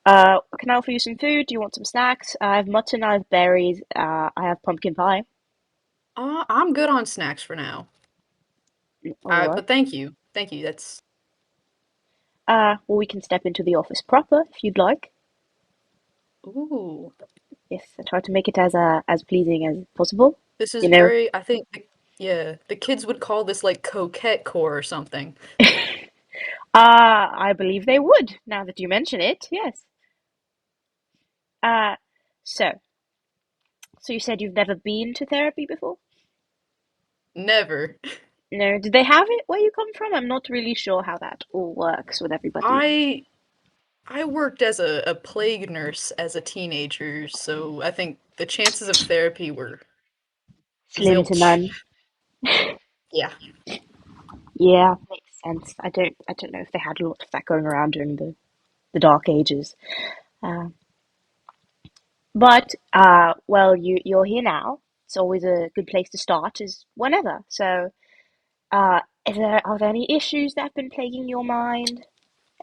Can I offer you some food? Do you want some snacks? I have mutton, I have berries, I have pumpkin pie. I'm good on snacks for now. All right. But thank you. Thank you. That's Well, we can step into the office proper if you'd like. ooh. Yes, I try to make it as pleasing as possible. This is You know. very, I think, yeah, the kids would call this like coquette core or something. I believe they would, now that you mention it, yes. Uh, so, so you said you've never been to therapy before? Never. No, did they have it where you come from? I'm not really sure how that all works with everybody. I I worked as a plague nurse as a teenager, so I think the chances of therapy were Slim to zilch. none. Yeah. Yeah, makes sense. I don't know if they had a lot of that going around during the Dark Ages. Uh, but well, you're here now. It's always a good place to start, is whenever. So, are there any issues that have been plaguing your mind?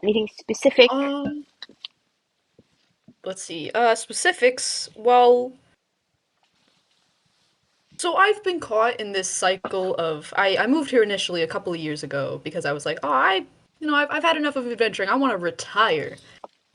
Anything specific? Um, let's see. Specifics. Well, so I've been caught in this cycle of I moved here initially a couple of years ago because I was like, oh, I've had enough of adventuring. I want to retire.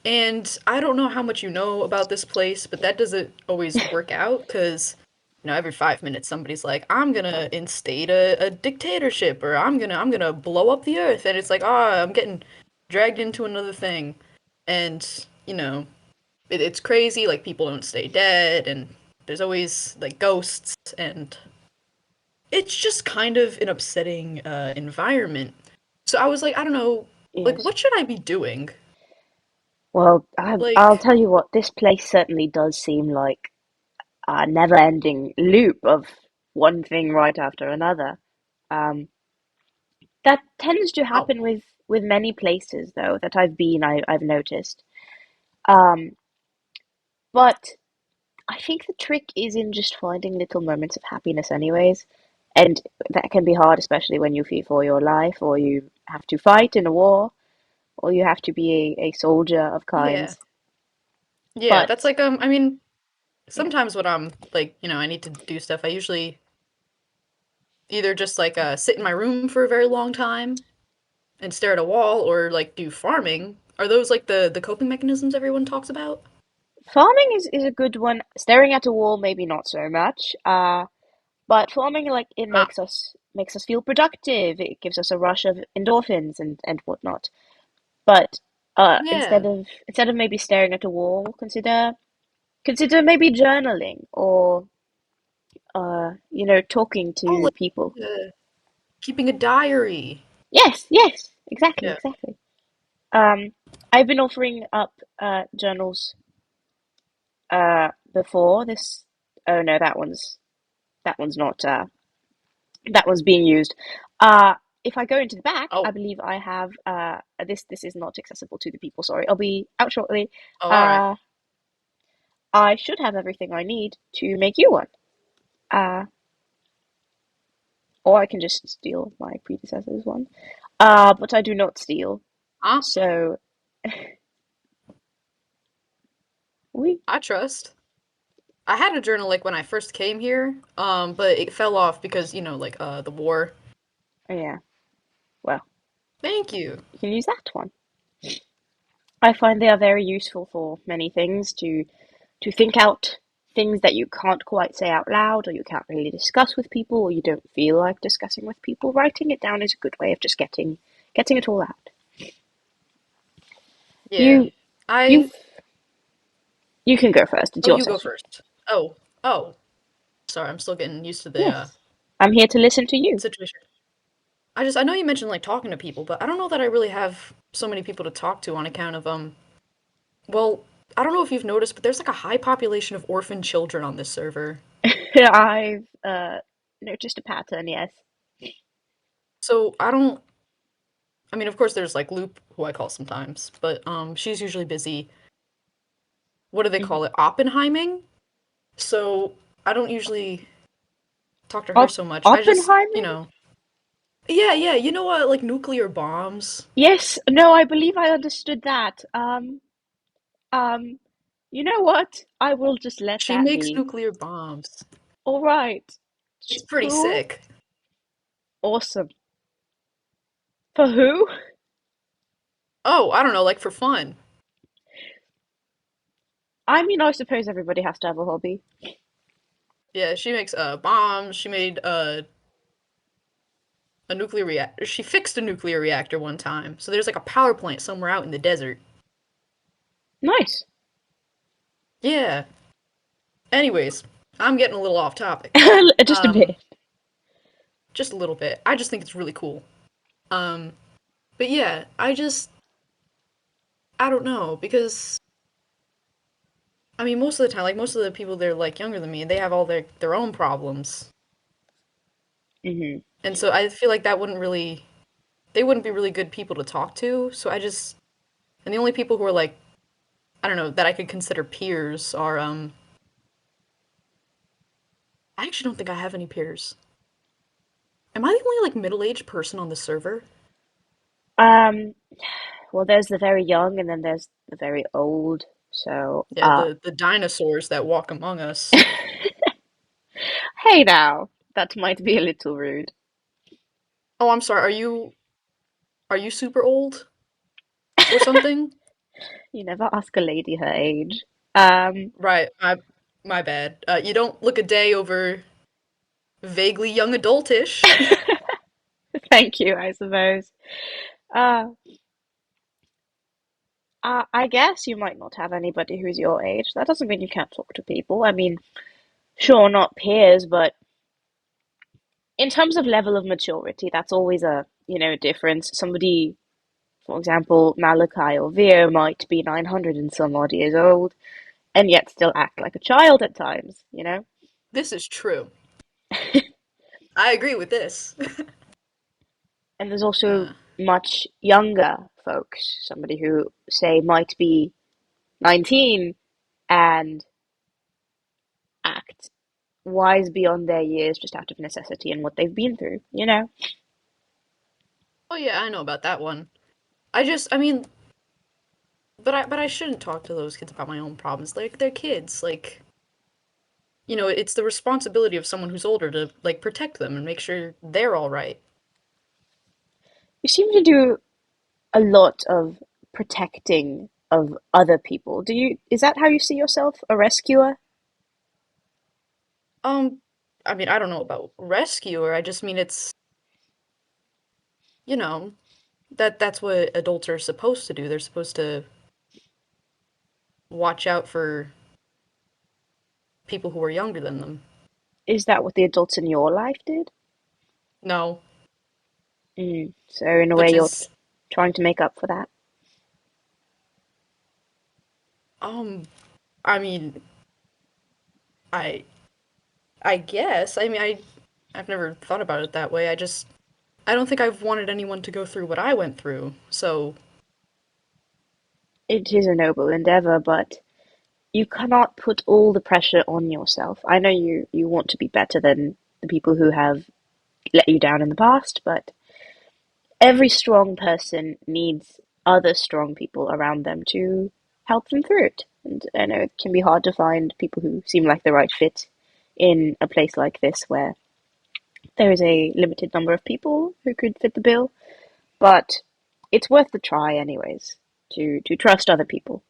And I don't know how much you know about this place, but that doesn't always work out because, every 5 minutes somebody's like, I'm gonna instate a dictatorship or I'm gonna blow up the earth, and it's like, I'm getting dragged into another thing, and it's crazy. Like people don't stay dead, and there's always like ghosts, and it's just kind of an upsetting environment. So I was like, I don't know, like Yes. what should I be doing? Well, I'll Like, tell you what, this place certainly does seem like a never-ending loop of one thing right after another. Um, that tends to oh, happen with many places, though, that I've been, I've noticed. Um, but I think the trick is in just finding little moments of happiness, anyways. And that can be hard, especially when you fear for your life, or you have to fight in a war, or you have to be a soldier of yeah. kinds. Yeah, that's But like I mean, yeah, sometimes when I'm like, I need to do stuff, I usually either just like sit in my room for a very long time and stare at a wall or like do farming. Are those like the coping mechanisms everyone talks about? farming is a good one. Staring at a wall, maybe not so much. But farming, like, it Ah, makes us feel productive. It gives us a rush of endorphins and whatnot. But yeah. instead of maybe staring at a wall, consider maybe journaling or talking Oh, to like people. keeping a diary. Yes, yes, exactly, Yeah. exactly. Um, I've been offering up journals before this. Oh no, that one's not that one's being used. If I go into the back, I Oh, believe I have this is not accessible to the people. Sorry, I'll be out shortly. oh, all right. Uh, I should have everything I need to make you one. Uh, or I can just steal my predecessor's one. But I do not steal. Huh? So we, I trust. I had a journal like when I first came here, but it fell off because like the war. yeah. Well, Thank you. you can use that one. I find they are very useful for many things to think out things that you can't quite say out loud or you can't really discuss with people or you don't feel like discussing with people. Writing it down is a good way of just getting it all out. Yeah. You you I you can go first. It's Oh, your you go session. first. Oh. Oh. Sorry, I'm still getting used to the Yes. I'm here to listen to you. situation. I know you mentioned like talking to people, but I don't know that I really have so many people to talk to on account of well, I don't know if you've noticed, but there's like a high population of orphan children on this server. I've noticed a pattern, yes. So I mean, of course there's like Loop, who I call sometimes, but she's usually busy. What do they Mhm. call it? Oppenheiming? So I don't usually talk to her Op so much. I just, Oppenheimer? Yeah, you know what, like nuclear bombs. Yes, no, I believe I understood that. Um, you know what? I will just let She that makes be. nuclear bombs. All right. It's pretty Cool. sick. Awesome. For who? Oh, I don't know, like for fun. I mean, I suppose everybody has to have a hobby. Yeah, she makes bombs. She made a nuclear reactor. She fixed a nuclear reactor one time. So there's like a power plant somewhere out in the desert. Nice. Yeah. Anyways, I'm getting a little off topic. Just a Um, bit. just a little bit. I just think it's really cool. Um, but yeah, I don't know because I mean most of the time, like most of the people that are like younger than me, they have all their own problems, Hmm. and so I feel like that wouldn't really they wouldn't be really good people to talk to. So I just and the only people who are like I don't know that I could consider peers are I actually don't think I have any peers. Am I the only like middle-aged person on the server? Um, well, there's the very young and then there's the very old. So, Yeah, the dinosaurs that walk among us. hey now, that might be a little rude. Oh, I'm sorry. Are you super old or something? You never ask a lady her age. Um, Right. My bad. You don't look a day over vaguely young adultish. thank you, I suppose. Uh, I guess you might not have anybody who's your age. That doesn't mean you can't talk to people. I mean, sure, not peers, but in terms of level of maturity, that's always a, difference. Somebody, for example, Malachi or Vio might be 900 and some odd years old and yet still act like a child at times. This is true. I agree with this. And there's also Uh, much younger folks, somebody who, say, might be 19 and act wise beyond their years just out of necessity and what they've been through. oh yeah, I know about that one. I mean, but I shouldn't talk to those kids about my own problems. Like they're kids. Like, you know, it's the responsibility of someone who's older to like protect them and make sure they're all right. You seem to do a lot of protecting of other people. Is that how you see yourself? A rescuer? Um, I mean, I don't know about rescuer. I just mean it's, you know, that's what adults are supposed to do. They're supposed to watch out for people who are younger than them. Is that what the adults in your life did? No, So in a way, which you're is trying to make up for that. um, I mean, I I guess. I mean, I've never thought about it that way. I don't think I've wanted anyone to go through what I went through. So, It is a noble endeavor, but you cannot put all the pressure on yourself. I know you want to be better than the people who have let you down in the past, but every strong person needs other strong people around them to help them through it. And I know it can be hard to find people who seem like the right fit in a place like this where there is a limited number of people who could fit the bill, but it's worth the try anyways to trust other people.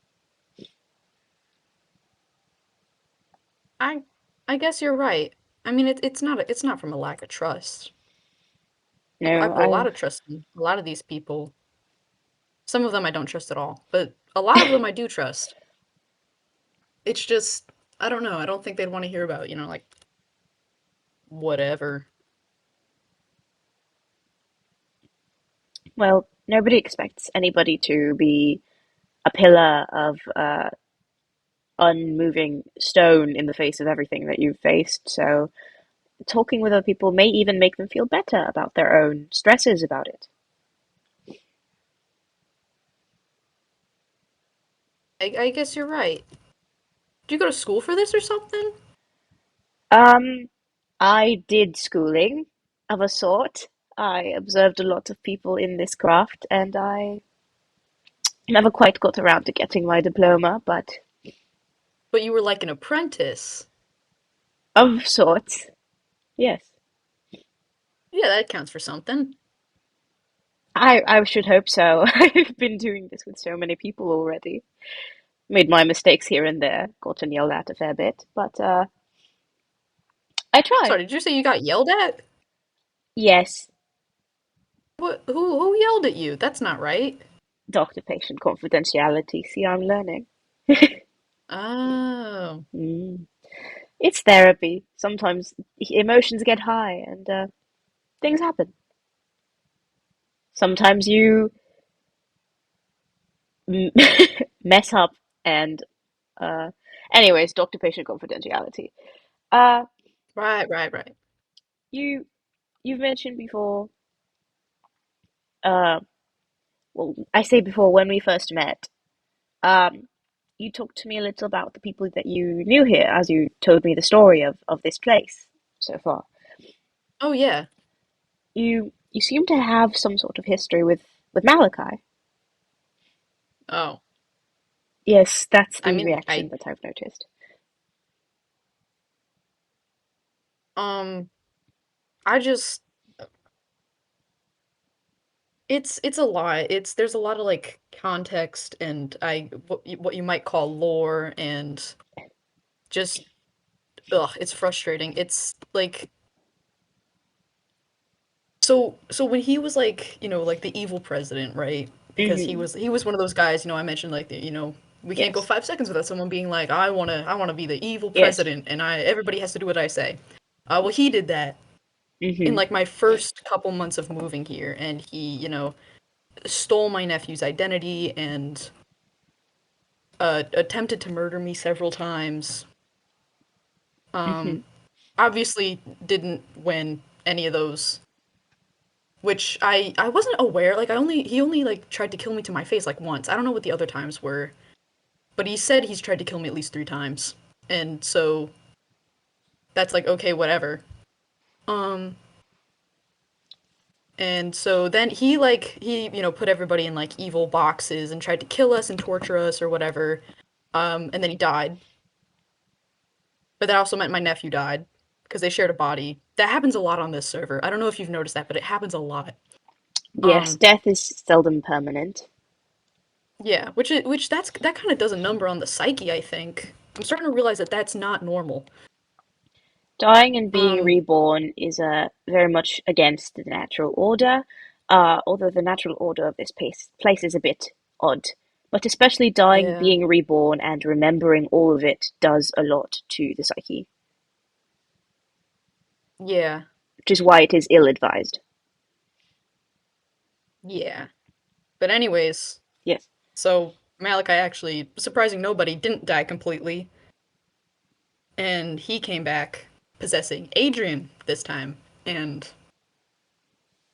I I guess you're right. I mean, it's not from a lack of trust. I No, put a lot of trust in a lot of these people. Some of them I don't trust at all, but a lot of them I do trust. It's just I don't know. I don't think they'd want to hear about, you know, like whatever. well, nobody expects anybody to be a pillar of unmoving stone in the face of everything that you've faced. So talking with other people may even make them feel better about their own stresses about it. I guess you're right. Do you go to school for this or something? Um, I did schooling of a sort. I observed a lot of people in this craft, and I never quite got around to getting my diploma, but But you were like an apprentice. of sorts, yes. Yeah, that counts for something. I should hope so. I've been doing this with so many people already. Made my mistakes here and there, gotten yelled at a fair bit, but I try. Sorry, did you say you got yelled at? Yes, What? Who yelled at you? That's not right. doctor-patient confidentiality. See, I'm learning. Oh. Mm. It's therapy. Sometimes emotions get high and things happen. Sometimes you mess up and uh, anyways, doctor-patient confidentiality. Uh, Right. you you've mentioned before. Uh, well, I say before when we first met. Um, you talked to me a little about the people that you knew here, as you told me the story of this place so far. Oh yeah. You seem to have some sort of history with Malachi. Oh. Yes, that's I the mean, reaction that I've noticed. um I just it's a lot. There's a lot of like context and what you might call lore and just it's frustrating. It's like so when he was like, like the evil president, right? Because Hmm. he was one of those guys, I mentioned like we can't go Yes, 5 seconds without someone being like, I wanna be the evil yes. president and I everybody has to do what I say. Well he did that in Hmm. like my first couple months of moving here and he, stole my nephew's identity and attempted to murder me several times. Hmm. Obviously didn't win any of those, which I wasn't aware. Like he only like tried to kill me to my face like once. I don't know what the other times were, but he said he's tried to kill me at least 3 times, and so that's like okay, whatever. Um, and so then he put everybody in like evil boxes and tried to kill us and torture us or whatever. And then he died. But that also meant my nephew died because they shared a body. That happens a lot on this server. I don't know if you've noticed that, but it happens a lot. Yes, Um, death is seldom permanent. yeah, that kind of does a number on the psyche, I think. I'm starting to realize that that's not normal. Dying and being Um, reborn is very much against the natural order, although the natural order of this place is a bit odd. But especially dying, yeah, being reborn, and remembering all of it does a lot to the psyche, yeah, which is why it is ill-advised. yeah. But anyways, Yes. so Malachi actually, surprising nobody, didn't die completely, and he came back possessing Adrian this time, and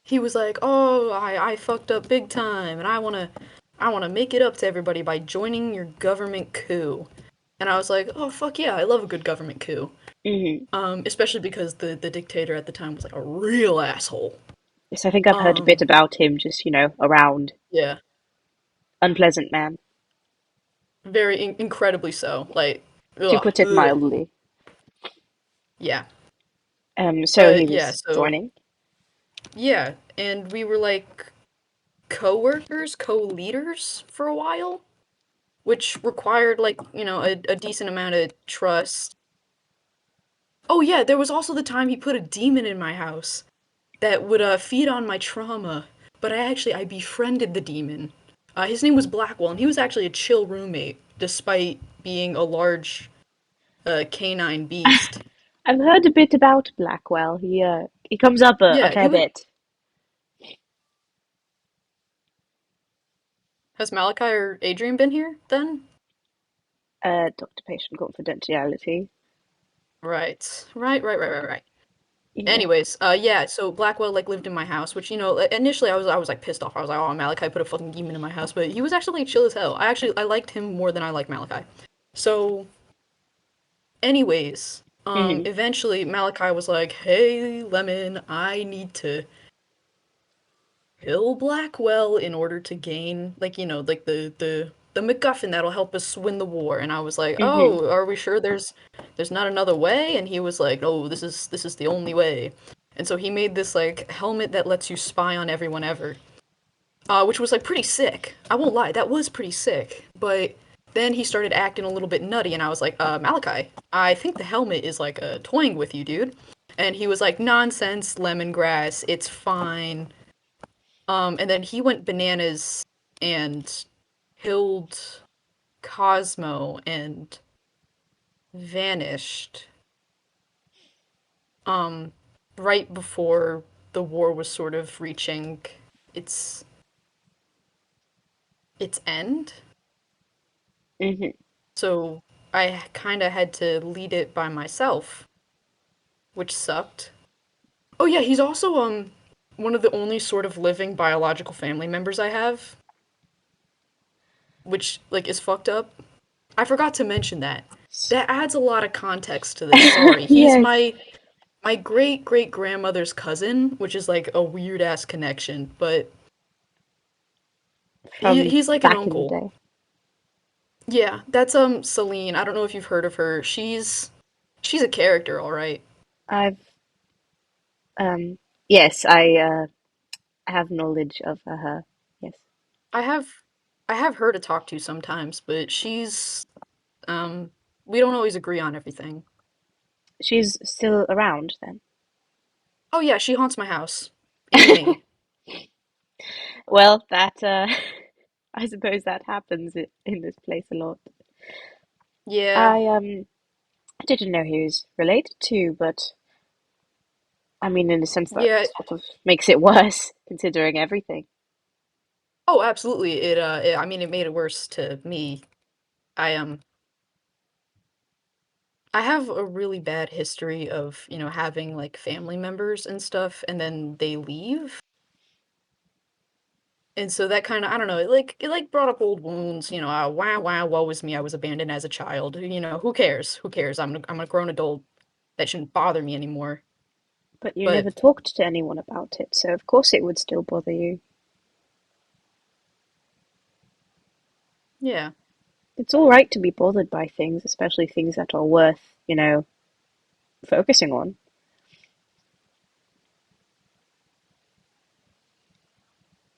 he was like, "Oh, I fucked up big time, and I wanna make it up to everybody by joining your government coup." And I was like, "Oh fuck yeah, I love a good government coup." Hmm. Especially because the dictator at the time was like a real asshole. Yes, I think I've heard a bit Um, about him, just, around. yeah, Unpleasant man, very incredibly so. Like, to ugh, put it ugh. mildly. Yeah. So he But yeah, was so joining. yeah, and we were like co-workers, co-leaders for a while, which required like, a decent amount of trust. Oh yeah, there was also the time he put a demon in my house that would feed on my trauma, but I befriended the demon. His name was Blackwell, and he was actually a chill roommate, despite being a large canine beast. I've heard a bit about Blackwell. He comes up a Yeah, he fair was. bit. Has Malachi or Adrian been here then? Doctor patient confidentiality. Right. Yeah. Anyways, yeah, so Blackwell like lived in my house, which initially I was like pissed off. I was like, oh, Malachi put a fucking demon in my house, but he was actually like, chill as hell. I liked him more than I like Malachi. So, anyways, Hmm. eventually Malachi was like, hey, Lemon, I need to kill Blackwell in order to gain, like, like the MacGuffin that'll help us win the war. And I was like, Mm-hmm. oh, are we sure there's not another way? And he was like, oh, this is the only way. And so he made this like helmet that lets you spy on everyone ever, which was like pretty sick. I won't lie, that was pretty sick. But then he started acting a little bit nutty, and I was like, Malachi, I think the helmet is like toying with you, dude. And he was like, nonsense, Lemongrass, it's fine. And then he went bananas and killed Cosmo and vanished. Um, right before the war was sort of reaching its its end. Mm-hmm. So I kind of had to lead it by myself, which sucked. Oh yeah, he's also one of the only sort of living biological family members I have, which like is fucked up. I forgot to mention that. That adds a lot of context to this. Sorry. He's Yes. my great great grandmother's cousin, which is like a weird ass connection, but From he's like an back in the uncle. day. Yeah, that's Celine. I don't know if you've heard of her. She's a character, all right. I've yes, I have knowledge of her. Yes. I have I have her to talk to sometimes, but she's um we don't always agree on everything. She's still around then. Oh yeah, she haunts my house and me. Well, that I suppose that happens in this place a lot. Yeah. I didn't know he was related to, but I mean, in a sense, that Yeah. sort of makes it worse considering everything. Oh, absolutely. I mean it made it worse to me. I I have a really bad history of, having like family members and stuff and then they leave. And so that kind of, I don't know, it like brought up old wounds, wow, wow, woe was me, I was abandoned as a child. Who cares? Who cares? I'm a grown adult. That shouldn't bother me anymore. But you But never talked to anyone about it, so of course it would still bother you. yeah. It's all right to be bothered by things, especially things that are worth, focusing on.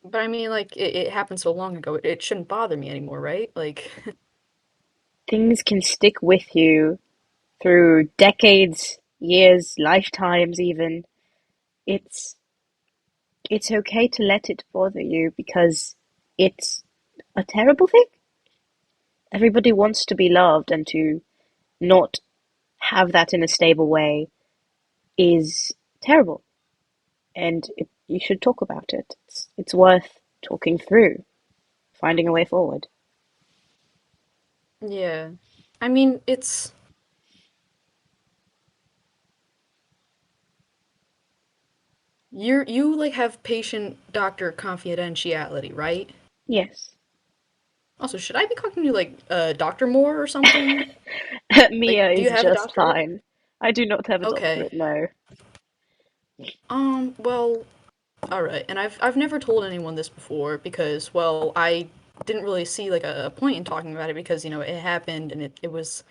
But I mean, like, it happened so long ago, it shouldn't bother me anymore, right? Like, Things can stick with you through decades, years, lifetimes even. It's it's okay to let it bother you because it's a terrible thing. Everybody wants to be loved, and to not have that in a stable way is terrible. And you should talk about it. It's worth talking through, finding a way forward. yeah. I mean, you like have patient doctor confidentiality, right? Yes. Also, should I be calling you like Doctor Moore or something? Like, Mia do you is have a just doctorate? fine. I do not have a Okay. doctorate, no. Well, all right. And I've never told anyone this before because, well, I didn't really see like a point in talking about it because, it happened and it was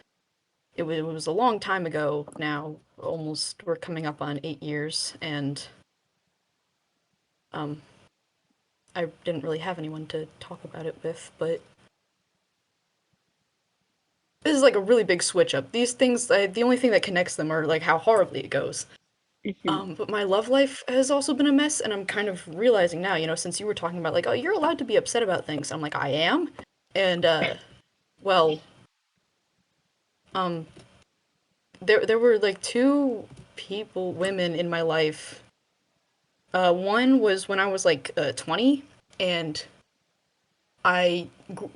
a long time ago now. Almost we're coming up on 8 years and um I didn't really have anyone to talk about it with, but this is like a really big switch up. These things, the only thing that connects them are like how horribly it goes. Hmm. But my love life has also been a mess, and I'm kind of realizing now, since you were talking about like, oh, you're allowed to be upset about things. I'm like, I am, and well, um, there were like two women in my life. One was when I was like 20, and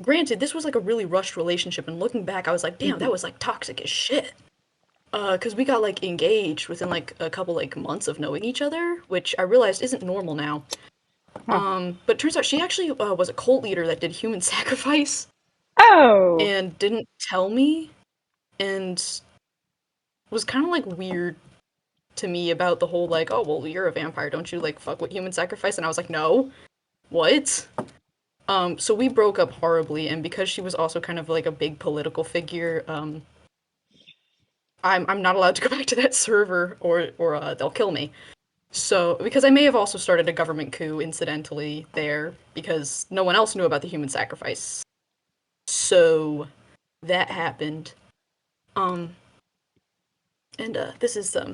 granted, this was like a really rushed relationship, and looking back, I was like, damn, Hmm. that was like toxic as shit. Cause we got like engaged within like a couple like months of knowing each other, which I realized isn't normal now. Huh. But it turns out she actually was a cult leader that did human sacrifice Oh! and didn't tell me and was kind of like weird. to me about the whole like, oh well, you're a vampire, don't you like fuck with human sacrifice? And I was like, no, what? So we broke up horribly, and because she was also kind of like a big political figure, I'm not allowed to go back to that server, or they'll kill me. So because I may have also started a government coup incidentally there because no one else knew about the human sacrifice. So that happened. Um, and this is I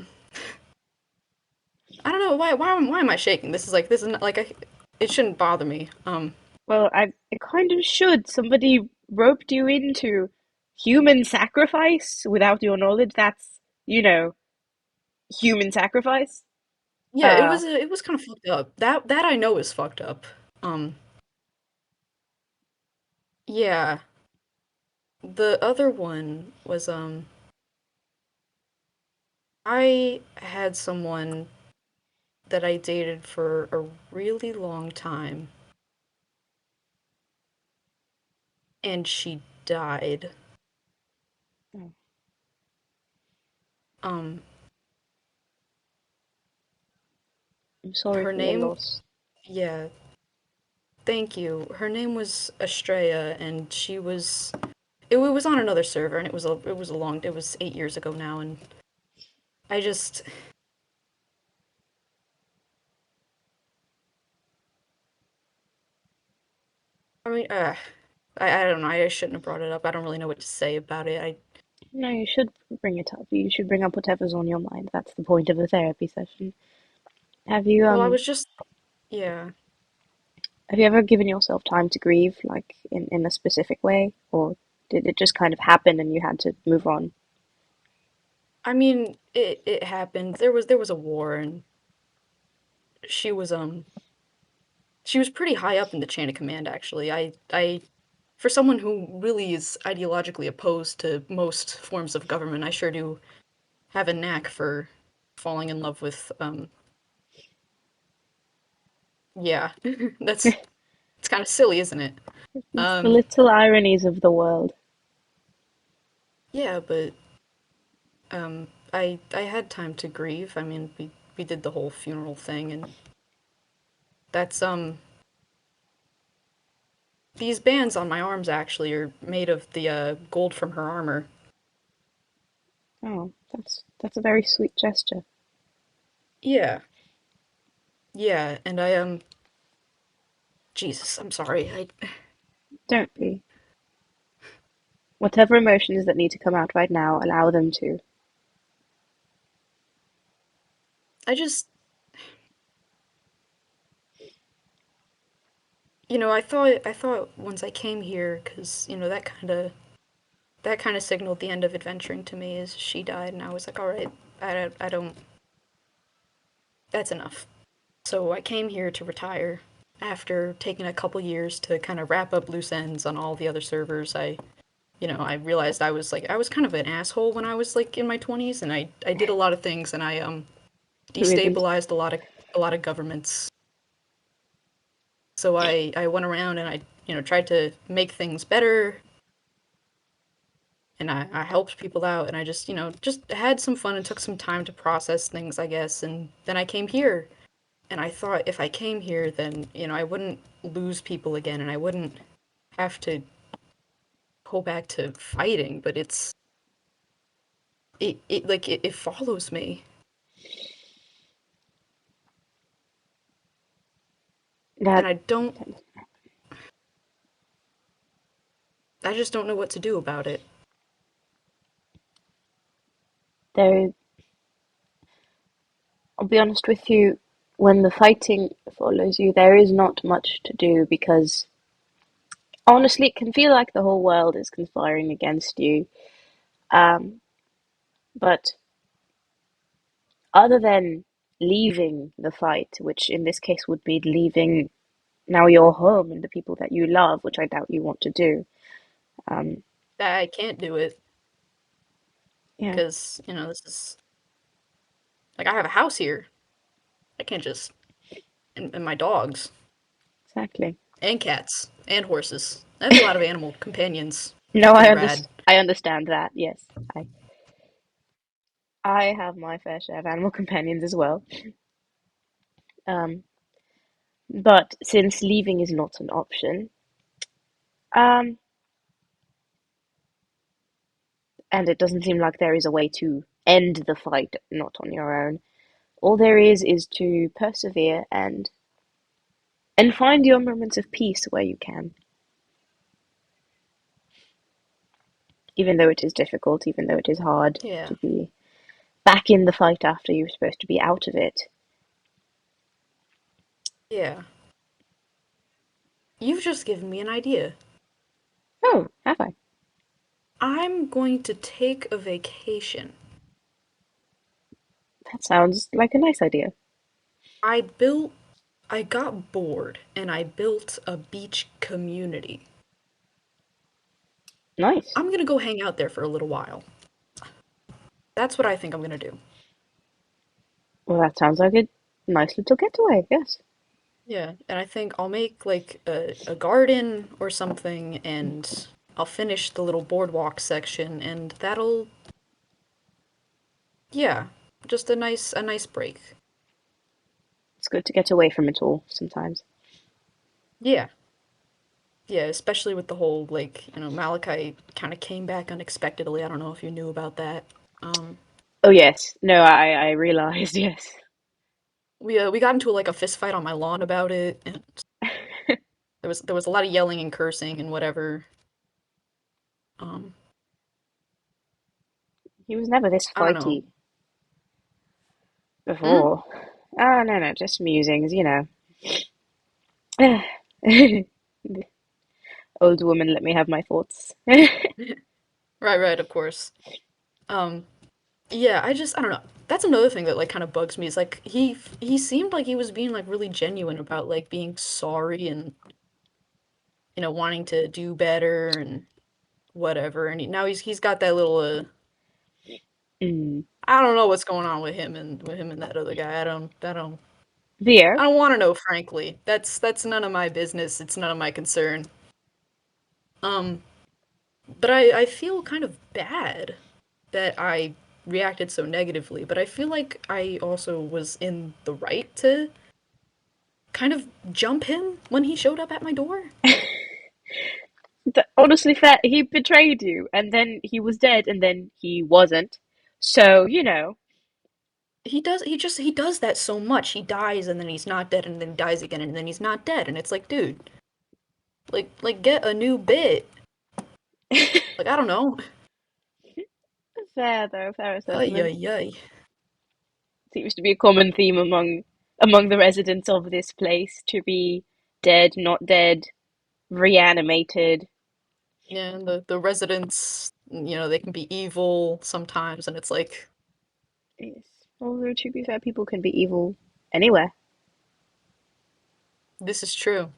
don't know why am I shaking? This is not like it shouldn't bother me. Well, it kind of should. Somebody roped you into human sacrifice without your knowledge. That's, human sacrifice. Yeah, Uh, it was kind of fucked up. That I know is fucked up. Um, yeah. The other one was I had someone that I dated for a really long time, and she died. oh, Um, I'm sorry her for your name, loss. yeah, thank you. Her name was Estrella, and she was it was on another server, and it was 8 years ago now, and I just I mean, I don't know. I shouldn't have brought it up. I don't really know what to say about it. No, you should bring it up. You should bring up whatever's on your mind. That's the point of a therapy session. Have you Well, I um was just yeah. have you ever given yourself time to grieve, like in a specific way, or did it just kind of happen and you had to move on? I mean, it happened. There was a war, and she was she was pretty high up in the chain of command. Actually, I for someone who really is ideologically opposed to most forms of government, I sure do have a knack for falling in love with yeah. That's it's kind of silly, isn't it? It's the Um, little ironies of the world. yeah, but I had time to grieve. I mean, we did the whole funeral thing, and that's these bands on my arms actually are made of the gold from her armor. Oh, that's a very sweet gesture. Yeah, yeah, and I Jesus, I'm sorry. Don't be. Whatever emotions that need to come out right now, allow them to. I just I thought once I came here, because that kind of signaled the end of adventuring to me. Is she died, and I was like, all right, I don't. That's enough. So I came here to retire after taking a couple years to kind of wrap up loose ends on all the other servers. I realized I was kind of an asshole when I was like in my 20s, and I did a lot of things, and I Who isn't? destabilized a lot of governments. So I went around and I tried to make things better, and I helped people out, and I just just had some fun and took some time to process things, I guess. And then I came here, and I thought if I came here, then I wouldn't lose people again, and I wouldn't have to go back to fighting. But it follows me, and That I just don't know what to do about it. there. I'll be honest with you. When the fighting follows you, there is not much to do because honestly, it can feel like the whole world is conspiring against you. Um, but other than leaving the fight, which in this case would be leaving now your home and the people that you love, which I doubt you want to do. Um, That I can't do it yeah, because this is like I have a house here. I can't just and my dogs exactly. and cats and horses. I have a lot of animal companions. No, Pretty rad. I understand that. Yes, I I have my fair share of animal companions as well. Um, but since leaving is not an option, um, and it doesn't seem like there is a way to end the fight not on your own, all there is to persevere and find your moments of peace where you can. Even though it is difficult, even though it is hard Yeah. to be back in the fight after you're supposed to be out of it. Yeah. You've just given me an idea. Oh, have I? I'm going to take a vacation. That sounds like a nice idea. I built, I got bored and I built a beach community. Nice. I'm gonna go hang out there for a little while. That's what I think I'm gonna do. Well, that sounds like a nice little getaway, yes. Yeah, and I think I'll make like a garden or something and I'll finish the little boardwalk section and that'll, yeah, just a nice break. It's good to get away from it all sometimes. Yeah. Yeah, especially with the whole like, Malachi kind of came back unexpectedly. I don't know if you knew about that. Um Oh, yes. No, I realized, yes. we got into like a fist fight on my lawn about it and there was a lot of yelling and cursing and whatever. Um He was never this I don't know. fighty Hmm? before. Oh, no, no, just musings, you know. Old woman, let me have my thoughts. Right, right, of course. Um yeah, I don't know. That's another thing that like kind of bugs me is like he seemed like he was being like really genuine about like being sorry and wanting to do better and whatever and now he's got that little Mm. I don't know what's going on with him and that other guy. Vio? I don't want to know, frankly. That's none of my business. It's none of my concern. Um, but I feel kind of bad that I reacted so negatively, but I feel like I also was in the right to kind of jump him when he showed up at my door. Honestly, fair, he betrayed you, and then he was dead, and then he wasn't. So, you know. He does that so much. He dies and then he's not dead and then dies again and then he's not dead and it's like, dude, like get a new bit. Like I don't know. Fair, though, fair Ay assessment. ay ay. Seems to be a common theme among the residents of this place to be dead, not dead, reanimated. Yeah, and the residents, they can be evil sometimes, and it's like, Yes. Although to be fair, people can be evil anywhere. this is true.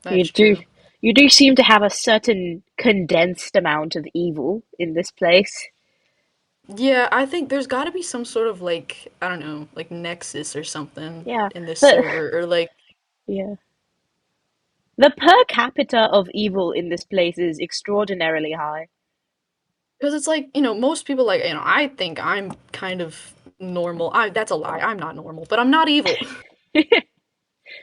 You That's do true. you do seem to have a certain condensed amount of evil in this place. Yeah, I think there's got to be some sort of like, I don't know, like nexus or something Yeah. in this But server, or like, yeah. The per capita of evil in this place is extraordinarily high. because it's like, most people like, I think I'm kind of normal. That's a lie. I'm not normal, but I'm not evil. There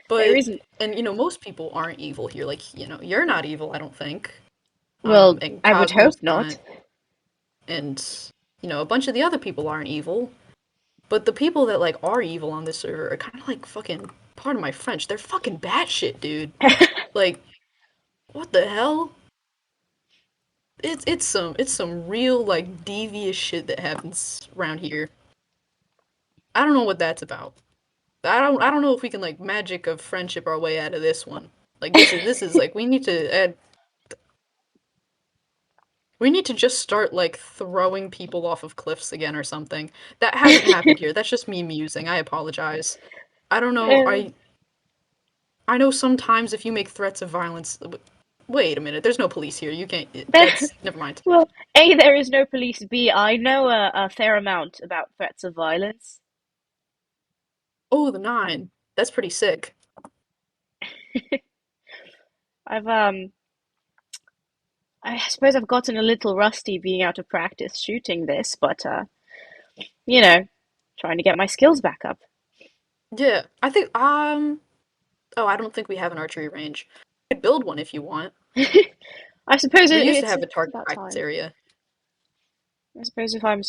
But isn't. and most people aren't evil here. Like, you're not evil, I don't think. Well, And I would hope Cosmo's not. not, and a bunch of the other people aren't evil. But the people that like are evil on this server are kind of like fucking. Pardon my French. They're fucking batshit, dude. Like, what the hell? It's some real like devious shit that happens around here. I don't know what that's about. I don't know if we can like magic of friendship our way out of this one. Like this is like we need to just start like throwing people off of cliffs again or something. That hasn't happened here. That's just me musing. I apologize. I don't know. Uh, I know sometimes if you make threats of violence. Wait a minute. There's no police here. You can't. That's never mind. well, A, there is no police. B, I know a fair amount about threats of violence. Oh, the nine. That's pretty sick. I've I suppose I've gotten a little rusty being out of practice shooting this, but you know, trying to get my skills back up. Yeah, I think oh, I don't think we have an archery range. I could build one if you want. I suppose We used to it's have a target about practice time. area. I suppose if I'm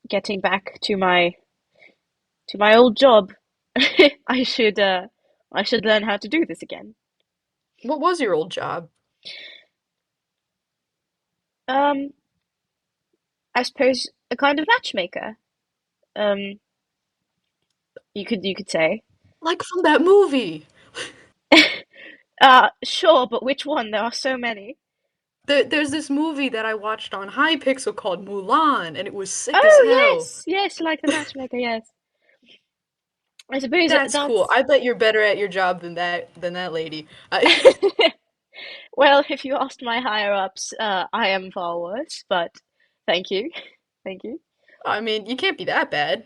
getting back to my old job, I should learn how to do this again. What was your old job? Um, I suppose a kind of matchmaker. Um, you could say. Like from that movie. Sure, but which one? There are so many. There's this movie that I watched on Hypixel called Mulan, and it was sick as Oh hell. yes, like the matchmaker. Yes, I suppose That's cool. that's. I bet you're better at your job than that lady. Well, if you asked my higher ups, I am far worse. But thank you, thank you. I mean, you can't be that bad.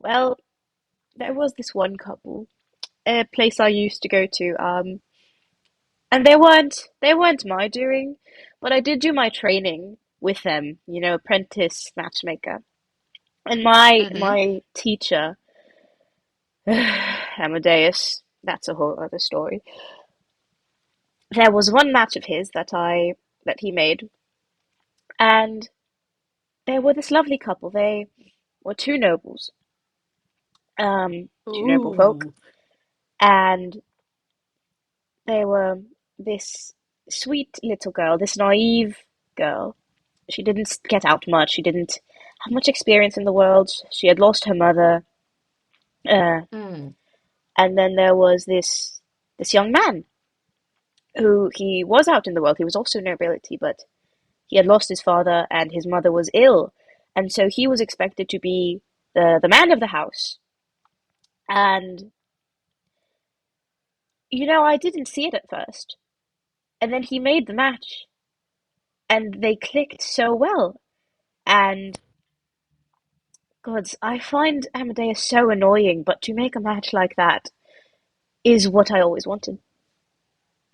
Well, there was this one couple, a place I used to go to. And they weren't my doing, but I did do my training with them. You know, apprentice matchmaker. And Mm-hmm. my teacher, Amadeus, that's a whole other story. There was one match of his that he made, and they were this lovely couple. They were two noble folk, Ooh. and they were this sweet little girl, this naive girl. She didn't get out much. She didn't have much experience in the world. She had lost her mother, uh, Hmm. and then there was this young man who he was out in the world. He was also nobility, but he had lost his father, and his mother was ill, and so he was expected to be the man of the house. And you know, I didn't see it at first, and then he made the match, and they clicked so well. And gods, I find Amadeus so annoying, but to make a match like that is what I always wanted.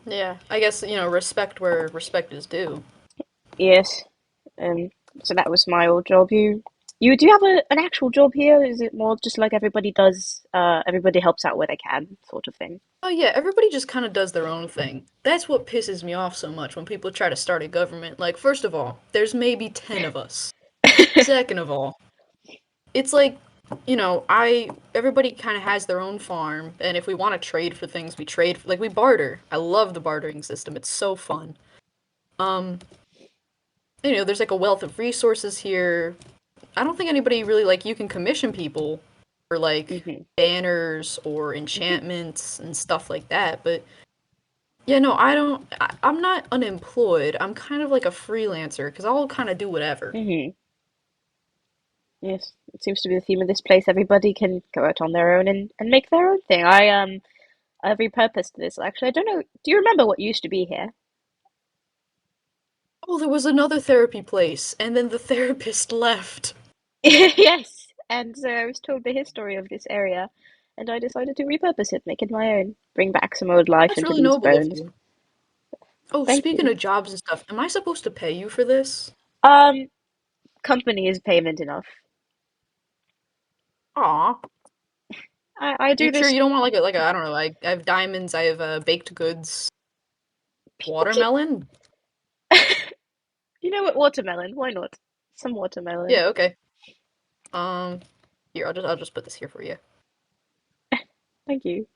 Yeah, I guess, respect where respect is due. Yes. Um, so that was my old job. You do you have an actual job here? Is it more just like everybody does, everybody helps out where they can, sort of thing? Oh yeah, everybody just kind of does their own thing. That's what pisses me off so much when people try to start a government. Like, first of all, there's maybe 10 of us. Second of all, it's like, I everybody kind of has their own farm, and if we want to trade for things, we trade, like we barter. I love the bartering system. It's so fun. Um, there's like a wealth of resources here. I don't think anybody really like you can commission people for like hmm banners or enchantments and stuff like that, but yeah, no, I don't. I'm not unemployed. I'm kind of like a freelancer because I'll kind of do whatever. hmm Yes, it seems to be the theme of this place. Everybody can go out on their own and make their own thing. I've repurposed this. Actually, I don't know. Do you remember what used to be here? Oh, there was another therapy place, and then the therapist left. Yes, and so I was told the history of this area, and I decided to repurpose it, make it my own, bring back some old life That's into really these noble of bones. you. Oh, Thank speaking you. of jobs and stuff, am I supposed to pay you for this? Um, Company is payment enough. Aw, I you do sure this. you don't want like a I don't know. I have diamonds. I have baked goods. People keep, Watermelon? you know what? Watermelon. Why not? Some watermelon. Yeah, okay. Um, Here I'll just put this here for you. Thank you.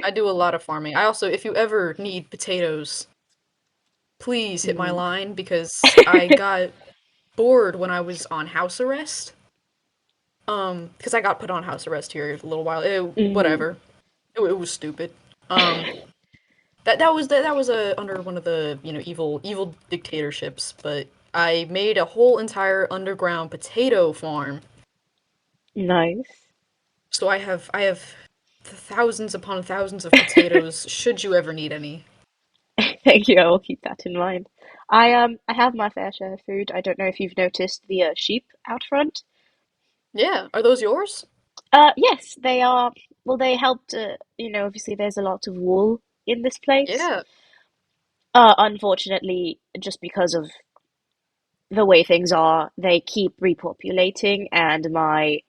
I do a lot of farming. I also, if you ever need potatoes, please hit my Mm. line because I got bored when I was on house arrest. Because I got put on house arrest here a little while. hmm Whatever. It was stupid. Um, that was under one of the evil dictatorships. But I made a whole entire underground potato farm. Nice. So I have thousands upon thousands of potatoes. Should you ever need any? Thank you. I will keep that in mind. I have my fair share of food. I don't know if you've noticed the sheep out front. Yeah, are those yours? Yes, they are. Well, they helped. Obviously, there's a lot of wool in this place. Yeah. Unfortunately, just because of the way things are, they keep repopulating, and my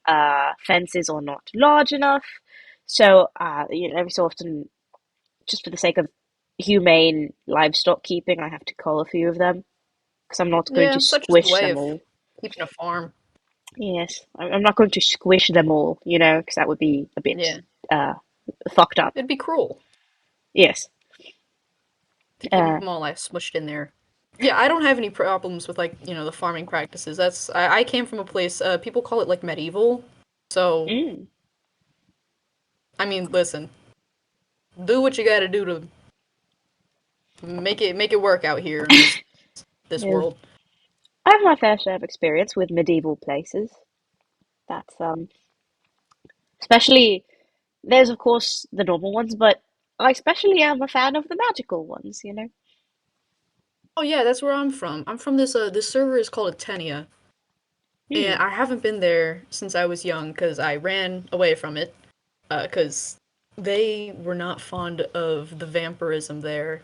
fences are not large enough. So, every so often, just for the sake of humane livestock keeping, I have to cull a few of them because I'm not going Yeah, to such is the squish way them of all. keeping a farm. Yes, I'm not going to squish them all, because that would be a bit Yeah, uh, fucked up. it'd be cruel Yes. to keep Uh, them all like smushed in there. Yeah, I don't have any problems with like the farming practices. I came from a place people call it like medieval. So mm, I mean, listen, do what you got to do to make it work out here in this yes. world. I have my fair share of experience with medieval places. That's especially there's of course the normal ones, but I especially am a fan of the magical ones. Oh yeah, that's where I'm from. I'm from this server is called Atenia, Hmm. and I haven't been there since I was young because I ran away from it because they were not fond of the vampirism there,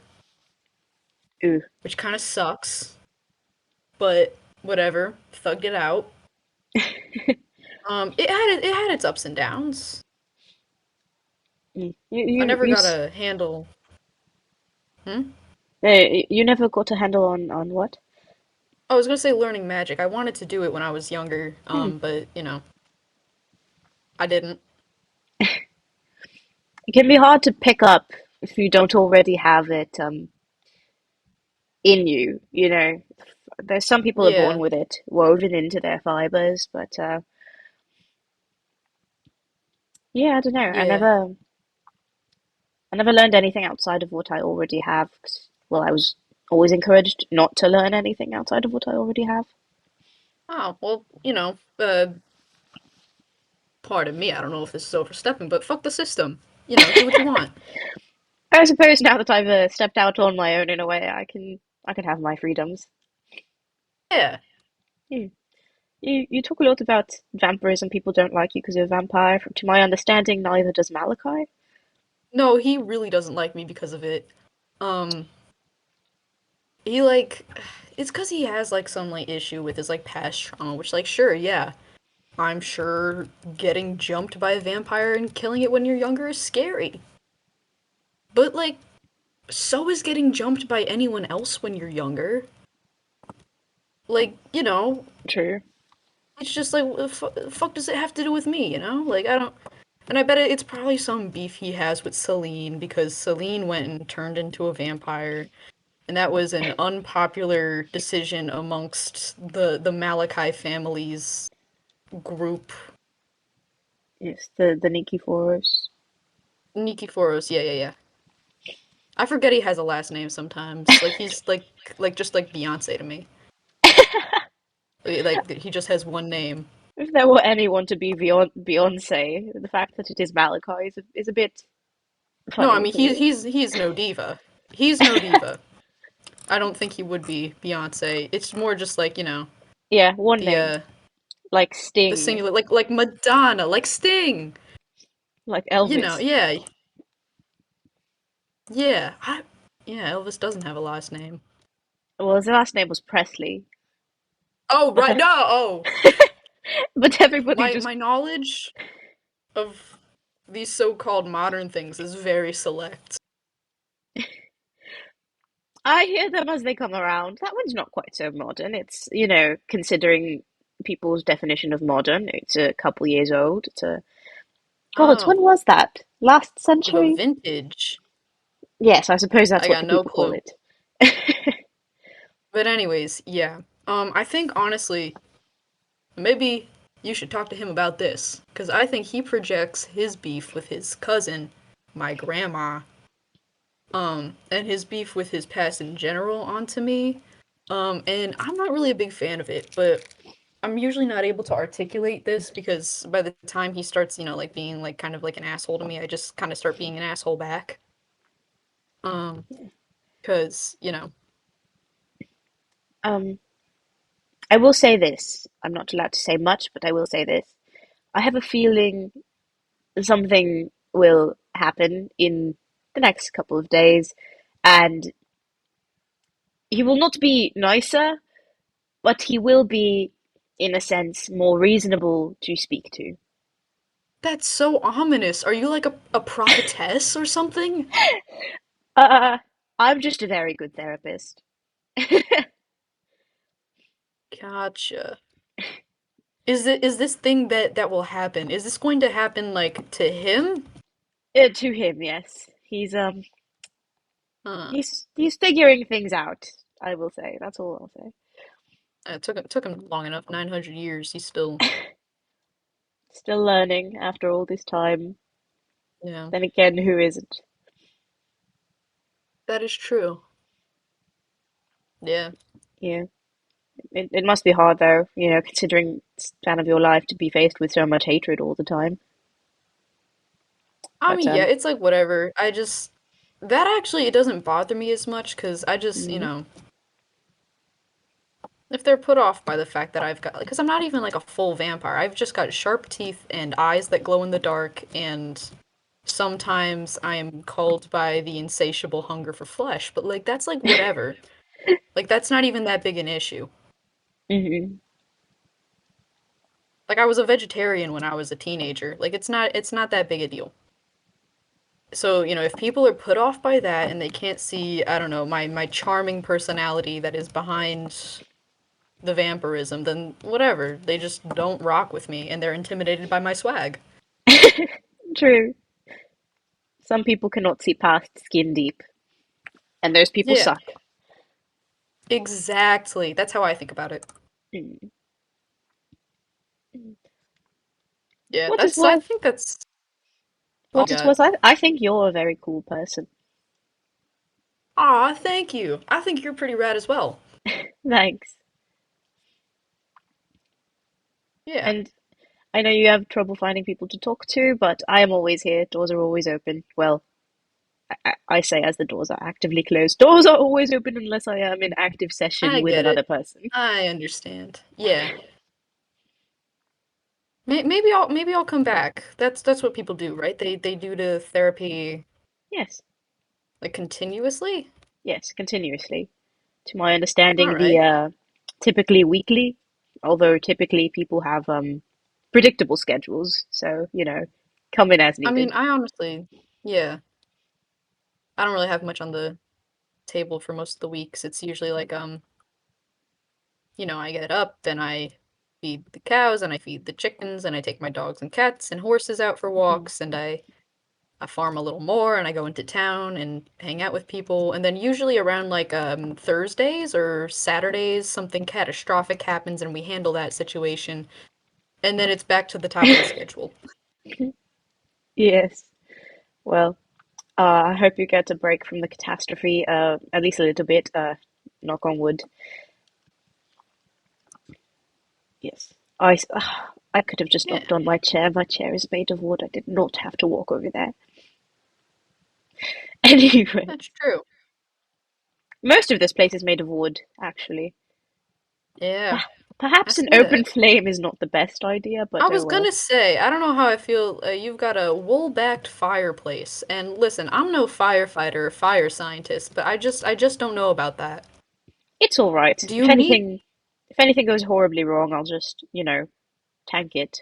Ooh. which kind of sucks. But whatever, thugged it out. It had its ups and downs. Mm. I never got a handle. Hmm? You never got a handle on what? I was gonna say learning magic. I wanted to do it when I was younger, Hmm. but I didn't. It can be hard to pick up if you don't already have it in you. There's some people are born Yeah, with it woven into their fibers, but yeah, I don't know. yeah. I never learned anything outside of what I already have. 'Cause, well, I was always encouraged not to learn anything outside of what I already have. Oh, well, pardon me, I don't know if this is overstepping, but fuck the system. Do what you want. I suppose now that I've stepped out on my own in a way, I can have my freedoms. Yeah. Hmm. You talk a lot about vampirism. People don't like you because you're a vampire. To my understanding, neither does Malachi. No, he really doesn't like me because of it. Um, he like it's because he has like some like issue with his like past trauma, which like sure, yeah. I'm sure getting jumped by a vampire and killing it when you're younger is scary. But like so is getting jumped by anyone else when you're younger. Like, True. it's just like, what the fuck does it have to do with me? Like, I don't. And I bet it's probably some beef he has with Celine because Celine went and turned into a vampire. And that was an unpopular decision amongst the Malachi family's group. Yes, the Nikiforos. Nikiforos, yeah, yeah, yeah. I forget he has a last name sometimes. Like he's like just like Beyonce to me. Like he just has one name. If there were anyone to be Beyonce, the fact that it is Malachi is a bit No, I funny mean to me. he's no diva. He's no diva. I don't think he would be Beyonce. It's more just like, Yeah, one the name, like the Sting, singular like Madonna, like Sting. like Elvis. Yeah. Yeah. Yeah, Elvis doesn't have a last name. Well, his last name was Presley, Oh, but right. No. Oh. but everybody My just my knowledge of these so-called modern things is very select. I hear them as they come around. That one's not quite so modern. It's, considering people's definition of modern, it's a couple years old. God, when Oh, was that? Last the century? vintage. Yes, I suppose that's I what got the no people call clue. it. But anyways, yeah. I think honestly, maybe you should talk to him about this, because I think he projects his beef with his cousin, my grandma, and his beef with his past in general onto me. And I'm not really a big fan of it, but I'm usually not able to articulate this because by the time he starts, like being like kind of like an asshole to me, I just kind of start being an asshole back. Um, because, Um, I will say this. I'm not allowed to say much, but I will say this. I have a feeling something will happen in the next couple of days, and he will not be nicer, but he will be, in a sense, more reasonable to speak to. That's so ominous. Are you like a prophetess or something? Uh, I'm just a very good therapist. Gotcha. Is this thing that will happen? Is this going to happen like to him? To him, yes. Huh. He's figuring things out, I will say. That's all I'll say. It took him long enough, 900 years. He's still, Still learning after all this time. yeah, Then again, who isn't? that is true. Yeah. Yeah. It must be hard though, considering the span of your life to be faced with so much hatred all the time. I But mean, yeah, it's like whatever. That actually it doesn't bother me as much because I just, mm, if they're put off by the fact that I've got, because I'm not even like a full vampire. I've just got sharp teeth and eyes that glow in the dark, and sometimes I am called by the insatiable hunger for flesh. But like that's like whatever. Like that's not even that big an issue. mhm. Like I was a vegetarian when I was a teenager. Like it's not that big a deal. So, if people are put off by that and they can't see, I don't know, my charming personality that is behind the vampirism, then whatever. They just don't rock with me and they're intimidated by my swag. True. Some people cannot see past skin deep, and those people Yeah, suck. exactly. That's how I think about it. Mm. Yeah, What is I worth? think that's all What I is got. worth? I think you're a very cool person. Aw, thank you. I think you're pretty rad as well. Thanks. Yeah. And I know you have trouble finding people to talk to, but I am always here. Doors are always open. Well, I say as the doors are actively closed. Doors are always open unless I am in active session I with get another it. person. I understand. Yeah. Maybe I'll come back. That's what people do, right? They do the therapy Yes, like continuously? yes, continuously. To my All understanding, the right. typically weekly, although typically people have predictable schedules, so come in as I mean, needed. I honestly, yeah, I don't really have much on the table for most of the weeks. It's usually like, I get up and I feed the cows and I feed the chickens and I take my dogs and cats and horses out for Mhm. walks and I farm a little more and I go into town and hang out with people. And then usually around like Thursdays or Saturdays, something catastrophic happens and we handle that situation. And then it's back to the top of the schedule. Yes. Well, I hope you get a break from the catastrophe, at least a little bit. Knock on wood. Yes. I could have just Yeah, knocked on my chair. My chair is made of wood. I did not have to walk over there. Anyway, that's true. most of this place is made of wood, actually. Yeah, I Perhaps an see open that. flame is not the best idea, I but oh was well. gonna say, I don't know how I feel. You've got a wool-backed fireplace, and listen, I'm no firefighter or fire scientist, but I just don't know about that. It's all right. Do you need? If anything goes horribly wrong, I'll just, tank it.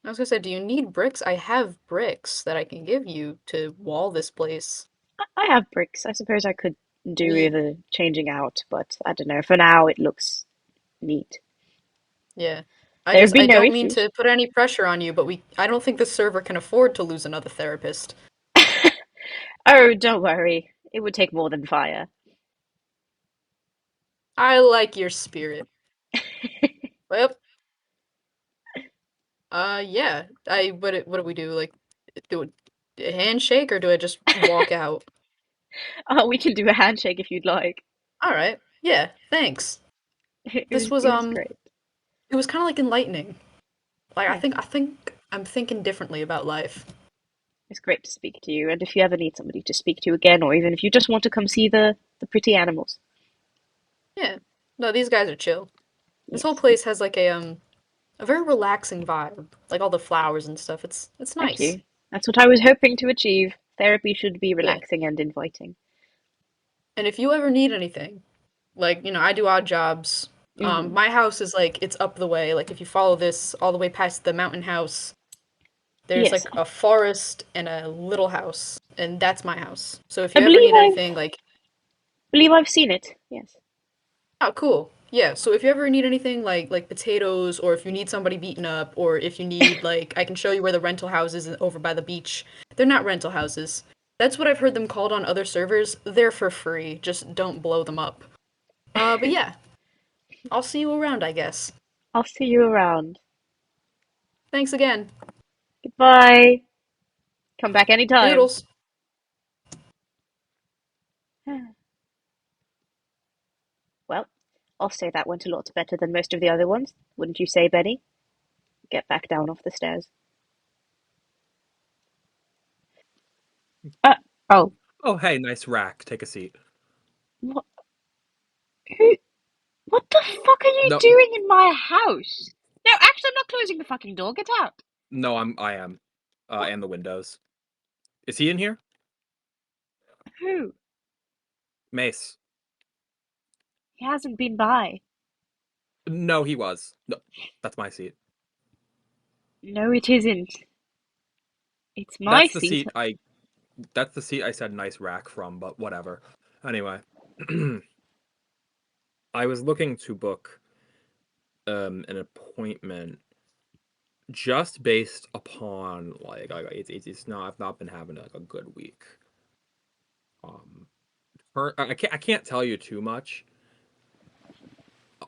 I was gonna say, do you need bricks? I have bricks that I can give you to wall this place. I have bricks. I suppose I could do We, with a changing out, but I don't know. For now, it looks neat. yeah. I There would just be I no don't mean issues. to put any pressure on you, but I don't think the server can afford to lose another therapist. Oh, don't worry. It would take more than fire. I like your spirit. Well, yeah. What do we do? Like, do a handshake or do I just walk out? Oh, we can do a handshake if you'd like. All right. Yeah, thanks. This was It was great. it was kind of like enlightening. Like I Yeah, think I think I'm thinking differently about life. it's great to speak to you. And if you ever need somebody to speak to again, or even if you just want to come see the pretty animals, Yeah. No, these guys are chill. This whole yes, place has like a very relaxing vibe. Like all the flowers and stuff. It's thank nice. you. That's what I was hoping to achieve. Therapy should be Yeah. relaxing and inviting. And if you ever need anything, like, I do odd jobs. My house is like it's up the way. Like if you follow this all the way past the mountain house, there's Yes. like a forest and a little house, and that's my house. So if I you ever believe need anything, like, I've seen it. Yes. oh, cool. Yeah, so if you ever need anything like potatoes, or if you need somebody beaten up, or if you need like I can show you where the rental house is over by the beach. They're not rental houses. That's what I've heard them called on other servers. They're for free. Just don't blow them up. But yeah, I'll see you around, I guess. I'll see you around. Thanks again. Goodbye. Come back anytime. Doodles. Well, I'll say that went a lot better than most of the other ones. Wouldn't you say, Benny? Get back down off the stairs. Uh, oh, Oh, hey, nice rack. Take a seat. what? Who? What the fuck are you No, doing in my house? No, actually, I'm not closing the fucking door. Get out. no, I am. What? And the windows. Is he in here? Who? Mace. He hasn't been by. No, he was. No, that's my seat. No, it isn't. It's my That's the seat. seat I. That's the seat I said nice rack from, but whatever. Anyway, I was looking to book an appointment just based upon it's not I've not been having like a good week. Um, I can't tell you too much.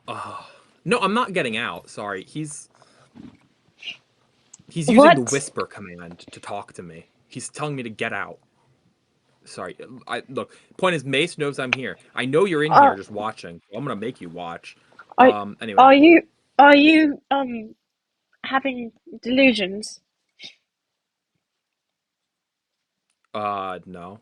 Uh, no, I'm not getting out. Sorry, he's using the What? whisper command to talk to me. He's telling me to get out. Sorry, I look. Point is, Mace knows I'm here. I know you're in Uh, here just watching. So I'm gonna make you watch. are, Anyway, are you, are you, having delusions? no,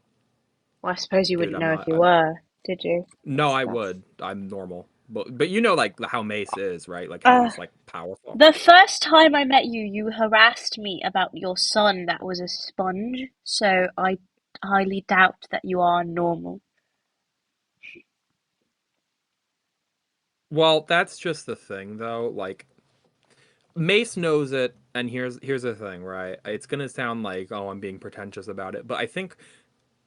Well, I suppose you dude, wouldn't I'm know if not. you were, did you? No, I That's, would. I'm normal. But you know like how Mace is, right? Like how uh, he's like powerful. the first time I met you, you harassed me about your son that was a sponge, so I highly doubt that you are normal. Well, that's just the thing though. Like Mace knows it, and here's the thing, right? It's gonna sound like, oh, I'm being pretentious about it, but I think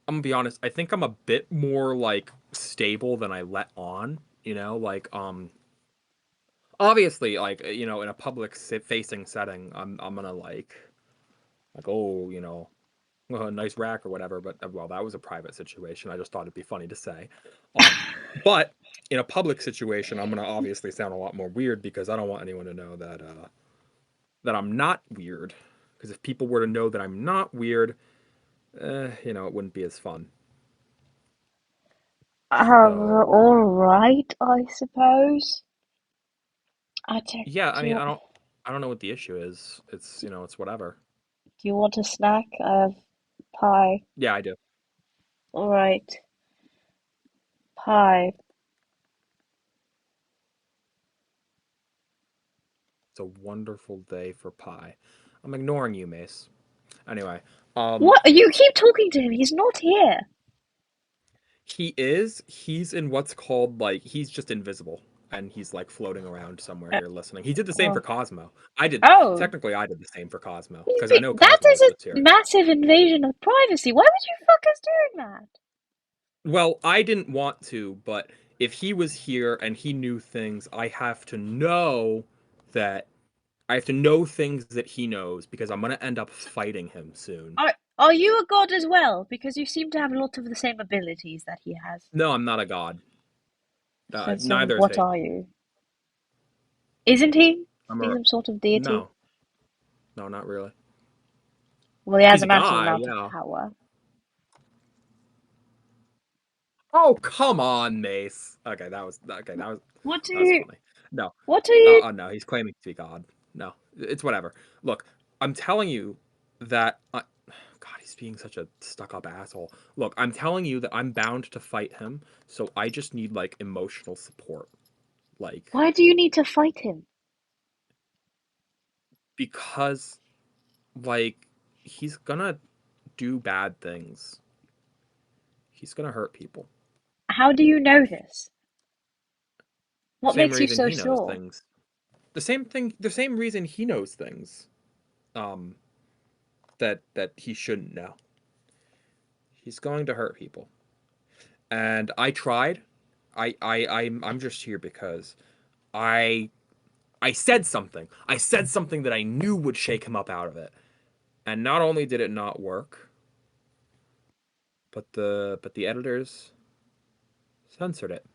I'm gonna be honest. I think I'm a bit more like stable than I let on. Obviously, like in a public facing setting, I'm gonna like oh, nice rack or whatever. But well, that was a private situation. I just thought it'd be funny to say. But in a public situation, I'm gonna obviously sound a lot more weird because I don't want anyone to know that I'm not weird. Because if people were to know that I'm not weird, it wouldn't be as fun. So All right, I suppose. I don't, yeah, I do mean, you, I don't know what the issue is. It's whatever. do you want a snack? I have pie. Yeah, I do. All right, pie. It's a wonderful day for pie. I'm ignoring you, Mace. Anyway, um, What? You keep talking to him. He's not here. he's in what's called like he's just invisible and he's like floating around somewhere Uh, here listening. He did the same for well, Cosmo. oh, Technically I did the same for Cosmo because I know that Cosmo's is just a here. massive invasion of privacy. Why would you fuckers doing that? Well, I didn't want to, but if he was here and he knew things, that I have to know things that he knows because I'm gonna end up fighting him soon. Are you a god as well? Because you seem to have a lot of the same abilities that he has. No, I'm not a god. So Neither is what he. are you? Isn't he? I'm He a some sort of deity? no, no, not really. Well, he has He's a a massive guy, amount of yeah. power. Oh, come on, Mace. Okay, that was okay. What do That was you? funny. No, What are you? oh no, he's claiming to be God. No, it's whatever. Look, I'm telling you that. God, he's being such a stuck-up asshole. Look, I'm telling you that I'm bound to fight him, so I just need like emotional support, like Why do you need to fight him? because like he's gonna do bad things. He's gonna hurt people. How do you know this? What Same makes you reason so he knows sure? things. The same reason he knows things um that he shouldn't know. He's going to hurt people. And I tried. I'm just here because I I said something. I said something that I knew would shake him up out of it. And not only did it not work, but the editors censored it.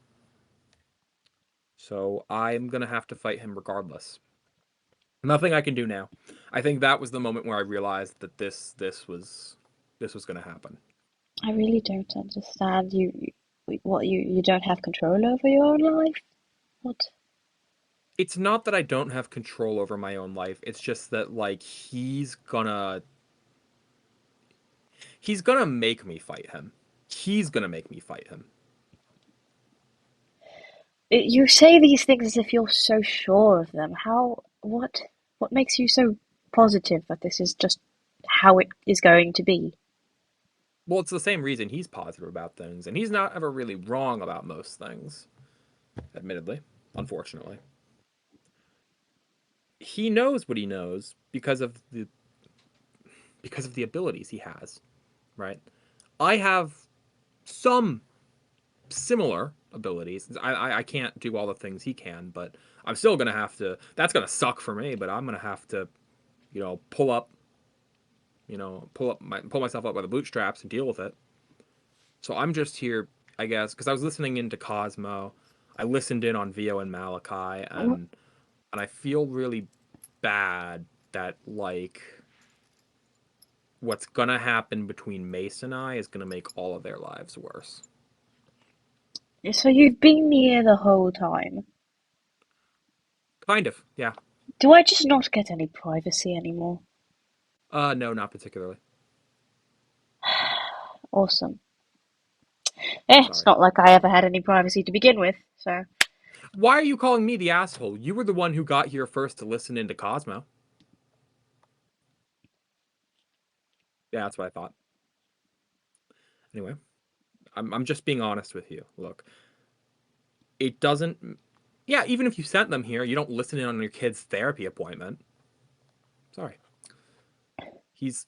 So I'm gonna have to fight him regardless. Nothing I can do now. I think that was the moment where I realized that this was gonna happen. I really don't understand. What you don't have control over your own life? What? It's not that I don't have control over my own life. It's just that like he's gonna make me fight him. He's gonna make me fight him. You say these things as if you're so sure of them. What makes you so positive that this is just how it is going to be? Well, it's the same reason he's positive about things, and he's not ever really wrong about most things, admittedly, unfortunately. He knows what he knows because of the abilities he has, right? I have some similar abilities. I can't do all the things he can, but I'm still gonna have to. That's gonna suck for me, but I'm gonna have to, pull up, pull myself up by the bootstraps and deal with it. So I'm just here, I guess, because I was listening into Cosmo. I listened in on Vio and Malachi, and I feel really bad that like what's gonna happen between Mace and I is gonna make all of their lives worse. So you've been here the whole time. Kind of, yeah. Do I just not get any privacy anymore? No, not particularly. Awesome. It's Sorry. not like I ever had any privacy to begin with, so. Why are you calling me the asshole? You were the one who got here first to listen into Cosmo. Yeah, that's what I thought. Anyway, I'm just being honest with you. Look, it doesn't. Yeah, even if you sent them here, you don't listen in on your kid's therapy appointment. Sorry. He's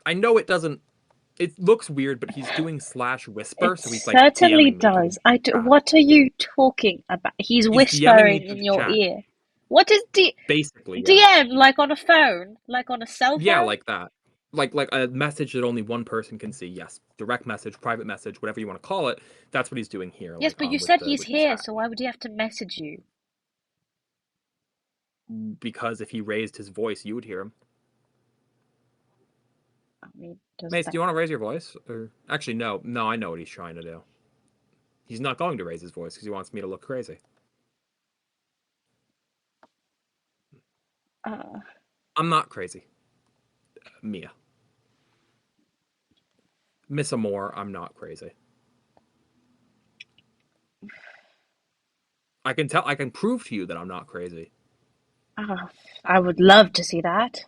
I know it doesn't. It looks weird, but he's doing slash whisper, It so he's like certainly DMing me to does. the chat. What are you talking about? He's He's DMing me whispering to in the your chat. ear. What is Basically, yeah. DM? Like on a phone? Like on a cell Yeah, phone? like that. Like a message that only one person can see. Yes, direct message, private message, whatever you want to call it. That's what he's doing here. Yes, Like but you with said the he's with the here, chat. so why would he have to message you? Because if he raised his voice, you would hear him. I mean, does Mace, that... do you want to raise your voice? Or actually, no. I know what he's trying to do. He's not going to raise his voice because he wants me to look crazy. Uh, I'm not crazy, Mia. Miss Amore, I'm not crazy. I can tell. I can prove to you that I'm not crazy. I would love to see that.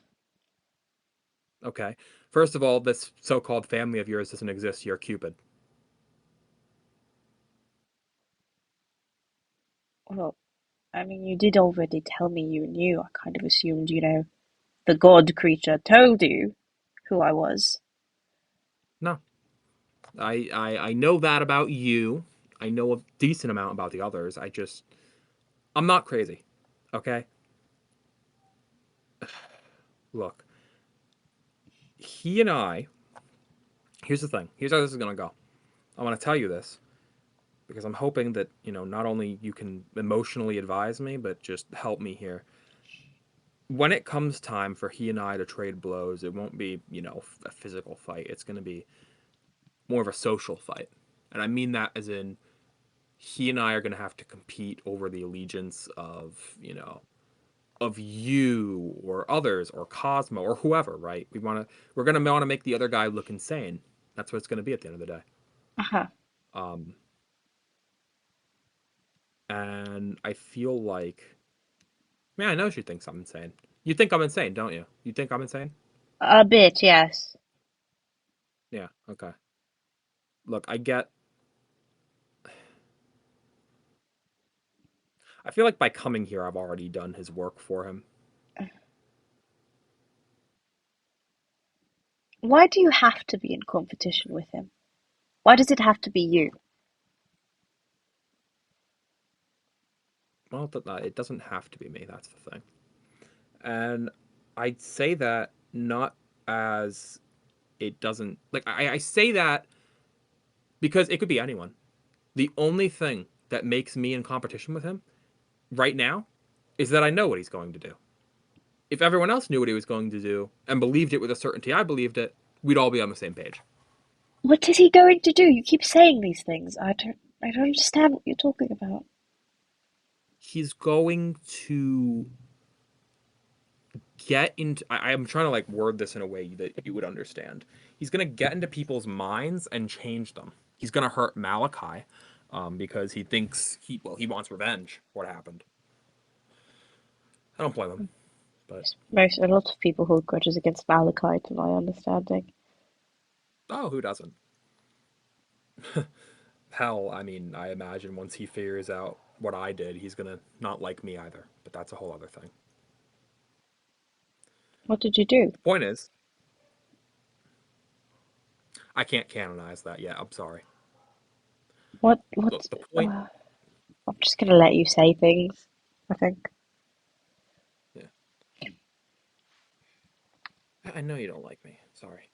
Okay. First of all, this so-called family of yours doesn't exist. You're Cupid. Well, I mean, you did already tell me you knew. I kind of assumed, the god creature told you who I was. No. I know that about you. I know a decent amount about the others. I'm not crazy. Okay? Look. He and I, here's the thing. Here's how this is going to go. I want to tell you this because I'm hoping that, not only you can emotionally advise me, but just help me here. When it comes time for he and I to trade blows, it won't be, a physical fight. It's going to be more of a social fight. And I mean that as in he and I are going to have to compete over the allegiance of you or others or Cosmo or whoever, right? We're going to want to make the other guy look insane. That's what it's going to be at the end of the day. Uh-huh. Um, and I feel like, man, I know she thinks I'm insane. You think I'm insane, don't you? You think I'm insane? A bit, yes. Yeah, okay. Look, I get I feel like by coming here, I've already done his work for him. Why do you have to be in competition with him? Why does it have to be you? Well, it doesn't have to be me. That's the thing. And I say that not as it doesn't like I say that because it could be anyone. The only thing that makes me in competition with him right now is that I know what he's going to do. If everyone else knew what he was going to do and believed it with a certainty I believed it, we'd all be on the same page. What is he going to do? You keep saying these things. I don't understand what you're talking about. He's going to get into I'm trying to like word this in a way that you would understand. He's going to get into people's minds and change them. He's going to hurt Malachi because he thinks he wants revenge for what happened. I don't blame him. But A lot of people hold grudges against Malachi, to my understanding. oh, who doesn't? Hell, I mean, I imagine once he figures out what I did, he's gonna not like me either. But that's a whole other thing. What did you do? The point is, I can't canonize that yet. I'm sorry. What? The point. I'm just gonna let you say things, I think. Yeah. I know you don't like me. Sorry.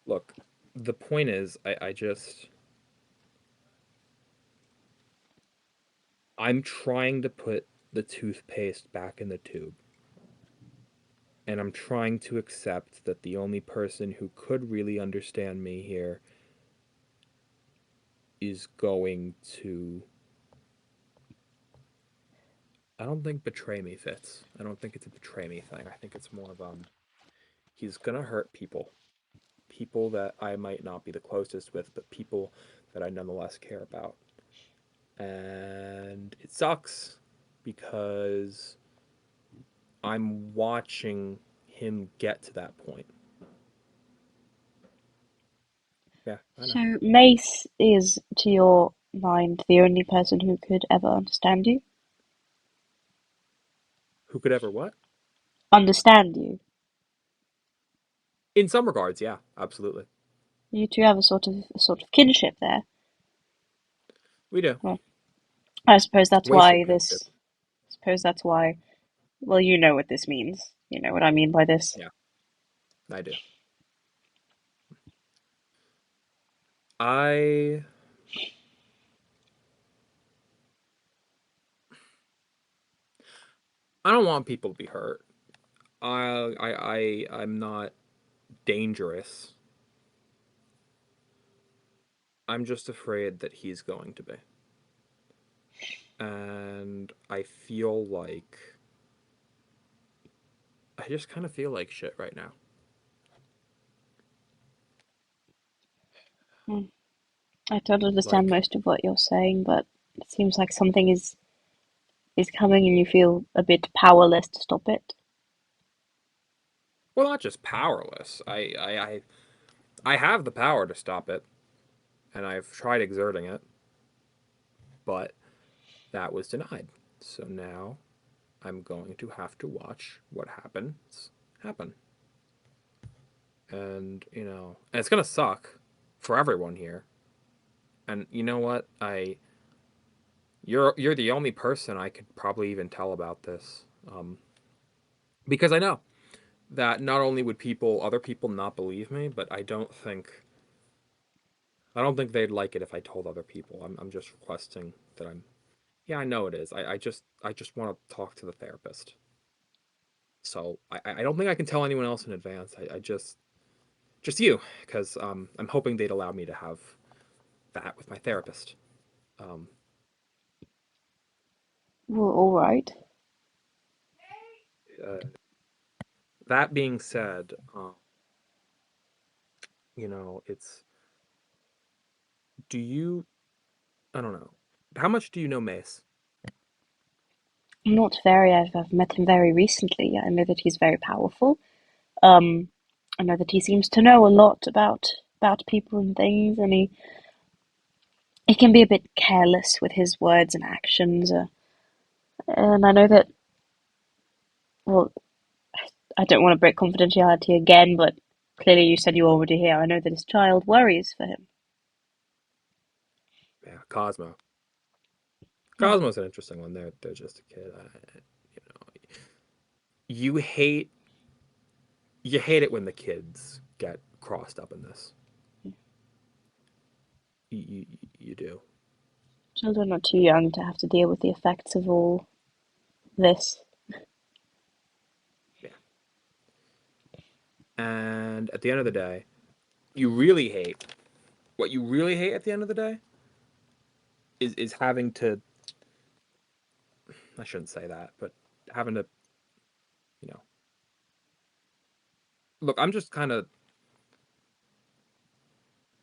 Look, the point is, I'm trying to put the toothpaste back in the tube. And I'm trying to accept that the only person who could really understand me here is going to... I don't think betray me fits. I don't think it's a betray me thing. I think it's more of, he's gonna hurt people. People that I might not be the closest with, but people that I nonetheless care about. And it sucks because I'm watching him get to that point. Yeah, I know. So Mace is, to your mind, the only person who could ever understand you? Who could ever what? Understand you. In some regards, yeah, absolutely. You two have a sort of kinship there. We do. Well, I suppose that's Wasted why kinship. this. I suppose that's why. Well, you know what this means. You know what I mean by this. Yeah, I do. I don't want people to be hurt. I'm not dangerous. I'm just afraid that he's going to be. And I just kind of feel like shit right now. I don't understand most of what you're saying, but it seems like something is coming and you feel a bit powerless to stop it. Well, not just powerless. I have the power to stop it, and I've tried exerting it, but that was denied. So now I'm going to have to watch what happens happen. And, and it's going to suck for everyone here. And you know what? You're the only person I could probably even tell about this. Because I know that not only would other people not believe me, but I don't think they'd like it if I told other people. I'm just requesting that yeah, I know it is. I just want to talk to the therapist. So I don't think I can tell anyone else in advance. I just you, because I'm hoping they'd allow me to have that with my therapist. Well, all right. That being said, it's... I don't know. How much do you know Mace? Not very. I've met him very recently. I know that he's very powerful. I know that he seems to know a lot about people and things, and he can be a bit careless with his words and actions. And I know that, well, I don't want to break confidentiality again, but clearly you said you already hear. I know that his child worries for him. Yeah, Cosmo. Yeah. Cosmo's an interesting one. They're just a kid. You know, you hate it when the kids get crossed up in this. You do. Children are too young to have to deal with the effects of all this. Yeah. And at the end of the day, you really hate what you really hate at the end of the day is having to, I shouldn't say that, but having to, you know, look, I'm just kind of,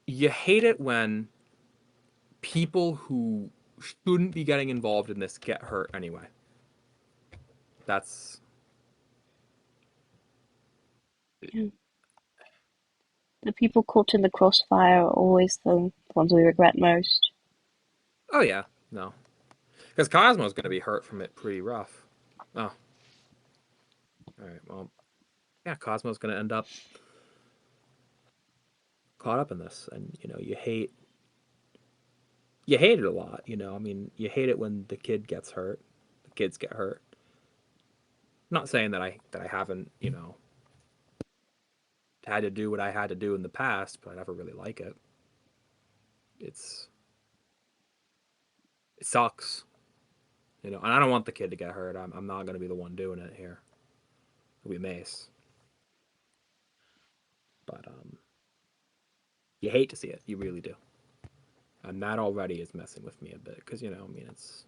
you hate it when people who shouldn't be getting involved in this get hurt anyway. That's, Yeah. The people caught in the crossfire are always the ones we regret most. oh yeah, no. Because Cosmo's going to be hurt from it pretty rough. Oh. All right, well, yeah, Cosmo's going to end up caught up in this. And, you know, you hate it a lot, you know. I mean, you hate it when the kid gets hurt. The kids get hurt. I'm not saying that I haven't, you know, had to do what I had to do in the past, but I never really like it. It sucks, you know. And I don't want the kid to get hurt. I'm not going to be the one doing it here. It'll be Mace. But you hate to see it. You really do. And that already is messing with me a bit because, you know, I mean, it's.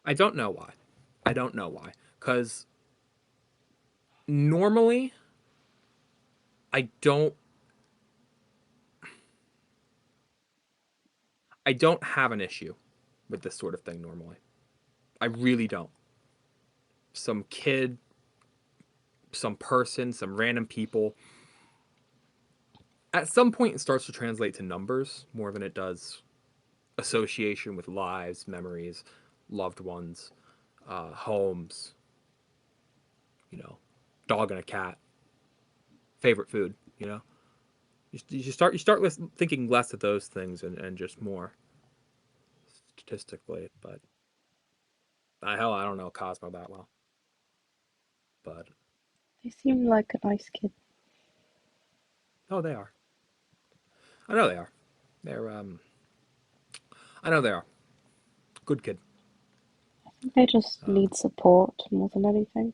I don't know why. I don't know why. Because normally, I don't. I don't have an issue with this sort of thing normally. I really don't. Some kid, some person, some random people. At some point, it starts to translate to numbers more than it does association with lives, memories, loved ones, homes, you know, dog and a cat, favorite food, you know. You start thinking less of those things and just more statistically. But hell, I don't know Cosmo that well. But They seem like a nice kid. oh, they are. I know they are. They're I know they are. Good kid. They just need support more than anything.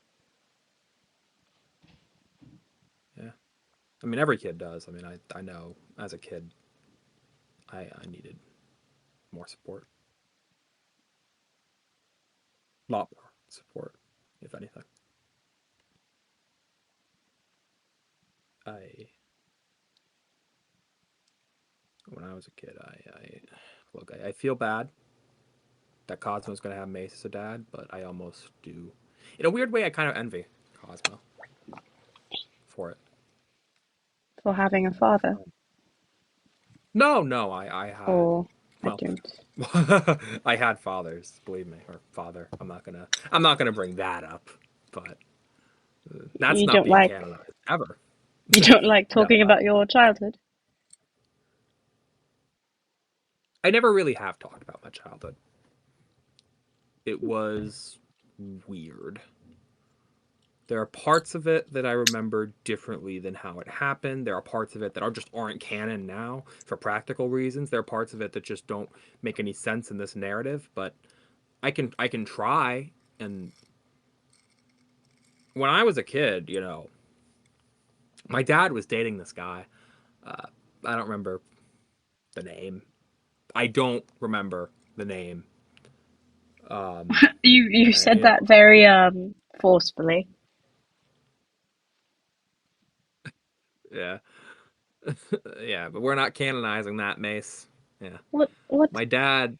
Yeah. I mean, every kid does. I mean, I know as a kid, I needed more support. A lot more support, if anything. I When I was a kid, I feel bad that Cosmo's gonna have Mace as a dad, but I almost do. In a weird way, I kind of envy Cosmo for it. For having a father. No, I had Or I well, don't. I had fathers, believe me, or father. I'm not gonna bring that up, but that's You not don't being like canonized ever. you don't like No, talking about your childhood? I never really have talked about my childhood. It was weird. There are parts of it that I remember differently than how it happened. There are parts of it that just aren't canon now for practical reasons. There are parts of it that just don't make any sense in this narrative, but I can try. And when I was a kid, you know, my dad was dating this guy. Uh, I don't remember the name. I don't remember the name. You said And that very forcefully. yeah, yeah, but we're not canonizing that, Mace. Yeah, What my dad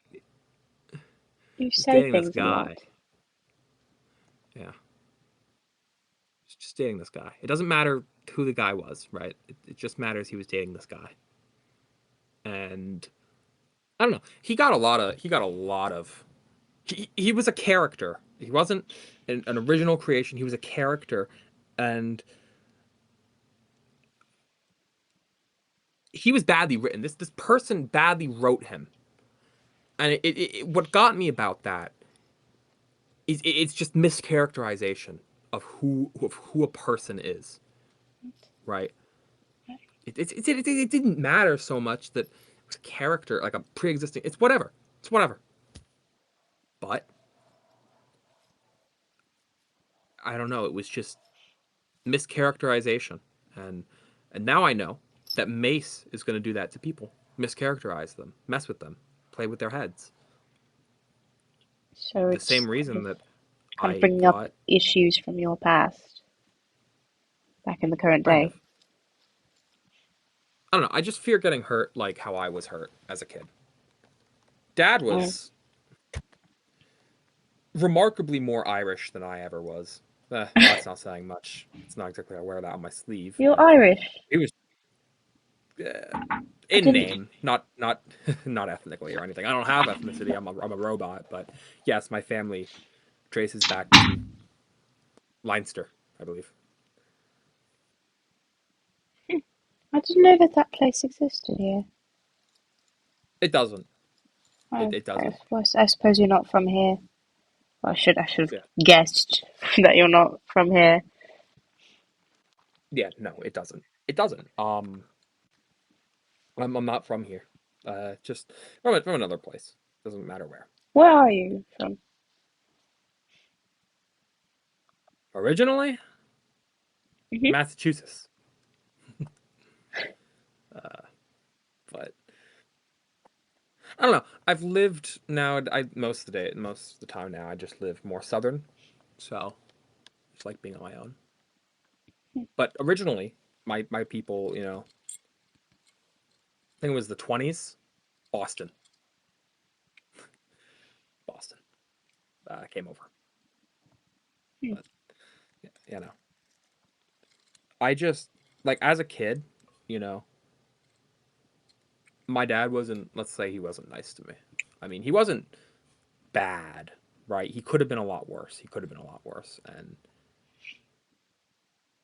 you was say dating this things a lot. guy. Yeah, just dating this guy. It doesn't matter who the guy was, right? It just matters he was dating this guy. And I don't know. He got a lot of He was a character. He wasn't an original creation. He was a character, and he was badly written. This person badly wrote him, and what got me about that is it's just mischaracterization of who a person is, right? It didn't matter so much that it was a character, like a pre-existing. It's whatever. It's whatever. But I don't know. It was just mischaracterization, and now I know that Mace is going to do that to people, mischaracterize them, mess with them, play with their heads. So The it's same reason that kind of I bringing thought, up issues from your past back in the current kind day. of. I don't know. I just fear getting hurt like how I was hurt as a kid. Dad was remarkably more Irish than I ever was. That's not saying much. It's not exactly I wear that on my sleeve. You're But Irish. he was I in didn't. name, not not ethnically or anything. I don't have ethnicity. I'm a robot. But yes, my family traces back to Leinster, I believe. I didn't know that that place existed here. It doesn't. Oh, It doesn't. I suppose you're not from here. Well, I should have Yeah. guessed that you're not from here. Yeah. No, it doesn't. It doesn't. I'm not from here. Just from another place. Doesn't matter where. Where are you from? Originally, Hmm. Massachusetts. But I don't know. I've lived now. Most of the time now, I just live more southern. So it's like being on my own. But originally, my people, I think it was the 20s, Boston. Boston. Came over. But I just like as a kid, you know, my dad wasn't. Let's say he wasn't nice to me. I mean, he wasn't bad, right? He could have been a lot worse. He could have been a lot worse, and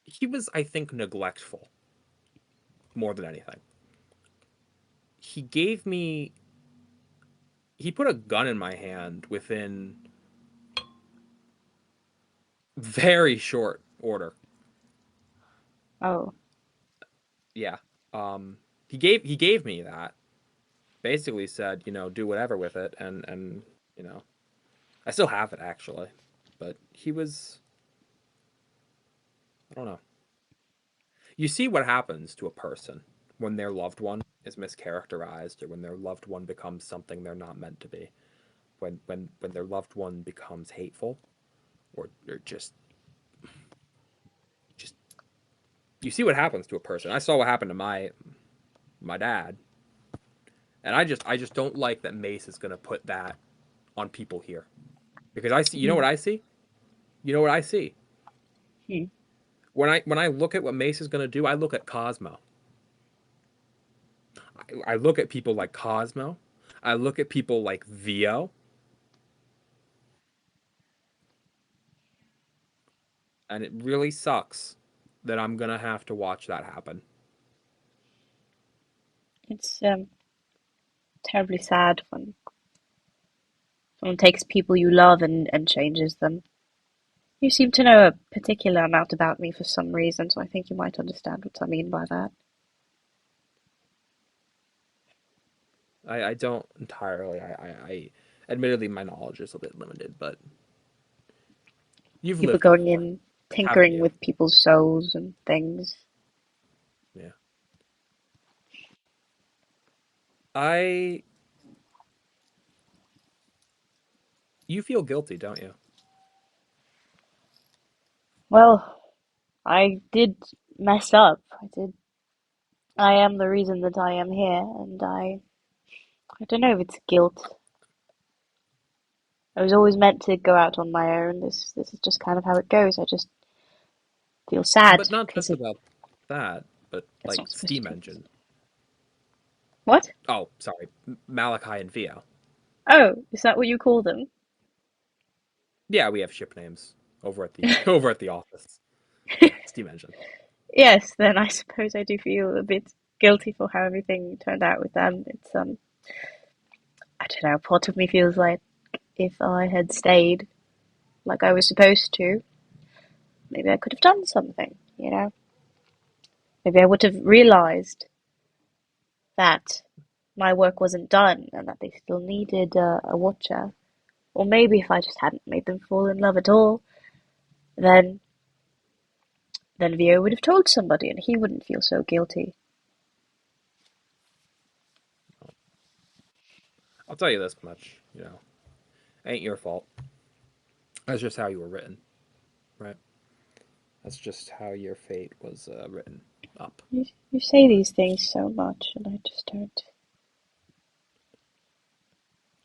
he was, I think, neglectful more than anything. He gave me. He put a gun in my hand within very short order. Oh, Yeah. He gave me that. Basically said, do whatever with it, and I still have it actually, but he was. I don't know. You see what happens to a person when their loved one is mischaracterized, or when their loved one becomes something they're not meant to be. When their loved one becomes hateful, or just you see what happens to a person. I saw what happened to my dad, and I just don't like that Mace is gonna put that on people here, because I see. You know what I see? You know what I see? hmm. When I look at what Mace is gonna do, I look at Cosmo. I look at people like Cosmo. I look at people like Vio, and it really sucks that I'm gonna have to watch that happen. It's terribly sad when someone takes people you love and changes them. You seem to know a particular amount about me for some reason, so I think you might understand what I mean by that. I don't entirely. I admittedly my knowledge is a bit limited, but you've People lived going before, in, haven't tinkering you? with people's souls and things. Yeah. I. You feel guilty, don't you? Well, I did mess up. I did. I am the reason that I am here, and I don't know if it's guilt. I was always meant to go out on my own. This is just kind of how it goes. I just feel sad But not because just about that, but it's like not supposed Steam to. Engine. What? Oh, sorry, Malachi and Vio. Oh, is that what you call them? Yeah, we have ship names over at the over at the office. Yes, Dimension. Yes, then I suppose I do feel a bit guilty for how everything turned out with them. It's I don't know, part of me feels like if I had stayed like I was supposed to, maybe I could have done something, you know? Maybe I would have realized that my work wasn't done and that they still needed a watcher. Or maybe if I just hadn't made them fall in love at all, then Vio would have told somebody and he wouldn't feel so guilty. I'll tell you this much, ain't your fault. That's just how you were written, right? That's just how your fate was written up. You say these things so much and I just don't.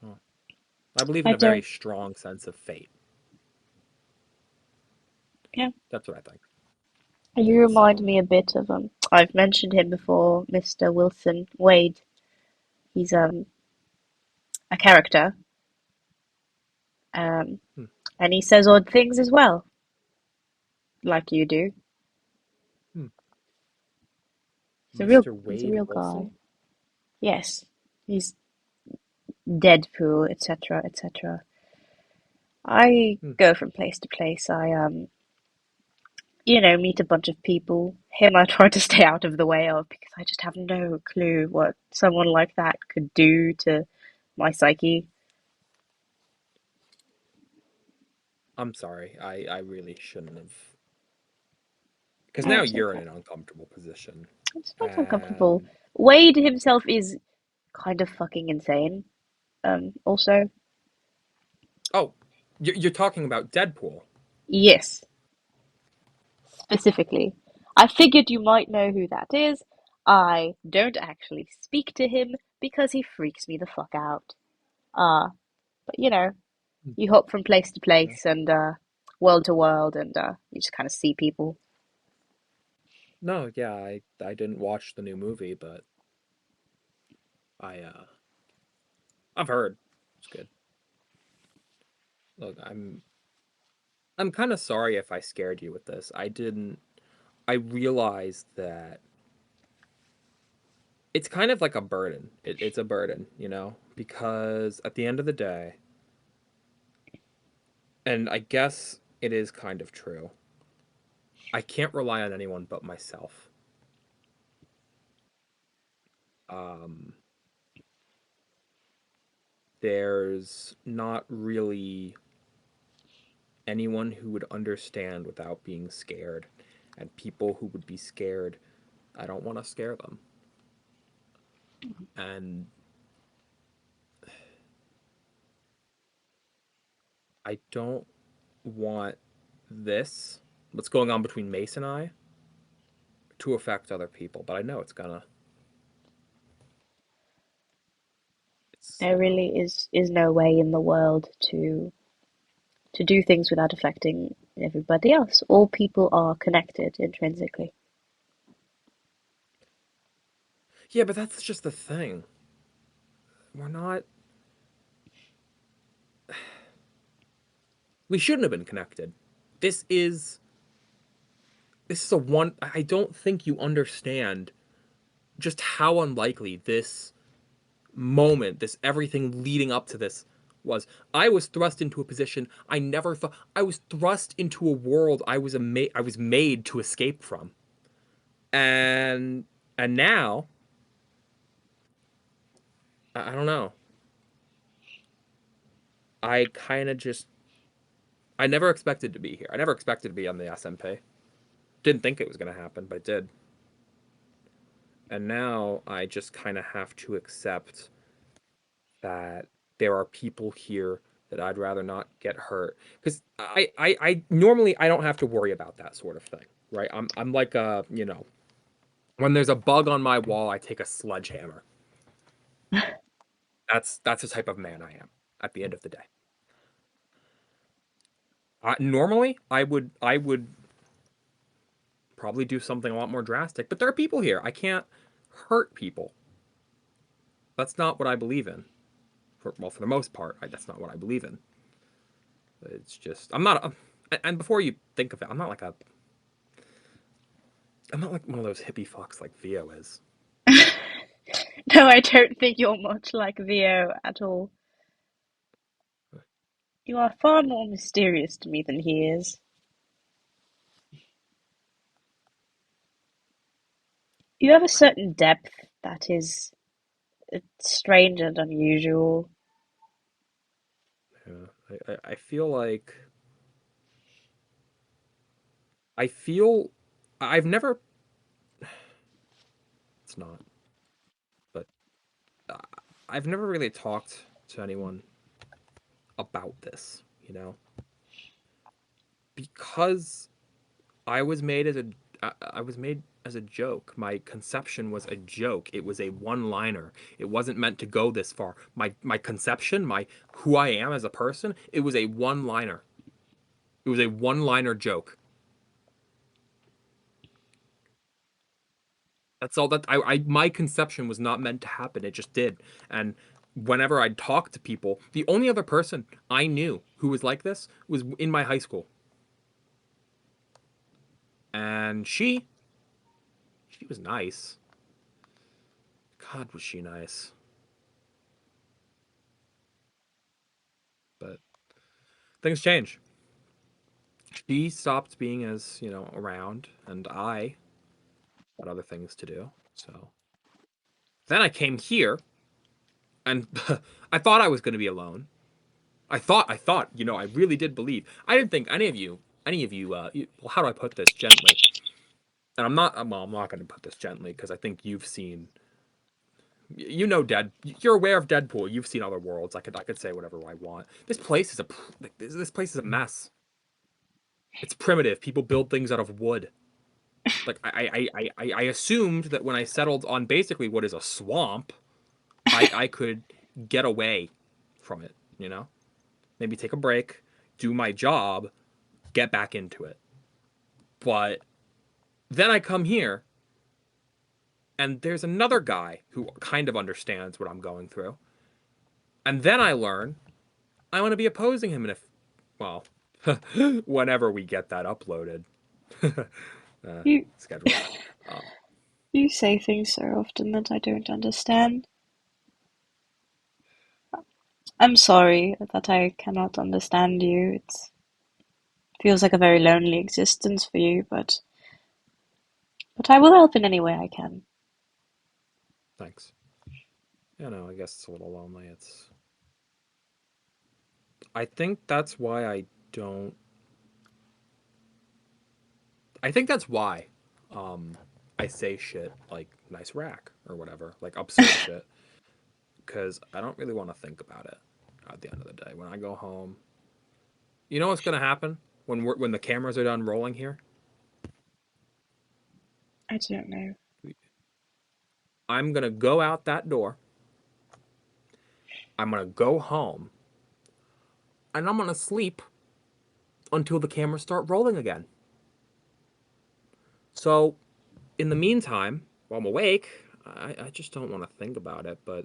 Oh. I believe in I a very don't. strong sense of fate. Yeah. That's what I think. You remind me a bit of I've mentioned him before, Mr. Wilson Wade. He's a character. Um Hmm. and he says odd things as well, like you do. Hmm. He's Mr. a Wade real guy. Wilson? Yes. He's Deadpool, etc., etc. I Hmm. go from place to place. I meet a bunch of people. Him I try to stay out of the way of because I just have no clue what someone like that could do to my psyche. I'm sorry. I really shouldn't have. Because Oh, now it's you're in okay. an uncomfortable position. It's not uncomfortable. And Wade himself is kind of fucking insane. Also, oh, you're talking about Deadpool. yes, specifically. I figured you might know who that is. I don't actually speak to him because he freaks me the fuck out. But you hop from place to Yeah. place and world to world, and you just kind of see people. No, yeah, I didn't watch the new movie, but I've heard it's good. Look, I'm kind of sorry if I scared you with this. I didn't. I realized that it's kind of like a burden. It's a burden, because at the end of the day, and I guess it is kind of true, I can't rely on anyone but myself. Um, there's not really anyone who would understand without being scared, and people who would be scared, I don't want to scare them. And I don't want this, what's going on between Mace and I, to affect other people, but I know it's gonna. It's, There really is no way in the world to do things without affecting everybody else. All people are connected intrinsically. yeah, but that's just the thing. We're not. We shouldn't have been connected. This is. This is a one. I don't think you understand just how unlikely this moment, this everything leading up to this was. I was thrust into a position I never thought. I was thrust into a world I was made to escape from. And now I don't know. I kind of just I never expected to be here. I never expected to be on the SMP. Didn't think it was going to happen, but it did. And now I just kind of have to accept that there are people here that I'd rather not get hurt, because I normally I don't have to worry about that sort of thing, right? I'm like when there's a bug on my wall, I take a sledgehammer. That's the type of man I am at the end of the day. Normally I would probably do something a lot more drastic, but there are people here. I can't hurt people. That's not what I believe in. For the most part, that's not what I believe in. It's just I'm not. And before you think of it, I'm not like one of those hippie fucks like Vio is. No, I don't think you're much like Vio at all. You are far more mysterious to me than he is. You have a certain depth that is strange and unusual. Yeah, I feel like I feel I've never. It's not, but uh, I've never really talked to anyone about this, because I was made as a I was made as a joke. My conception was a joke. It was a one-liner. It wasn't meant to go this far. My conception, my who I am as a person, it was a one-liner. It was a one-liner joke. That's all that my conception was not meant to happen. It just did. And whenever I'd talk to people, the only other person I knew who was like this was in my high school. And she was nice. God, was she nice. But things change. She stopped being as, around, and I had other things to do. So then I came here, and I thought I was going to be alone. I thought, I really did believe. I didn't think any of you, well, how do I put this gently? And I'm not going to put this gently because I think you've seen, you're aware of Deadpool. You've seen other worlds. I could say whatever I want. This place is this place is a mess. It's primitive. People build things out of wood. Like I assumed that when I settled on basically what is a swamp, I could get away from it, Maybe take a break, do my job, get back into it. But then I come here and there's another guy who kind of understands what I'm going through. And then I learn I want to be opposing him well, whenever we get that uploaded. You Schedule. you say things so often that I don't understand. I'm sorry that I cannot understand you. It feels like a very lonely existence for you, but I will help in any way I can. Thanks. I guess it's a little lonely. I think that's why don't. I think that's why I say shit like nice rack or whatever, like absurd shit, because I don't really want to think about it at the end of the day. When I go home, you know what's gonna happen when the cameras are done rolling here? I don't know. I'm gonna go out that door. I'm gonna go home, and I'm gonna sleep until the cameras start rolling again. So, in the meantime, while I'm awake, I just don't want to think about it. But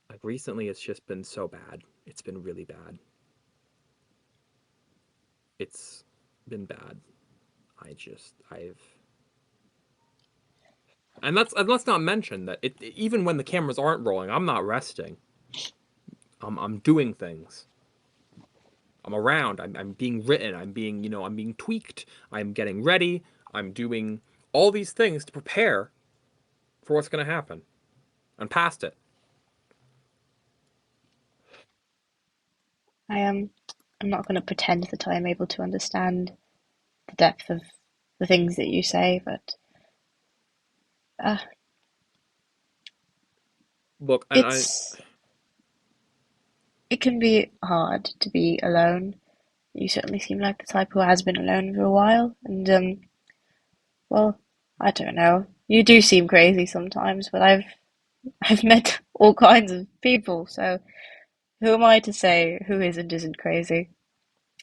like recently, it's just been so bad. It's been really bad. It's been bad. And let's not mention that even when the cameras aren't rolling, I'm not resting. I'm doing things. I'm around. I'm being written. I'm being tweaked. I'm getting ready. I'm doing all these things to prepare for what's going to happen and past it. I'm not going to pretend that I am able to understand the depth of the things that you say, but uh, Look, it can be hard to be alone. You certainly seem like the type who has been alone for a while, and well, I don't know. You do seem crazy sometimes, but I've met all kinds of people, so who am I to say who is and isn't crazy?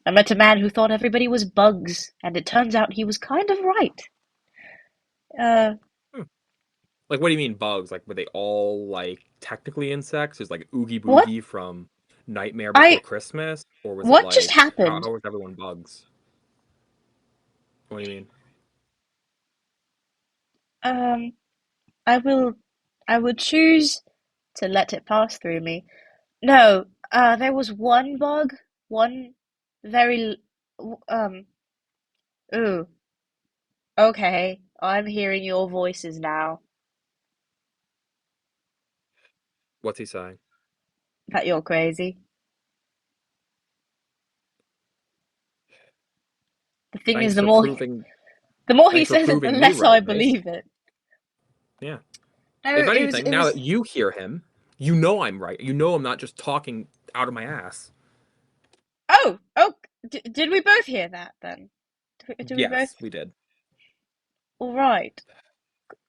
I met a man who thought everybody was bugs, and it turns out he was kind of right. like, what do you mean bugs? Like, were they all like technically insects? There's like Oogie What? Boogie from Nightmare I Before Christmas, or was it what just like happened? how was everyone bugs? What do you mean? Um, I will I would choose to let it pass through me. No, there was one bug, one very ooh, okay. I'm hearing your voices now What's he saying? that you're crazy. The thing is, Thanks for proving the more he thanks for says it, the proving me less I right, Mace. believe it. Yeah. No, If it anything, now was. that you hear him, you know I'm right. You know I'm not just talking out of my ass. Oh, did we both hear that then? Did we both? Yes, we did. All right.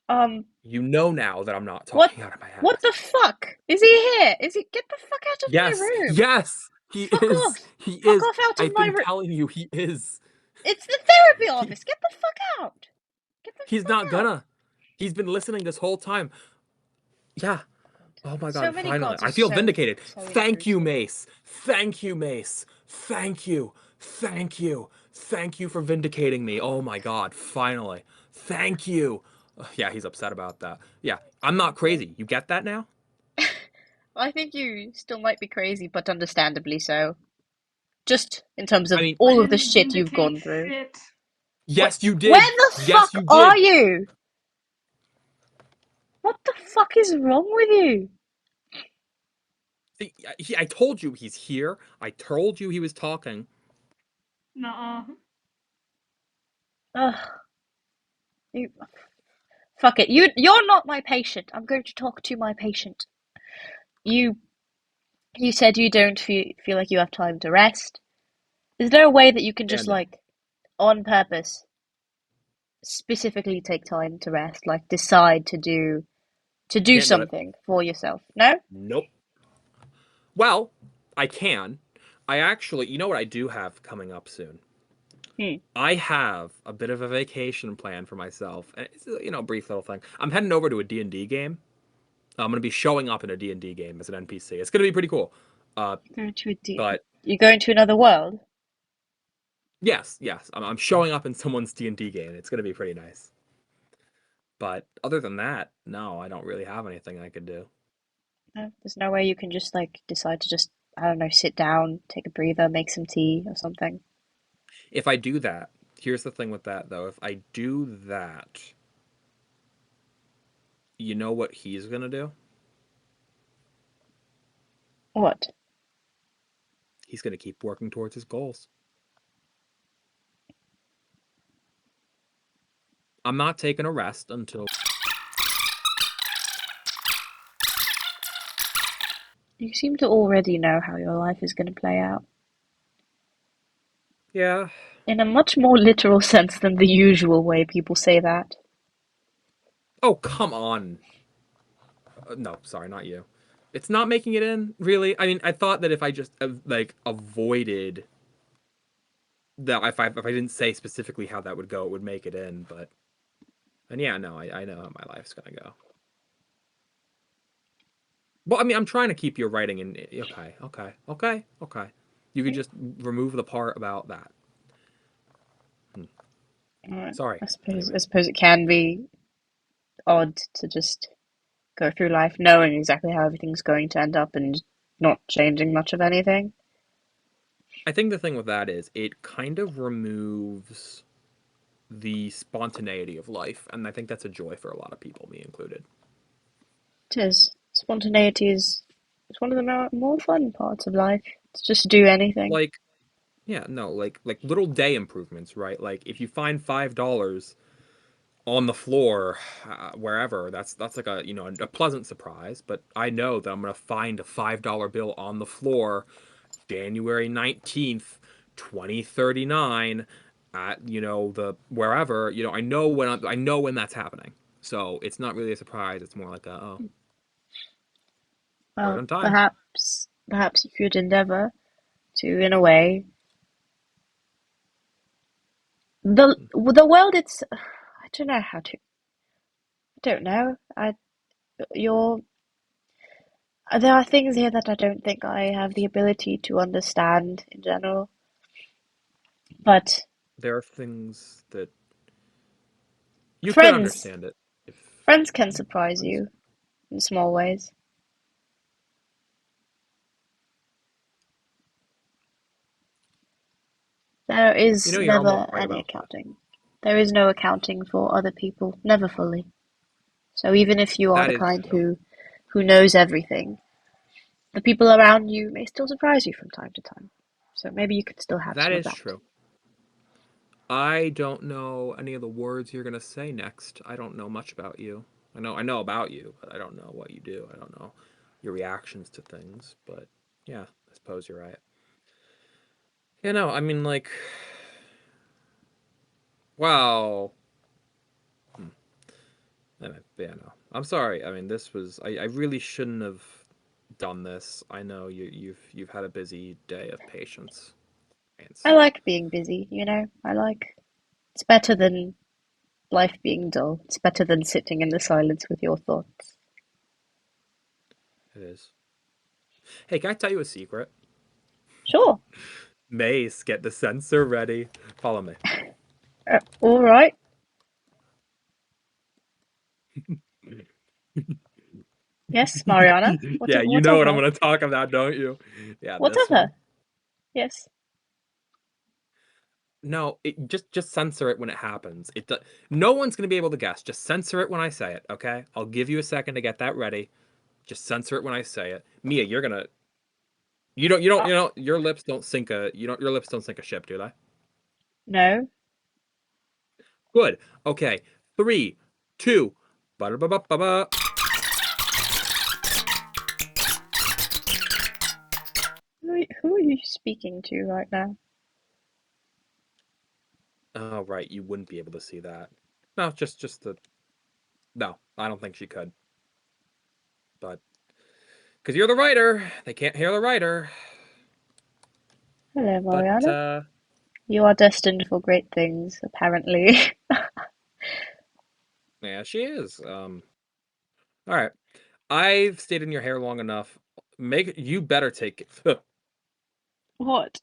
Um, You know now that I'm not what? talking out of my What ass. the fuck? Is he here? Is he? Get the fuck out of my Yes, room! yes, he Fuck is. off! He Fuck is. off out of I've my been room! telling you he is. It's the therapy He, office. Get the fuck out! Get the he's fuck not out! gonna. He's been listening this whole time. Yeah. Oh my So god, many finally. gods are I feel vindicated. so Thank you, intrusive. Mace. Thank you, Mace. Thank you. Thank you. Thank you for vindicating me. Oh my god, finally. Thank you. Yeah, he's upset about that. Yeah, I'm not crazy. You get that now? I think you still might be crazy, but understandably so. Just in terms I of mean, I all of the didn't shit you've vindicate gone through. shit. yes, you Where did. the Yes, fuck you are did. you? What the fuck is wrong with you? See, I told you he's here. I told you he was talking. Nuh-uh. Ugh, you, fuck it. You're not my patient. I'm going to talk to my patient. You you said you don't feel like you have time to rest. Is there a way that you can Yeah, just no. like on purpose specifically take time to rest, like decide to do Can't do it. something for yourself? No? Nope. Well, I can. I actually, you know what I do have coming up soon? Hmm. I have a bit of a vacation plan for myself. And it's a brief little thing. I'm heading over to a D&D game. I'm going to be showing up in a D&D game as an NPC. It's going to be pretty cool. Uh, Going to a but you're going to another world? yes, I'm showing up in someone's D&D game. It's going to be pretty nice. But other than that, no, I don't really have anything I could do. No, there's no way you can just like decide to just, I don't know, sit down, take a breather, make some tea or something. If I do that, here's the thing with that though. If I do that, you know what he's going to do? What? He's going to keep working towards his goals. I'm not taking a rest until You seem to already know how your life is going to play out. yeah. In a much more literal sense than the usual way people say that. Oh, come on. No, sorry, not you. It's not making it in, really. I mean, I thought that if I just like avoided that, if I didn't say specifically how that would go, it would make it in. But and yeah, no, I know how my life's gonna go. Well, I mean, I'm trying to keep your writing in. Okay. You could just remove the part about that. Sorry. I Anyways, suppose it can be odd to just go through life knowing exactly how everything's going to end up and not changing much of anything. I think the thing with that is it kind of removes the spontaneity of life, and I think that's a joy for a lot of people, me included. It is. Spontaneity is it's one of the more fun parts of life. To just do anything. Like, yeah, no, like little day improvements, right? Like if you find $5 on the floor wherever, that's like a pleasant surprise. But I know that I'm gonna find a $5 bill on the floor, January 19th, 2039, at the wherever. I know when that's happening. So it's not really a surprise. It's more like right Well, on time. perhaps you could endeavor to, in a way, the world. It's I don't know how to. I don't know. You're There are things here that I don't think I have the ability to understand in general. But There are things that you could friends, understand it if friends can surprise you in small ways. There is you're almost never right any about that. accounting. There is no accounting for other people, never fully. So even if you are That the is kind true. who knows everything, the people around you may still surprise you from time to time. So maybe you could still have That some of is that. true. I don't know any of the words you're gonna say next. I don't know much about you. I know about you, but I don't know what you do. I don't know your reactions to things. But yeah, I suppose you're right. Yeah, no, I mean like, wow. Yeah, no. I'm sorry. I mean, this was I really shouldn't have done this. I know you've had a busy day of patience. I like being busy, you know? It's better than life being dull. It's better than sitting in the silence with your thoughts. It is. Hey, can I tell you a secret? Sure. Mace, get the sensor ready. Follow me. All right. Yes, Mariana. Yeah, you know what I'm Whatever. gonna talk about, don't you? Yeah, this one. Whatever. Yes. No, just censor it when it happens. No one's gonna be able to guess. Just censor it when I say it, okay? I'll give you a second to get that ready. Just censor it when I say it. Mia, you're gonna Uh, your lips don't sink a your lips don't sink a ship, do they? no. Good. Okay. Three, two, ba ba ba ba ba. Who are you speaking to right now? Oh, right, you wouldn't be able to see that. No, just the no, I don't think she could. But because you're the writer, they can't hear the writer. Hello, But Mariana. You are destined for great things, apparently. yeah, she is. All right. I've stayed in your hair long enough. Make you better take it. What?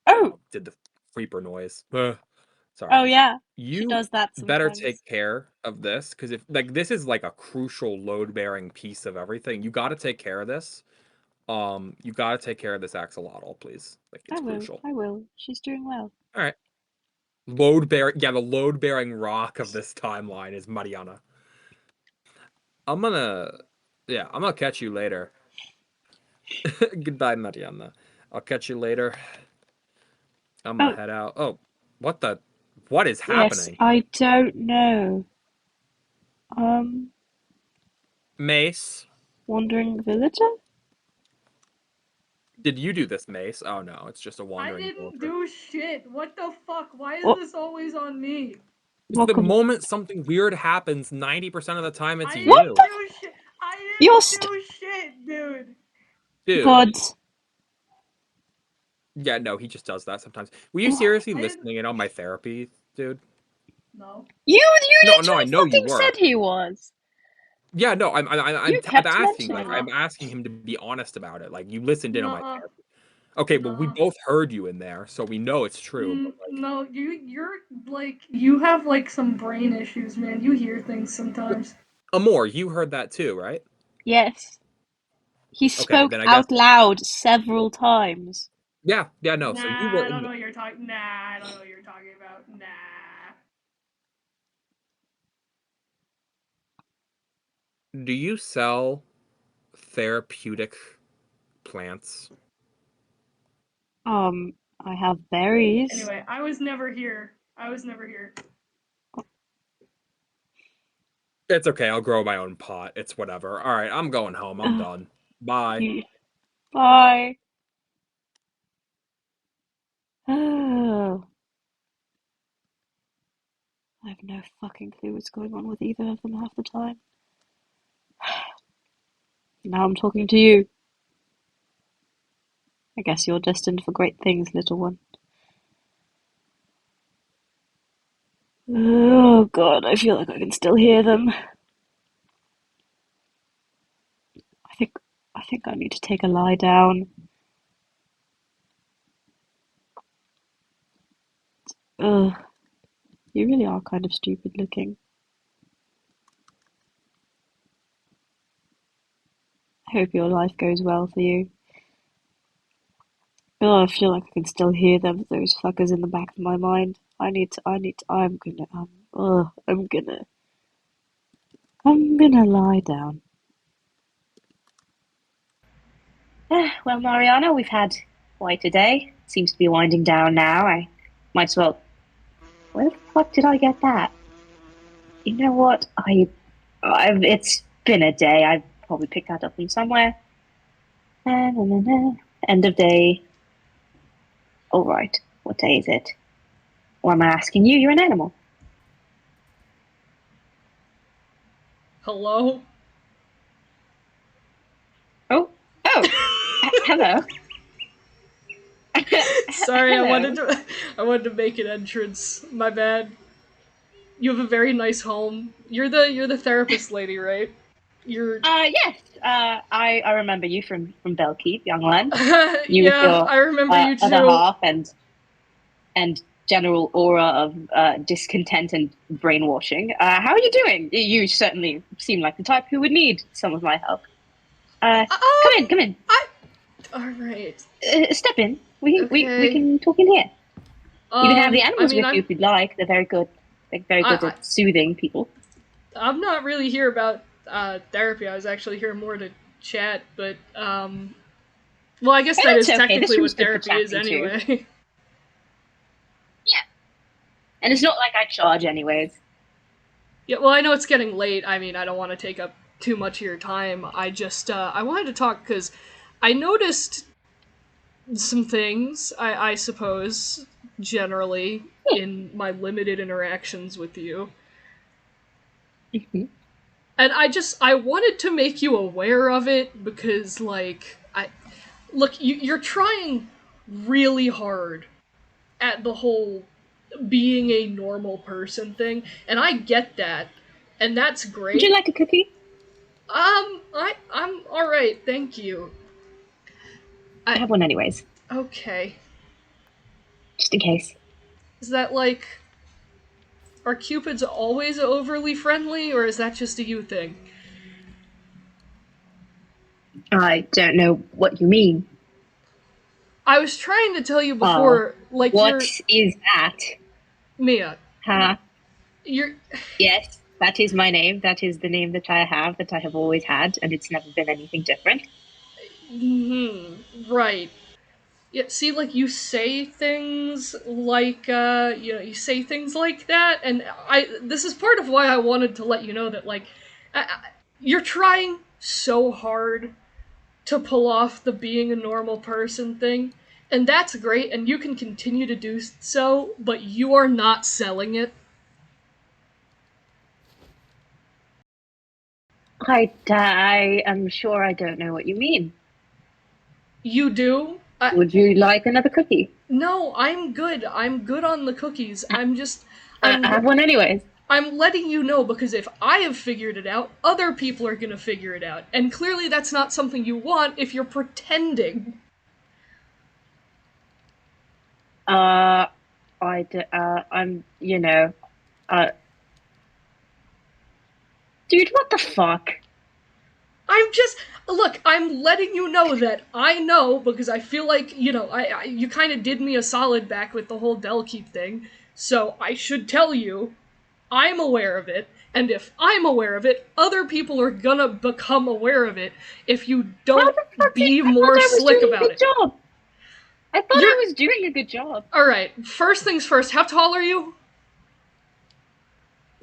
Oh, Did the creeper noise. oh Sorry. yeah. She You does that better sometimes. take care of this because if like this is like a crucial load bearing piece of everything, you got to take care of this. You got to take care of this axolotl, please. Like it's crucial. I will. She's doing well. All right. Load bearing. Yeah, the load bearing rock of this timeline is Mariana. I'm gonna. Yeah, I'm gonna catch you later. Goodbye, Mariana. I'll catch you later. I'm gonna Oh, head out. Oh, what the? What is yes, happening? I don't know. Um, Mace, Wandering villager? did you do this, Mace? Oh no, it's just a I wandering didn't villager. do shit. What the fuck? Why is What? this always on me? It's the Welcome. moment something weird happens, 90% of the time it's I What didn't you. the? do shit. I You're didn't st- do shit, dude. Dude. Gods. Yeah, no, he just does that sometimes. Were you What? seriously I didn't. listening in on my therapy, dude? No. You No, I literally know you fucking were. said he was. Yeah, no, You I'm kept asking, mentioning like, Nuh-uh. it. I'm asking him to be honest about it. Like, you listened in on my Nuh-uh. therapy. Okay, well, we Nuh-uh. both heard you in there, so we know it's true. But like, No, you're like you have like some brain issues, man. You hear things well, sometimes. Amor, you heard that too, right? Yes. He Okay, spoke then I guess, out loud several times. yeah, no. So you Nah, were I don't in know there. what you're talking. Nah, I don't know what you're talking about. Nah. Do you sell therapeutic plants? I have berries. Anyway, I was never here. I was never here. It's okay. I'll grow my own pot. It's whatever. All right, I'm going home. I'm done. Bye. You, bye. Oh, I have no fucking clue what's going on with either of them half the time. Now I'm talking to you. I guess you're destined for great things, little one. Oh god, I feel like I can still hear them. I think I think I need to take a lie down. Ugh. You really are kind of stupid looking. I hope your life goes well for you. Oh, I feel like I can still hear them, those fuckers in the back of my mind. I'm gonna lie down. Well, Mariana, we've had quite a day. Seems to be winding down now. I might as well. Where the fuck did I get that? You know what? It's been a day. I probably picked that up from somewhere. End of day. All right. What day is it? Why am I asking you? You're an animal. Hello? Oh. Hello. Sorry, Hello. I wanted to make an entrance. My bad. You have a very nice home. You're the therapist lady, right? You're Yes. I remember you from Bellkeep, young one. You with yeah, your I remember you other too. half and general aura of discontent and brainwashing. How are you doing? You certainly seem like the type who would need some of my help. Come in. All right. Step in. We Okay. can talk in here. You can have the I animals mean, with you if you'd like. They're very good. They're very good I at soothing people. I'm not really here about therapy. I was actually here more to chat, but well, I guess But that that's is okay. This technically room's what good for therapy is chatting too. anyway. Yeah, and it's not like I charge anyways. Yeah, well, I know it's getting late. I mean, I don't want to take up too much of your time. I just I wanted to talk because I noticed some things, I suppose, generally in my limited interactions with you. Mm-hmm. And I wanted to make you aware of it because like you're trying really hard at the whole being a normal person thing, and I get that, and that's Would you great. like a cookie? I'm all right, thank you. I I have one anyways, okay. just in case. Is that like are cupids always overly friendly, or is that just a you thing? I don't know what you mean. I was trying to tell you before, like What you're is that? Mia. Huh? You're Yes, that is my name. That is the name that I have always had, and it's never been anything different. right. Yeah, see, like you say things like you say things like that, and I. This is part of why I wanted to let you know that like, you're trying so hard to pull off the being a normal person thing, and that's great, and you can continue to do so, but you are not selling it. I am sure I don't know what you mean. You do. Would you like another cookie? No, I'm good. I'm good on the cookies. I I'm have one anyways. I'm letting you know because if I have figured it out, other people are gonna figure it out. And clearly that's not something you want if you're pretending. I'm, dude, what the fuck? I'm just look, I'm letting you know that I know because I feel like, you kind of did me a solid back with the whole Delkeep thing. So I should tell you I'm aware of it, and if I'm aware of it, other people are gonna become aware of it if you How don't the fuck be I thought more I was slick doing a about good it. job. I thought You're I was doing a good job. Alright, first things first, how tall are you?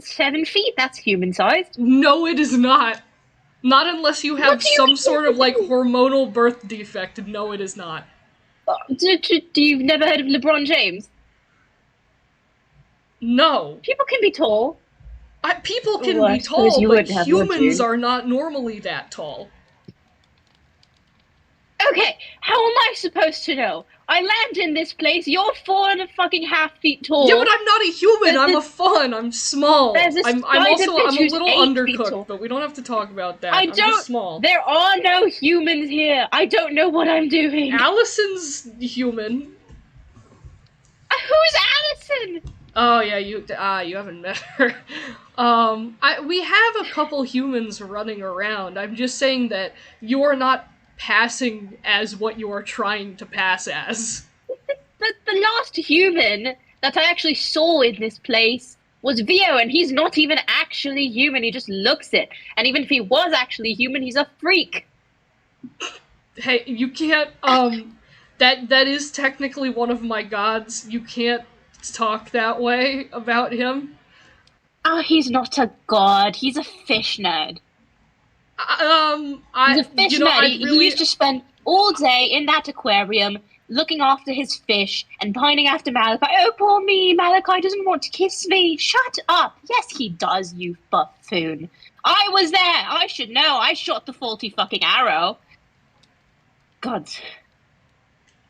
7 feet, that's human sized. No, it is not. Not unless you What have do you some mean? sort of like hormonal birth defect. No, it is not. Do you've never heard of LeBron James? No. People can be tall. People Oh, can I be suppose tall, you but wouldn't have, would humans you? are not normally that tall. Okay, how am I supposed to know? I land in this place. You're 4.5 feet tall. Yeah, but I'm not a human. I'm a fawn. I'm small. There's this I'm spider bitch a who's little 8 feet tall. undercooked, but we don't have to talk about that. I I'm don't. just small. There are no humans here. I don't know what I'm doing. Allison's human. Who's Allison? Oh yeah, you haven't met her. We have a couple humans running around. I'm just saying that you're not passing as what you are trying to pass as. The last human that I actually saw in this place was Vio, and he's not even actually human. He just looks it. And even if he was actually human, he's a freak. Hey, you can't. That is technically one of my gods. You can't talk that way about him. He's not a god. He's a fish nerd. He's a fish nerd. He used to spend all day in that aquarium looking after his fish and pining after Malachi. Oh, poor me. Malachi doesn't want to kiss me. Shut up. Yes, he does, you buffoon. I was there. I should know. I shot the faulty fucking arrow. God.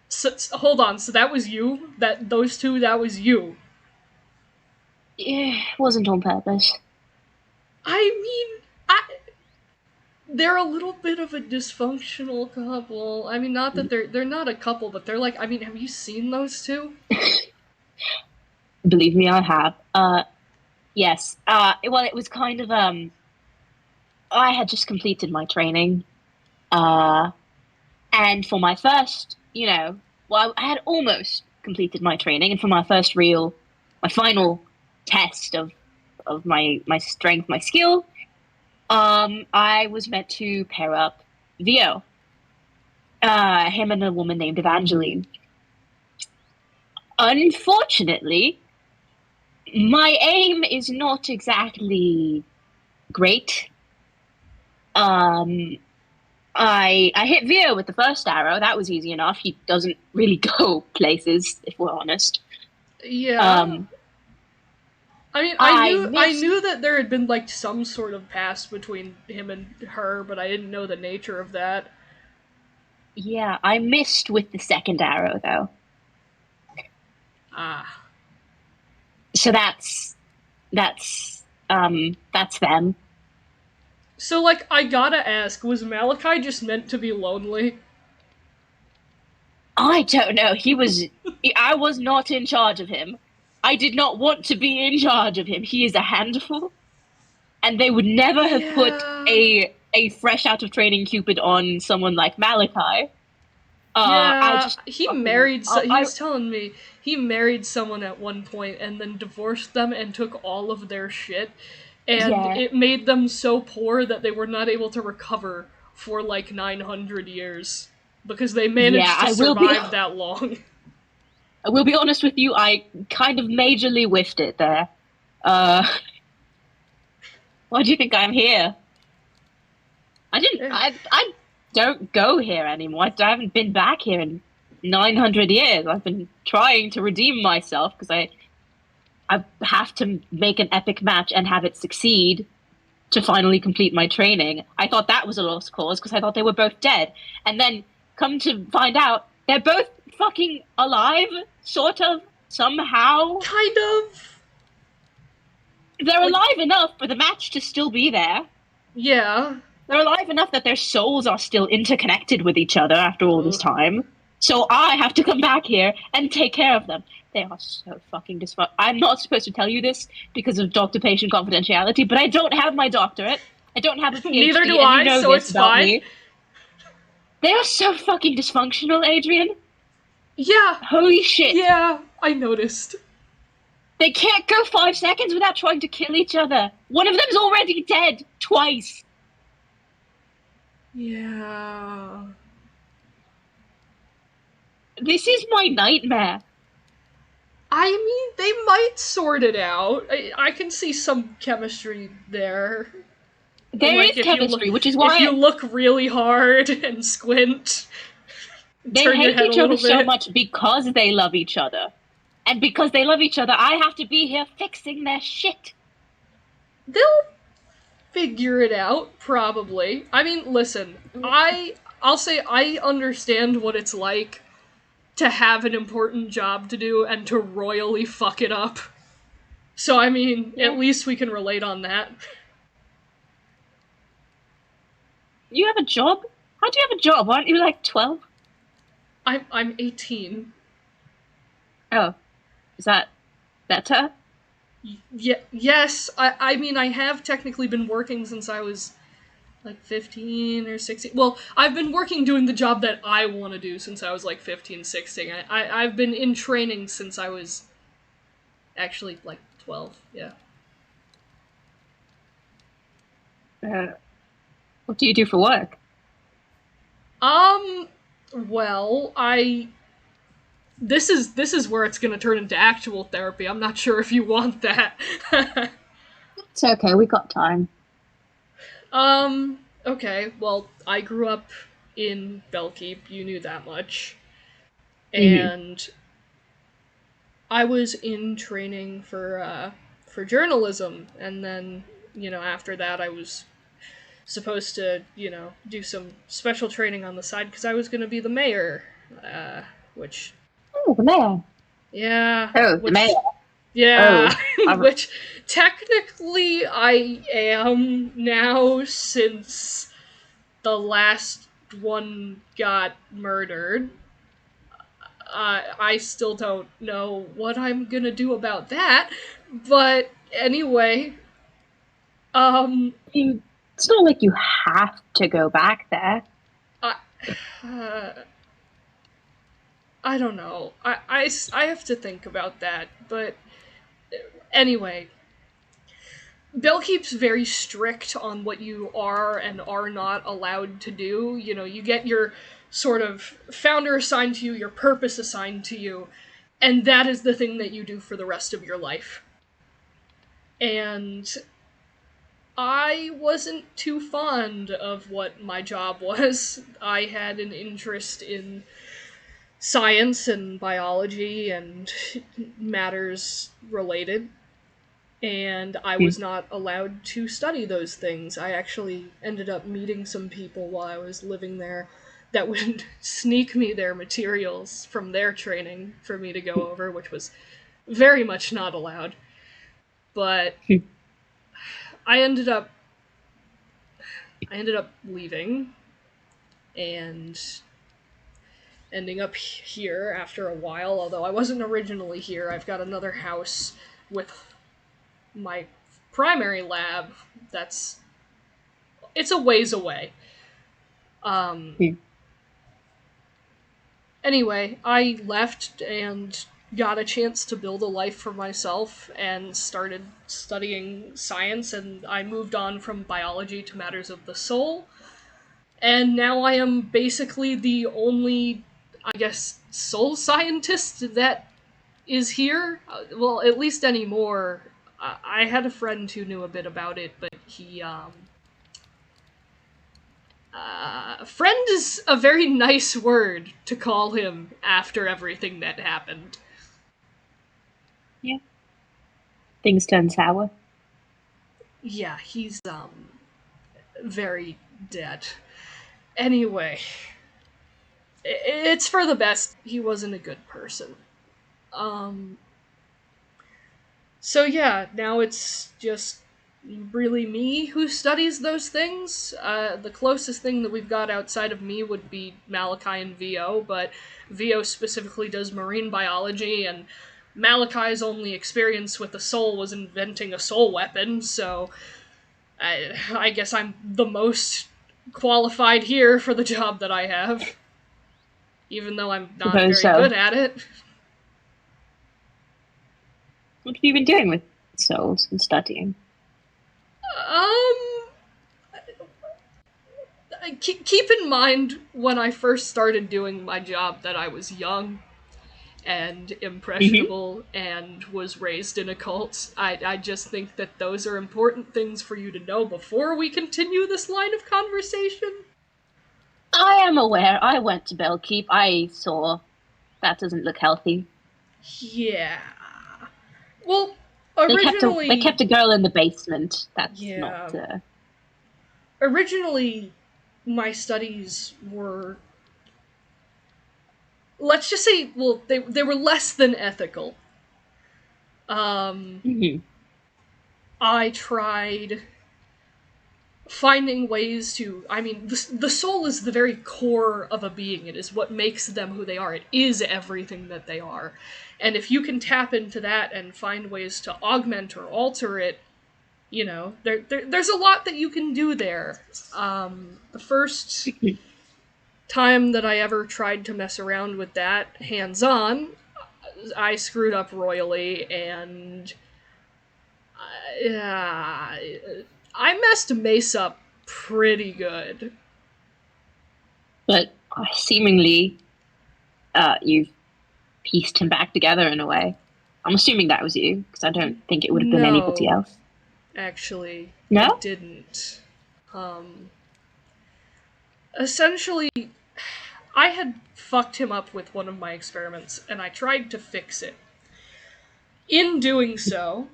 So, hold on. So that was you? Those two, that was you? Yeah, it wasn't on purpose. I mean, they're a little bit of a dysfunctional couple. I mean, not that they're not a couple, but they're like, I mean, have you seen those two? Believe me, I have. Yes. Well, it was kind of, I had just completed my training. And for my first, well, I had almost completed my training, and for my final test of my strength, my skill, I was meant to pair up Vio, him and a woman named Evangeline. Unfortunately, my aim is not exactly great. I hit Vio with the first arrow. That was easy enough. He doesn't really go places, if we're honest. Yeah. I mean, I knew that there had been like some sort of past between him and her, but I didn't know the nature of that. Yeah, I missed with the second arrow though. So that's them. So like, I gotta ask, was Malachi just meant to be lonely? I don't know. I was not in charge of him. I did not want to be in charge of him. He is a handful. And they would never have put a fresh out of training Cupid on someone like Malachi. He was telling me he married someone at one point and then divorced them and took all of their shit. And it made them so poor that they were not able to recover for like 900 years. Because they managed to survive that long. I will be honest with you, I kind of majorly whiffed it there. Why do you think I'm here? I don't go here anymore. I haven't been back here in 900 years. I've been trying to redeem myself because I have to make an epic match and have it succeed to finally complete my training. I thought that was a lost cause because I thought they were both dead. And then come to find out they're both fucking alive, sort of, somehow. Kind of. They're alive enough for the match to still be there. Yeah. They're alive enough that their souls are still interconnected with each other after all this time. So I have to come back here and take care of them. They are so fucking dysfunctional. I'm not supposed to tell you this because of doctor-patient confidentiality, but I don't have my doctorate. I don't have a PhD. Neither do I, so it's fine. Me. They are so fucking dysfunctional, Adrian. Yeah. Holy shit. Yeah, I noticed. They can't go 5 seconds without trying to kill each other. One of them's already dead twice. Yeah. This is my nightmare. I mean, they might sort it out. I can see some chemistry there. There is chemistry, which is why if you look really hard and squint, they hate each other so much because they love each other. And because they love each other, I have to be here fixing their shit. They'll figure it out, probably. I mean, listen, I'll say I understand what it's like to have an important job to do and to royally fuck it up. So, I mean, at least we can relate on that. You have a job? How do you have a job? Aren't you like 12? I'm 18. Oh. Is that better? Yes, I mean, I have technically been working since I was like 15 or 16. Well, I've been working doing the job that I want to do since I was like 15, 16. I've been in training since I was actually like 12, yeah. What do you do for work? Well, this is where it's gonna turn into actual therapy. I'm not sure if you want that. It's okay, we got time. Okay, well, I grew up in Bellkeep, you knew that much. And I was in training for journalism, and then, after that I was supposed to, do some special training on the side because I was gonna be the mayor, which... Oh, the mayor. Yeah. Oh, the mayor. Yeah, Oh, which technically I am now since the last one got murdered. I still don't know what I'm gonna do about that, but anyway, it's not like you have to go back there. I don't know. I have to think about that, but anyway, Bellkeep's very strict on what you are and are not allowed to do. You get your sort of founder assigned to you, your purpose assigned to you, and that is the thing that you do for the rest of your life. And I wasn't too fond of what my job was. I had an interest in science and biology and matters related, and I was not allowed to study those things. I actually ended up meeting some people while I was living there that would sneak me their materials from their training for me to go over, which was very much not allowed. But I ended up leaving and ending up here after a while, although I wasn't originally here. I've got another house with my primary lab it's a ways away. Anyway, I left and got a chance to build a life for myself and started studying science, and I moved on from biology to matters of the soul. And now I am basically the only, I guess, soul scientist that is here. Well, at least anymore. I had a friend who knew a bit about it, but he, friend is a very nice word to call him after everything that happened. Yeah. Things turn sour. Yeah, he's, very dead. Anyway, it's for the best. He wasn't a good person. So yeah, now it's just really me who studies those things. The closest thing that we've got outside of me would be Malachi and Vio, but Vio specifically does marine biology, and Malachi's only experience with the soul was inventing a soul weapon, so I guess I'm the most qualified here for the job that I have, even though I'm not very good at it. What have you been doing with souls and studying? Keep in mind, when I first started doing my job, that I was young and impressionable and was raised in a cult. I just think that those are important things for you to know before we continue this line of conversation. I am aware. I went to Bellkeep. I saw. That doesn't look healthy. Yeah. Well, originally... They kept a girl in the basement. That's not... Originally, my studies were let's just say, well, they were less than ethical. I tried finding ways to, I mean, the soul is the very core of a being. It is what makes them who they are. It is everything that they are. And if you can tap into that and find ways to augment or alter it, you know, there's a lot that you can do there. The first time that I ever tried to mess around with that hands-on, I screwed up royally, and I messed Mace up pretty good. But seemingly, you've pieced him back together in a way. I'm assuming that was you, because I don't think it would have been anybody else. Actually, no? I didn't. Essentially, I had fucked him up with one of my experiments, and I tried to fix it. In doing so,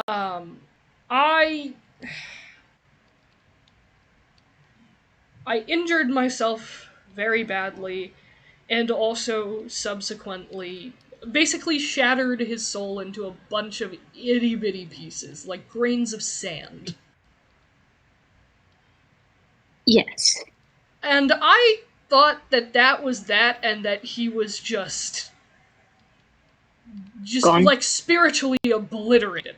I injured myself very badly, and also subsequently basically shattered his soul into a bunch of itty-bitty pieces, like grains of sand. Yes. And I thought that was that, and that he was just Gone. like spiritually obliterated.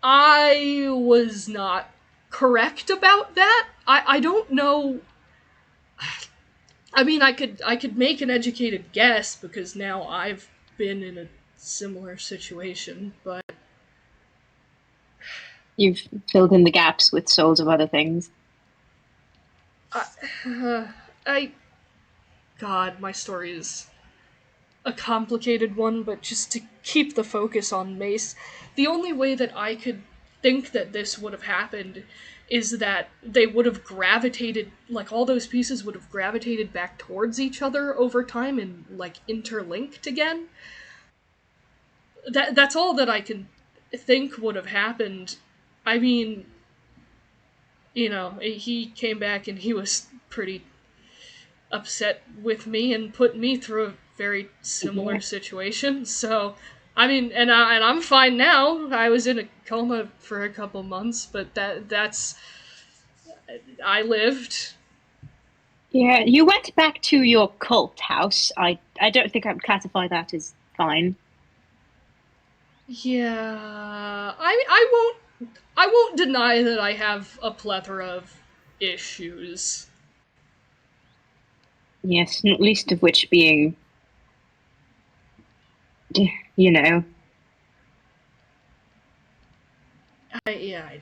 I was not correct about that. I don't know. I mean, I could make an educated guess, because now I've been in a similar situation, but you've filled in the gaps with souls of other things. God, my story is a complicated one, but just to keep the focus on Mace, the only way that I could think that this would have happened is that they would have gravitated, like all those pieces would have gravitated back towards each other over time and like interlinked again. That's all that I can think would have happened. I mean, you know, he came back and he was pretty upset with me and put me through a very similar situation. So, I mean, and I'm fine now. I was in a coma for a couple months, but that's I lived. Yeah, you went back to your cult house. I don't think I would classify that as fine. Yeah, I won't deny that I have a plethora of issues. Yes, not least of which being, you know. I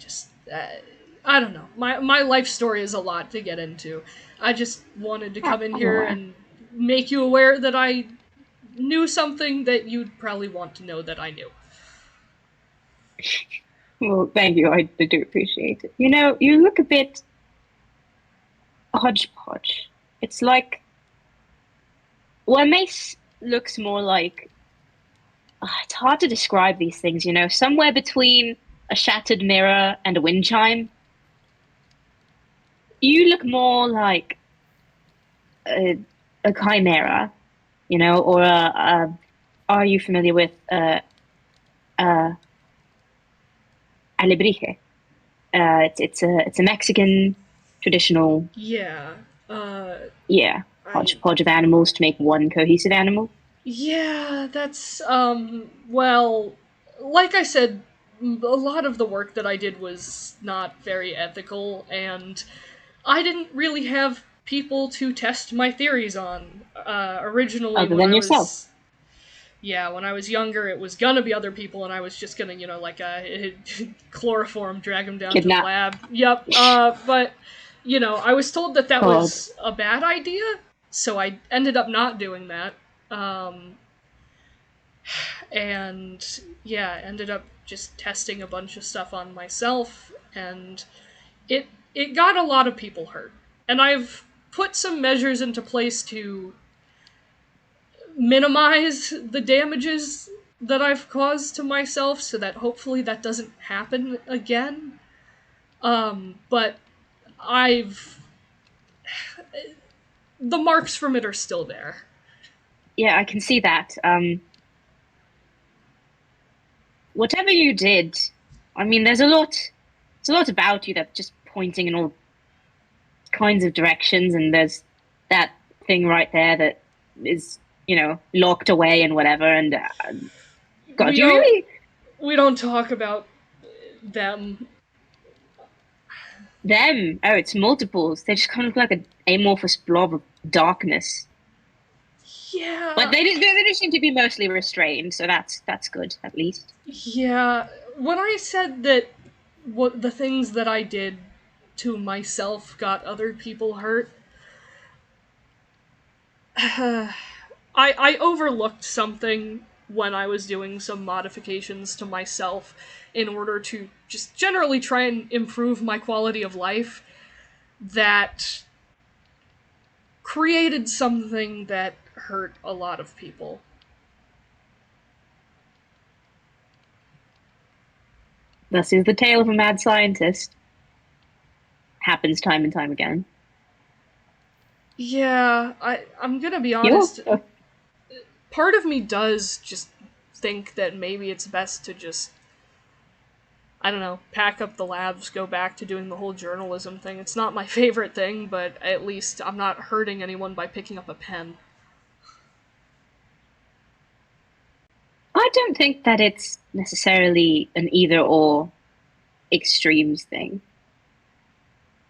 don't know. My life story is a lot to get into. I just wanted to come in here and make you aware that I knew something that you'd probably want to know that I knew. Well, thank you. I do appreciate it. You know, you look a bit hodgepodge. It's like, well, Mace looks more like, it's hard to describe these things, you know, somewhere between a shattered mirror and a wind chime. You look more like a chimera, you know, or are you familiar with alebrije? It's a Mexican traditional. Yeah. Hodgepodge of animals to make one cohesive animal. Yeah, that's well, like I said, a lot of the work that I did was not very ethical, and I didn't really have people to test my theories on. Originally, Other than yourself. When I was younger, it was gonna be other people, and I was just gonna, like, chloroform, drag them down to the lab. Yep. But, I was told that was a bad idea, so I ended up not doing that. And, yeah, ended up just testing a bunch of stuff on myself, and it got a lot of people hurt. And I've put some measures into place to minimize the damages that I've caused to myself, so that hopefully that doesn't happen again. But the marks from it are still there. Yeah, I can see that. Whatever you did, I mean, there's a lot about you that's just pointing in all kinds of directions, and there's that thing right there that is, locked away and whatever. And God, We you don't, really we don't talk about them. them? Oh, it's multiples. They're just kind of like an amorphous blob of darkness. Yeah. But they do seem to be mostly restrained, so that's good at least. Yeah. When I said that what the things that I did to myself got other people hurt, I overlooked something when I was doing some modifications to myself in order to just generally try and improve my quality of life that created something that hurt a lot of people. This is the tale of a mad scientist. Happens time and time again. Yeah, I'm gonna be honest. Yeah. Part of me does just think that maybe it's best to just, I don't know, pack up the labs, go back to doing the whole journalism thing. It's not my favorite thing, but at least I'm not hurting anyone by picking up a pen. I don't think that it's necessarily an either or extremes thing.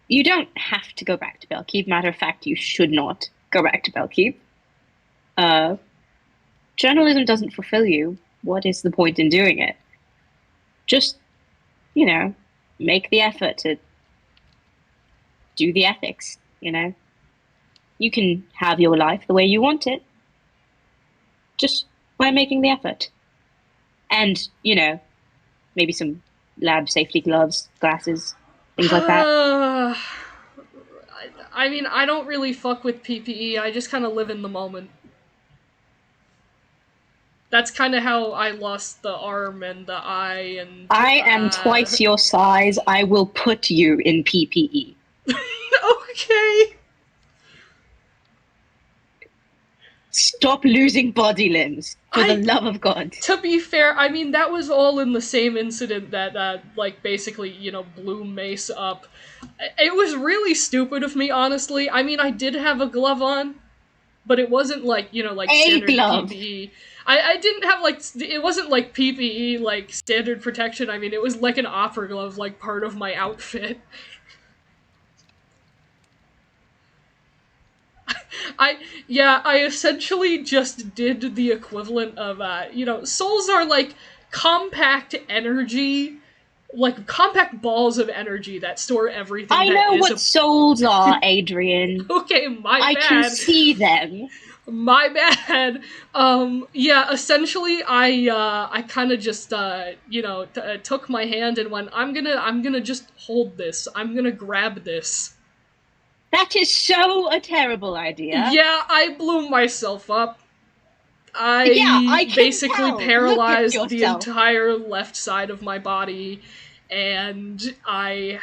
You don't have to go back to Bellkeep. Matter of fact, you should not go back to Bellkeep. Journalism doesn't fulfill you. What is the point in doing it? Just, make the effort to do the ethics, You can have your life the way you want it, just by making the effort. And, maybe some lab safety gloves, glasses, things like that. I mean, I don't really fuck with PPE. I just kind of live in the moment. That's kind of how I lost the arm and the eye and... I am twice your size. I will put you in PPE. Okay. Stop losing body limbs, for the love of God. To be fair, I mean, that was all in the same incident that, basically, blew Mace up. It was really stupid of me, honestly. I mean, I did have a glove on, but it wasn't standard glove. PPE. I didn't have, it wasn't PPE, standard protection. I mean, it was like an opera glove, part of my outfit. I essentially just did the equivalent of, souls are compact energy, compact balls of energy that store everything. I know what souls are, Adrian. Okay, my bad. I can see them. My bad. Essentially, I kind of just, took my hand and went, I'm gonna just hold this. I'm gonna grab this. That is so a terrible idea. Yeah, I blew myself up. I basically paralyzed the entire left side of my body, and I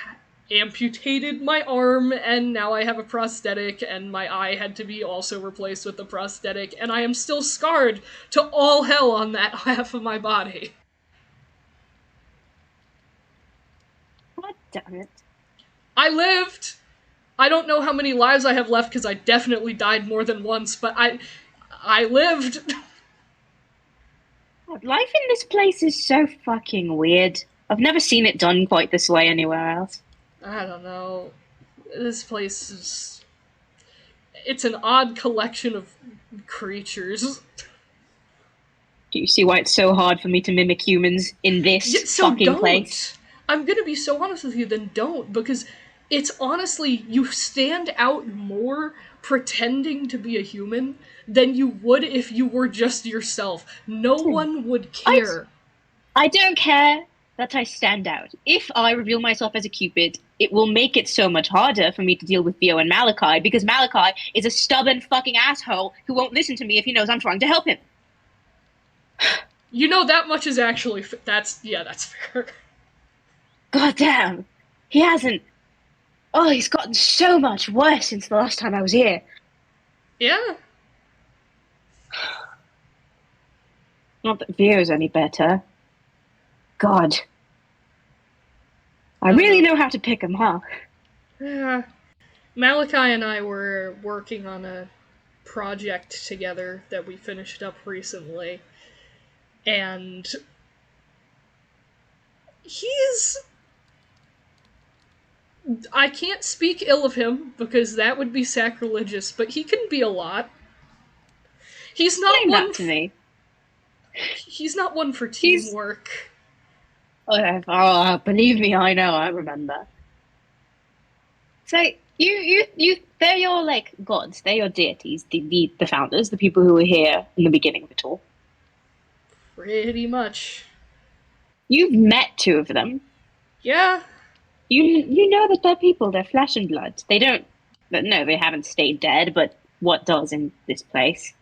amputated my arm, and now I have a prosthetic, and my eye had to be also replaced with the prosthetic, and I am still scarred to all hell on that half of my body. God damn it. I lived! I don't know how many lives I have left because I definitely died more than once, but I lived. Life in this place is so fucking weird. I've never seen it done quite this way anywhere else. I don't know. This place is... It's an odd collection of creatures. Do you see why it's so hard for me to mimic humans in this fucking place? I'm gonna be so honest with you, then don't, because it's honestly, you stand out more pretending to be a human than you would if you were just yourself. No one would care. I don't care that I stand out. If I reveal myself as a Cupid, it will make it so much harder for me to deal with Vio and Malachi, because Malachi is a stubborn fucking asshole who won't listen to me if he knows I'm trying to help him. That much is actually... that's fair. God damn. He hasn't... Oh, he's gotten so much worse since the last time I was here. Yeah. Not that Vio's any better. God. I really know how to pick him, huh? Yeah. Malachi and I were working on a project together that we finished up recently. And he's... I can't speak ill of him because that would be sacrilegious, but he can be a lot. He's not Explain one that to me. He's not one for He's- teamwork. Oh, believe me, I know, I remember. So, they're your, like, gods, they're your deities, the founders, the people who were here in the beginning of it all. Pretty much. You've met two of them. Yeah. You know that they're people, they're flesh and blood. They don't, no, they haven't stayed dead, but what does in this place?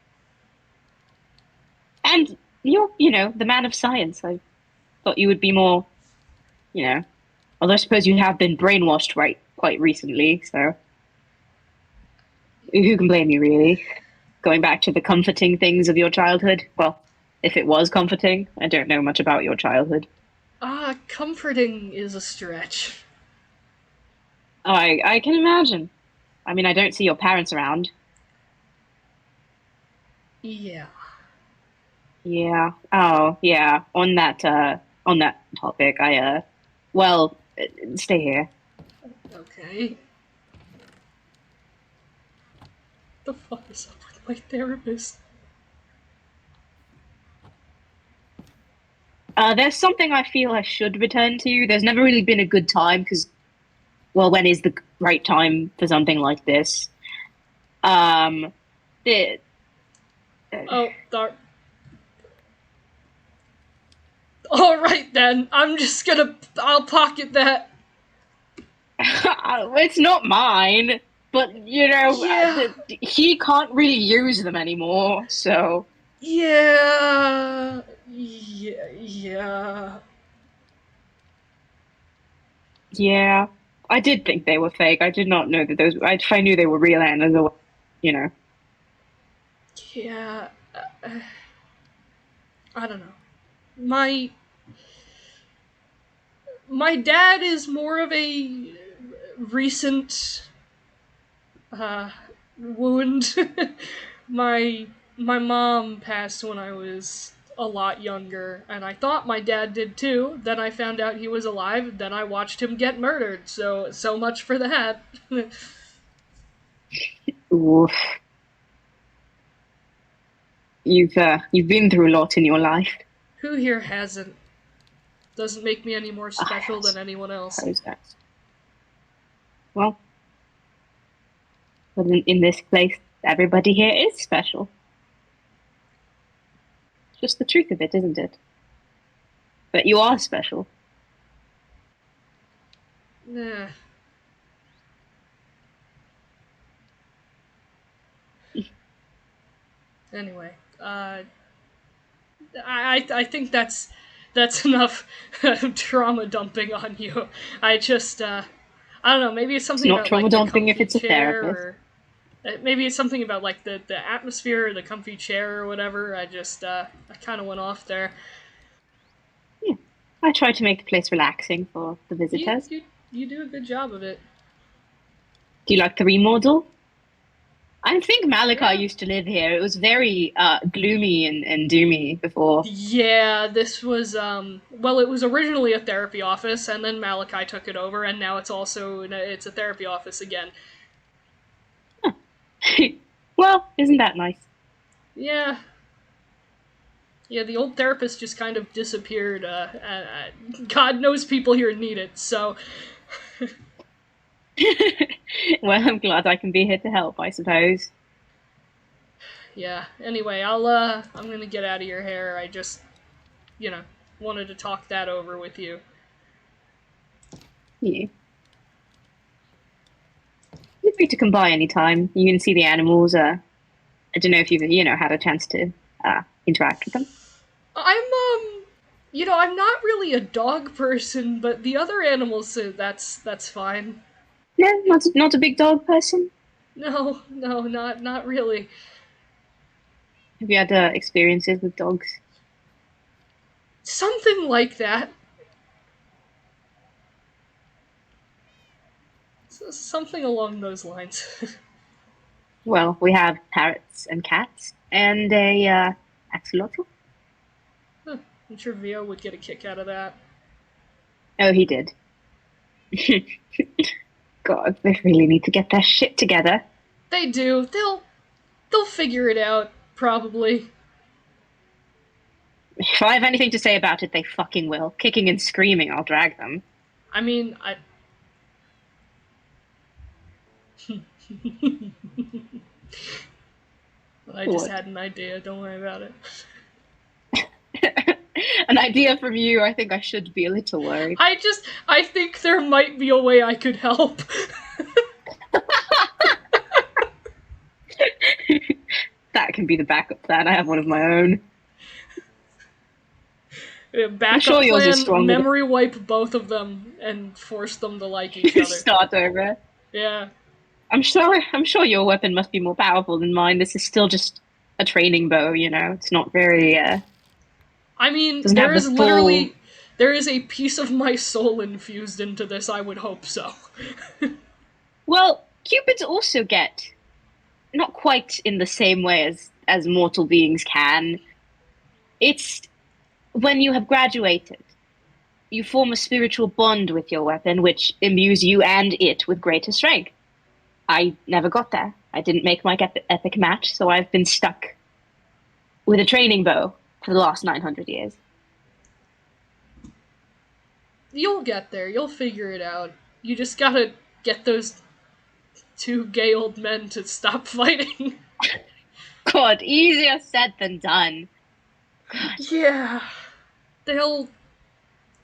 And you're, the man of science. I thought you would be more, although I suppose you have been brainwashed quite recently, so who can blame you, really? Going back to the comforting things of your childhood. Well, if it was comforting, I don't know much about your childhood. Comforting is a stretch. Oh, I can imagine. I mean, I don't see your parents around. Yeah. Yeah. Oh, yeah. On that topic, stay here. Okay. The fuck is up with my therapist? There's something I feel I should return to. There's never really been a good time because, well, when is the right time for something like this? Oh, darn. Alright then, I'll pocket that. It's not mine, but Yeah. he can't really use them anymore. So Yeah. yeah, I did think they were fake. I did not know that those. If I knew they were real animals, Yeah. I don't know. My dad is more of a recent wound. My mom passed when I was a lot younger, and I thought my dad did too. Then I found out he was alive. Then I watched him get murdered. So much for that. oof. You've been through a lot in your life. Who here hasn't? Doesn't make me any more special than anyone else. Well, but in this place, everybody here is special. Just the truth of it, isn't it? But you are special. Nah. Anyway, I think that's enough trauma dumping on you. I just I don't know. Maybe it's something It's not about trauma like the dumping comfy if it's a chair, therapist. or maybe it's something about like the atmosphere, or the comfy chair, or whatever. I just I kind of went off there. Yeah, I try to make the place relaxing for the visitors. You do a good job of it. Do you like the remodel? I think Malachi Yeah. used to live here. It was very gloomy and doomy before. Yeah, this was well, it was originally a therapy office, and then Malachi took it over, and now it's a therapy office again. Well, isn't that nice? Yeah. Yeah, the old therapist just kind of disappeared. God knows people here need it, so. Well, I'm glad I can be here to help, I suppose. Yeah. Anyway, I'm gonna get out of your hair. I just, wanted to talk that over with you. Yeah. Feel free to come by anytime. You can see the animals. I don't know if you've had a chance to interact with them. I'm not really a dog person, but the other animals, that's fine. No, not a big dog person. No, not really. Have you had experiences with dogs? Something like that. Something along those lines. Well, we have parrots and cats and a axolotl. I'm sure Vio would get a kick out of that. Oh, he did. God, they really need to get their shit together. They do. They'll figure it out, probably. If I have anything to say about it, they fucking will. Kicking and screaming, I'll drag them. I mean, I just What? had an idea, don't worry about it. An idea from you, I think I should be a little worried. I think there might be a way I could help. That can be the backup plan. I have one of my own. Backup sure yours is plan, stronger. memory wipe both of them and force them to like each other. Start over. Yeah. I'm sure your weapon must be more powerful than mine. This is still just a training bow, you know. It's not very I mean, doesn't there have is the literally full... there is a piece of my soul infused into this, I would hope so. Well, cupids also get, not quite in the same way as mortal beings can. It's when you have graduated, you form a spiritual bond with your weapon, which imbues you and it with greater strength. I never got there. I didn't make my epic match, so I've been stuck with a training bow for the last 900 years. You'll get there. You'll figure it out. You just gotta get those two gay old men to stop fighting. God, easier said than done. God. Yeah. They'll,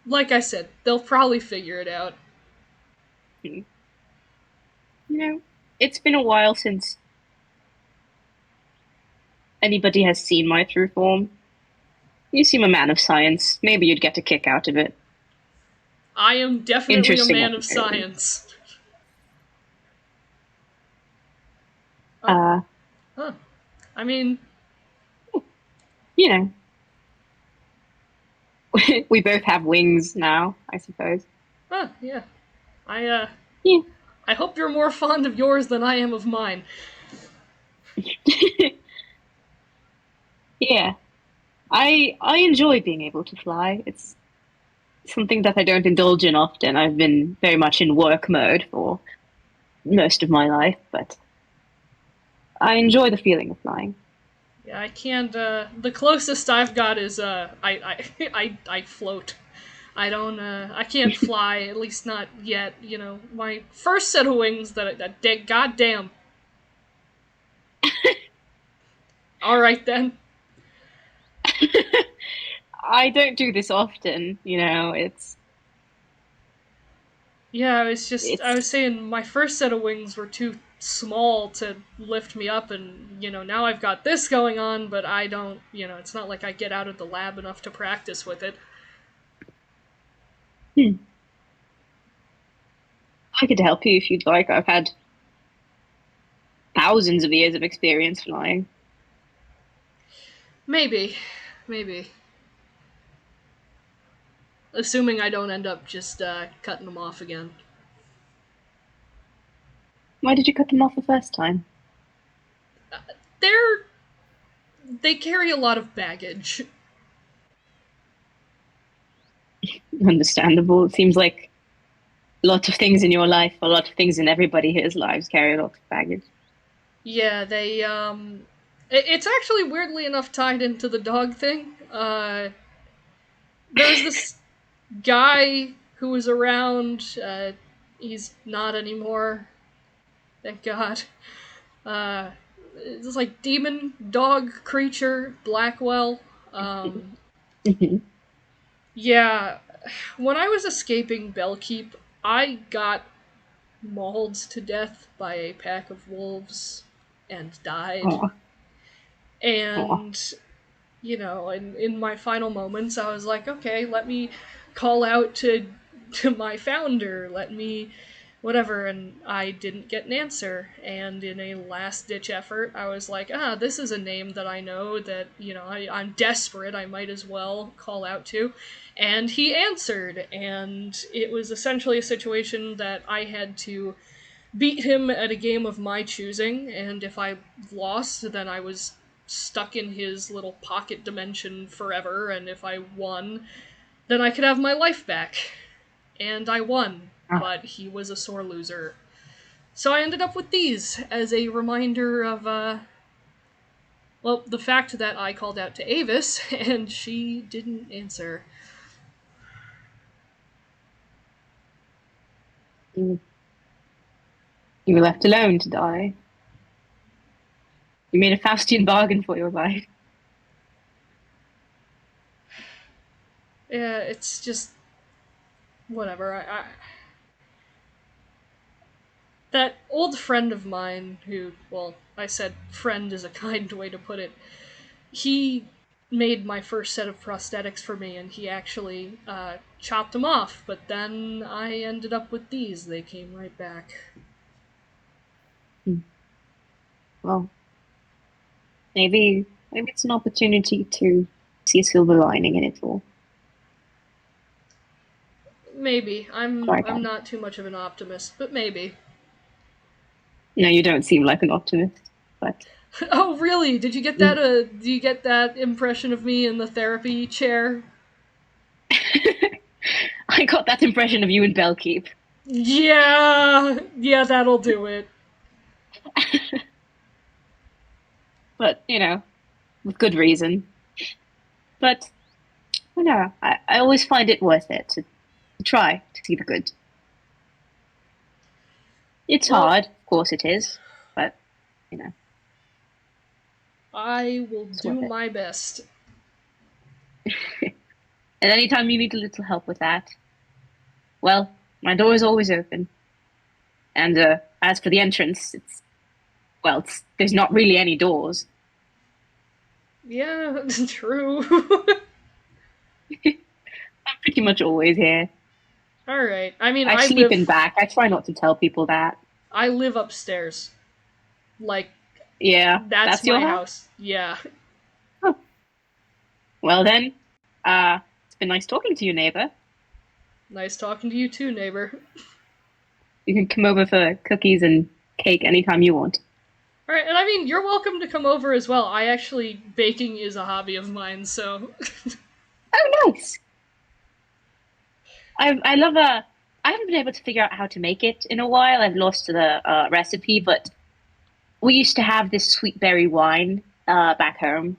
like I said, they'll probably figure it out. You know, it's been a while since anybody has seen my true form. You seem a man of science. Maybe you'd get a kick out of it. I am definitely a Interesting man of opportunity. science. Huh. I mean, You know, we both have wings now, I suppose. yeah. Yeah. I hope you're more fond of yours than I am of mine. Yeah. I enjoy being able to fly. It's something that I don't indulge in often. I've been very much in work mode for most of my life, but I enjoy the feeling of flying. Yeah, I can't. The closest I've got is I float. I don't. I can't fly. At least not yet. You know, my first set of wings that goddamn. All right then. I don't do this often, you know. Yeah, I was It's saying my first set of wings were too small to lift me up, and now I've got this going on, but I don't. It's not like I get out of the lab enough to practice with it. I could help you if you'd like. I've had thousands of years of experience flying. Maybe. Assuming I don't end up just cutting them off again. Why did you cut them off the first time? They carry a lot of baggage. Understandable. It seems like a lot of things in your life, a lot of things in everybody here's lives carry a lot of baggage. Yeah, they it's actually weirdly enough tied into the dog thing. There's this guy who was around. He's not anymore. Thank God. This like demon dog creature, Blackwell. Yeah, when I was escaping Bellkeep, I got mauled to death by a pack of wolves and died. Aw. And in my final moments, I was like, okay, let me call out to my founder. Let me whatever, and I didn't get an answer. And in a last-ditch effort, I was like, this is a name that I know that, I'm desperate, I might as well call out to. And he answered, and it was essentially a situation that I had to beat him at a game of my choosing, and if I lost, then I was stuck in his little pocket dimension forever, and if I won, then I could have my life back. And I won, but he was a sore loser. So I ended up with these as a reminder of, the fact that I called out to Avis, and she didn't answer. You were left alone to die. You made a Faustian bargain for your life. Yeah, it's just... whatever, that old friend of mine who, I said friend is a kind way to put it, he made my first set of prosthetics for me, and he actually chopped them off, but then I ended up with these. They came right back. Well, maybe it's an opportunity to see a silver lining in it all. Maybe. I'm Right. not too much of an optimist, but maybe. No, you don't seem like an optimist, but... Oh, really? Did you get that? Do you get that impression of me in the therapy chair? I got that impression of you in Bellkeep. Yeah, that'll do it. But, with good reason. But, I always find it worth it to try to see the good. It's hard, of course it is, but, I will do my best. And anytime you need a little help with that, well, my door is always open. And as for the entrance, there's not really any doors. Yeah, true. I'm pretty much always here. Alright, I mean, I sleep in back. I try not to tell people that. I live upstairs. Like, yeah, that's my house. Yeah. Oh. Well then, it's been nice talking to you, neighbor. Nice talking to you too, neighbor. You can come over for cookies and cake anytime you want. Alright, and I mean, you're welcome to come over as well. Baking is a hobby of mine, so... Oh, nice! I haven't been able to figure out how to make it in a while. I've lost the recipe, but we used to have this sweet berry wine back home.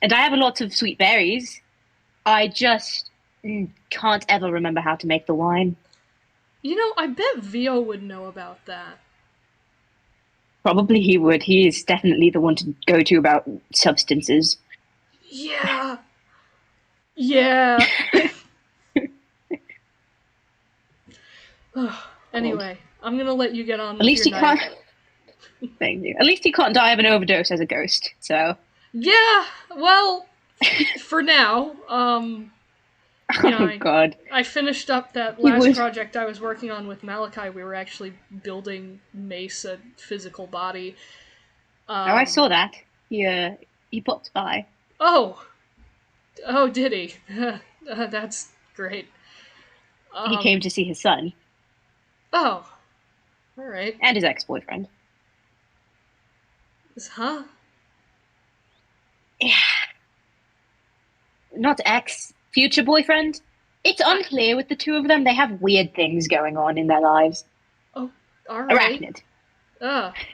And I have a lot of sweet berries. I just can't ever remember how to make the wine. I bet Vio would know about that. Probably he would. He is definitely the one to go to about substances. Yeah. Yeah. Anyway, I'm gonna let you get on with your night. Thank you. At least he can't die of an overdose as a ghost, so... Yeah, well, for now, God. I finished up that last project I was working on with Malachi. We were actually building Mace a physical body. I saw that. He popped by. Oh, did he? That's great. He came to see his son. Oh, all right. And his ex-boyfriend. Huh? Yeah. Not ex, future boyfriend. It's unclear with the two of them. They have weird things going on in their lives. Oh, all right. Arachnid.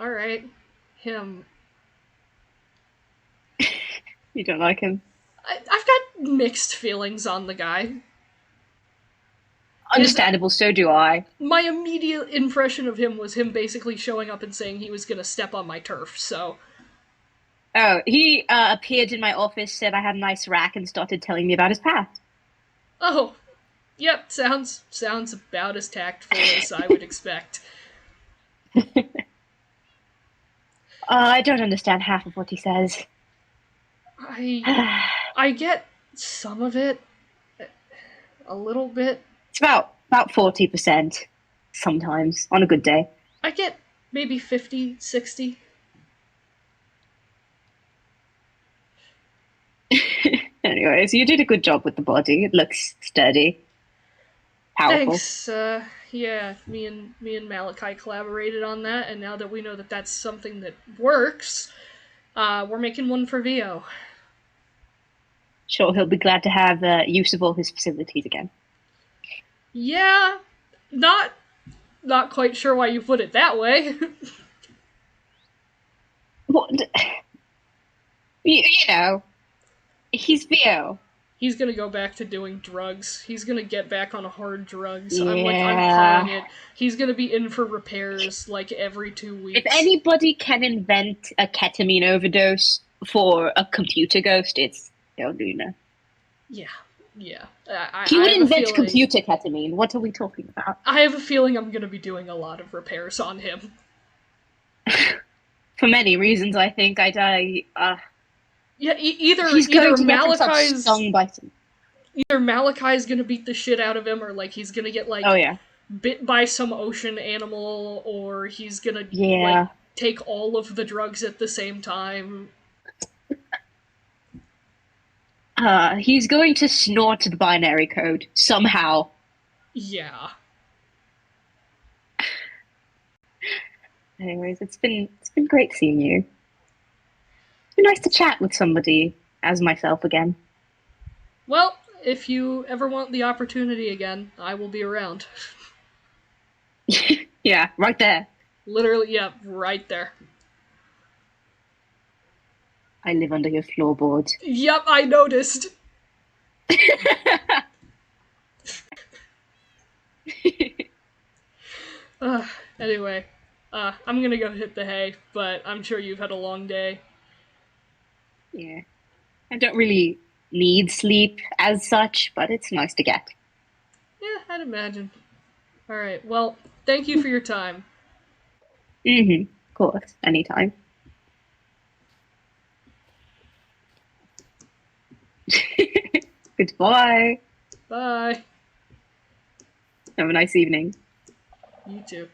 All right. Him. You don't like him? I've got mixed feelings on the guy. Understandable, so do I. My immediate impression of him was him basically showing up and saying he was gonna step on my turf, so... Oh, he appeared in my office, said I had a nice rack, and started telling me about his past. Oh, yep, sounds about as tactful as I would expect. I don't understand half of what he says. I get some of it, a little bit. It's about 40%. sometimes, on a good day. I get maybe 50, 60. Anyways, you did a good job with the body. It looks sturdy. Powerful. Thanks. Yeah, me and Malachi collaborated on that, and now that we know that that's something that works, we're making one for Vio. Sure, he'll be glad to have use of all his facilities again. Yeah, not quite sure why you put it that way. What? You know, he's Vio. He's gonna go back to doing drugs. He's gonna get back on hard drugs. Yeah. I'm calling it. He's gonna be in for repairs like every 2 weeks. If anybody can invent a ketamine overdose for a computer ghost, it's Luna. Yeah. He would I have a invent feeling- computer ketamine. What are we talking about? I have a feeling I'm gonna be doing a lot of repairs on him. For many reasons, I think. Yeah, either he's going to get himself Malachi's stung by some... either Malachi's gonna beat the shit out of him, or like he's gonna get like Oh yeah. bit by some ocean animal, or he's gonna Yeah. like take all of the drugs at the same time. He's going to snort the binary code somehow. Yeah. Anyways, it's been great seeing you. It's been nice to chat with somebody as myself again. Well, if you ever want the opportunity again, I will be around. Yeah, right there. Literally, yeah, right there. I live under your floorboard. Yep, I noticed. Anyway, I'm gonna go hit the hay, but I'm sure you've had a long day. Yeah. I don't really need sleep as such, but it's nice to get. Yeah, I'd imagine. Alright, well, thank you for your time. Of course, anytime. Goodbye. Bye. Have a nice evening. You too.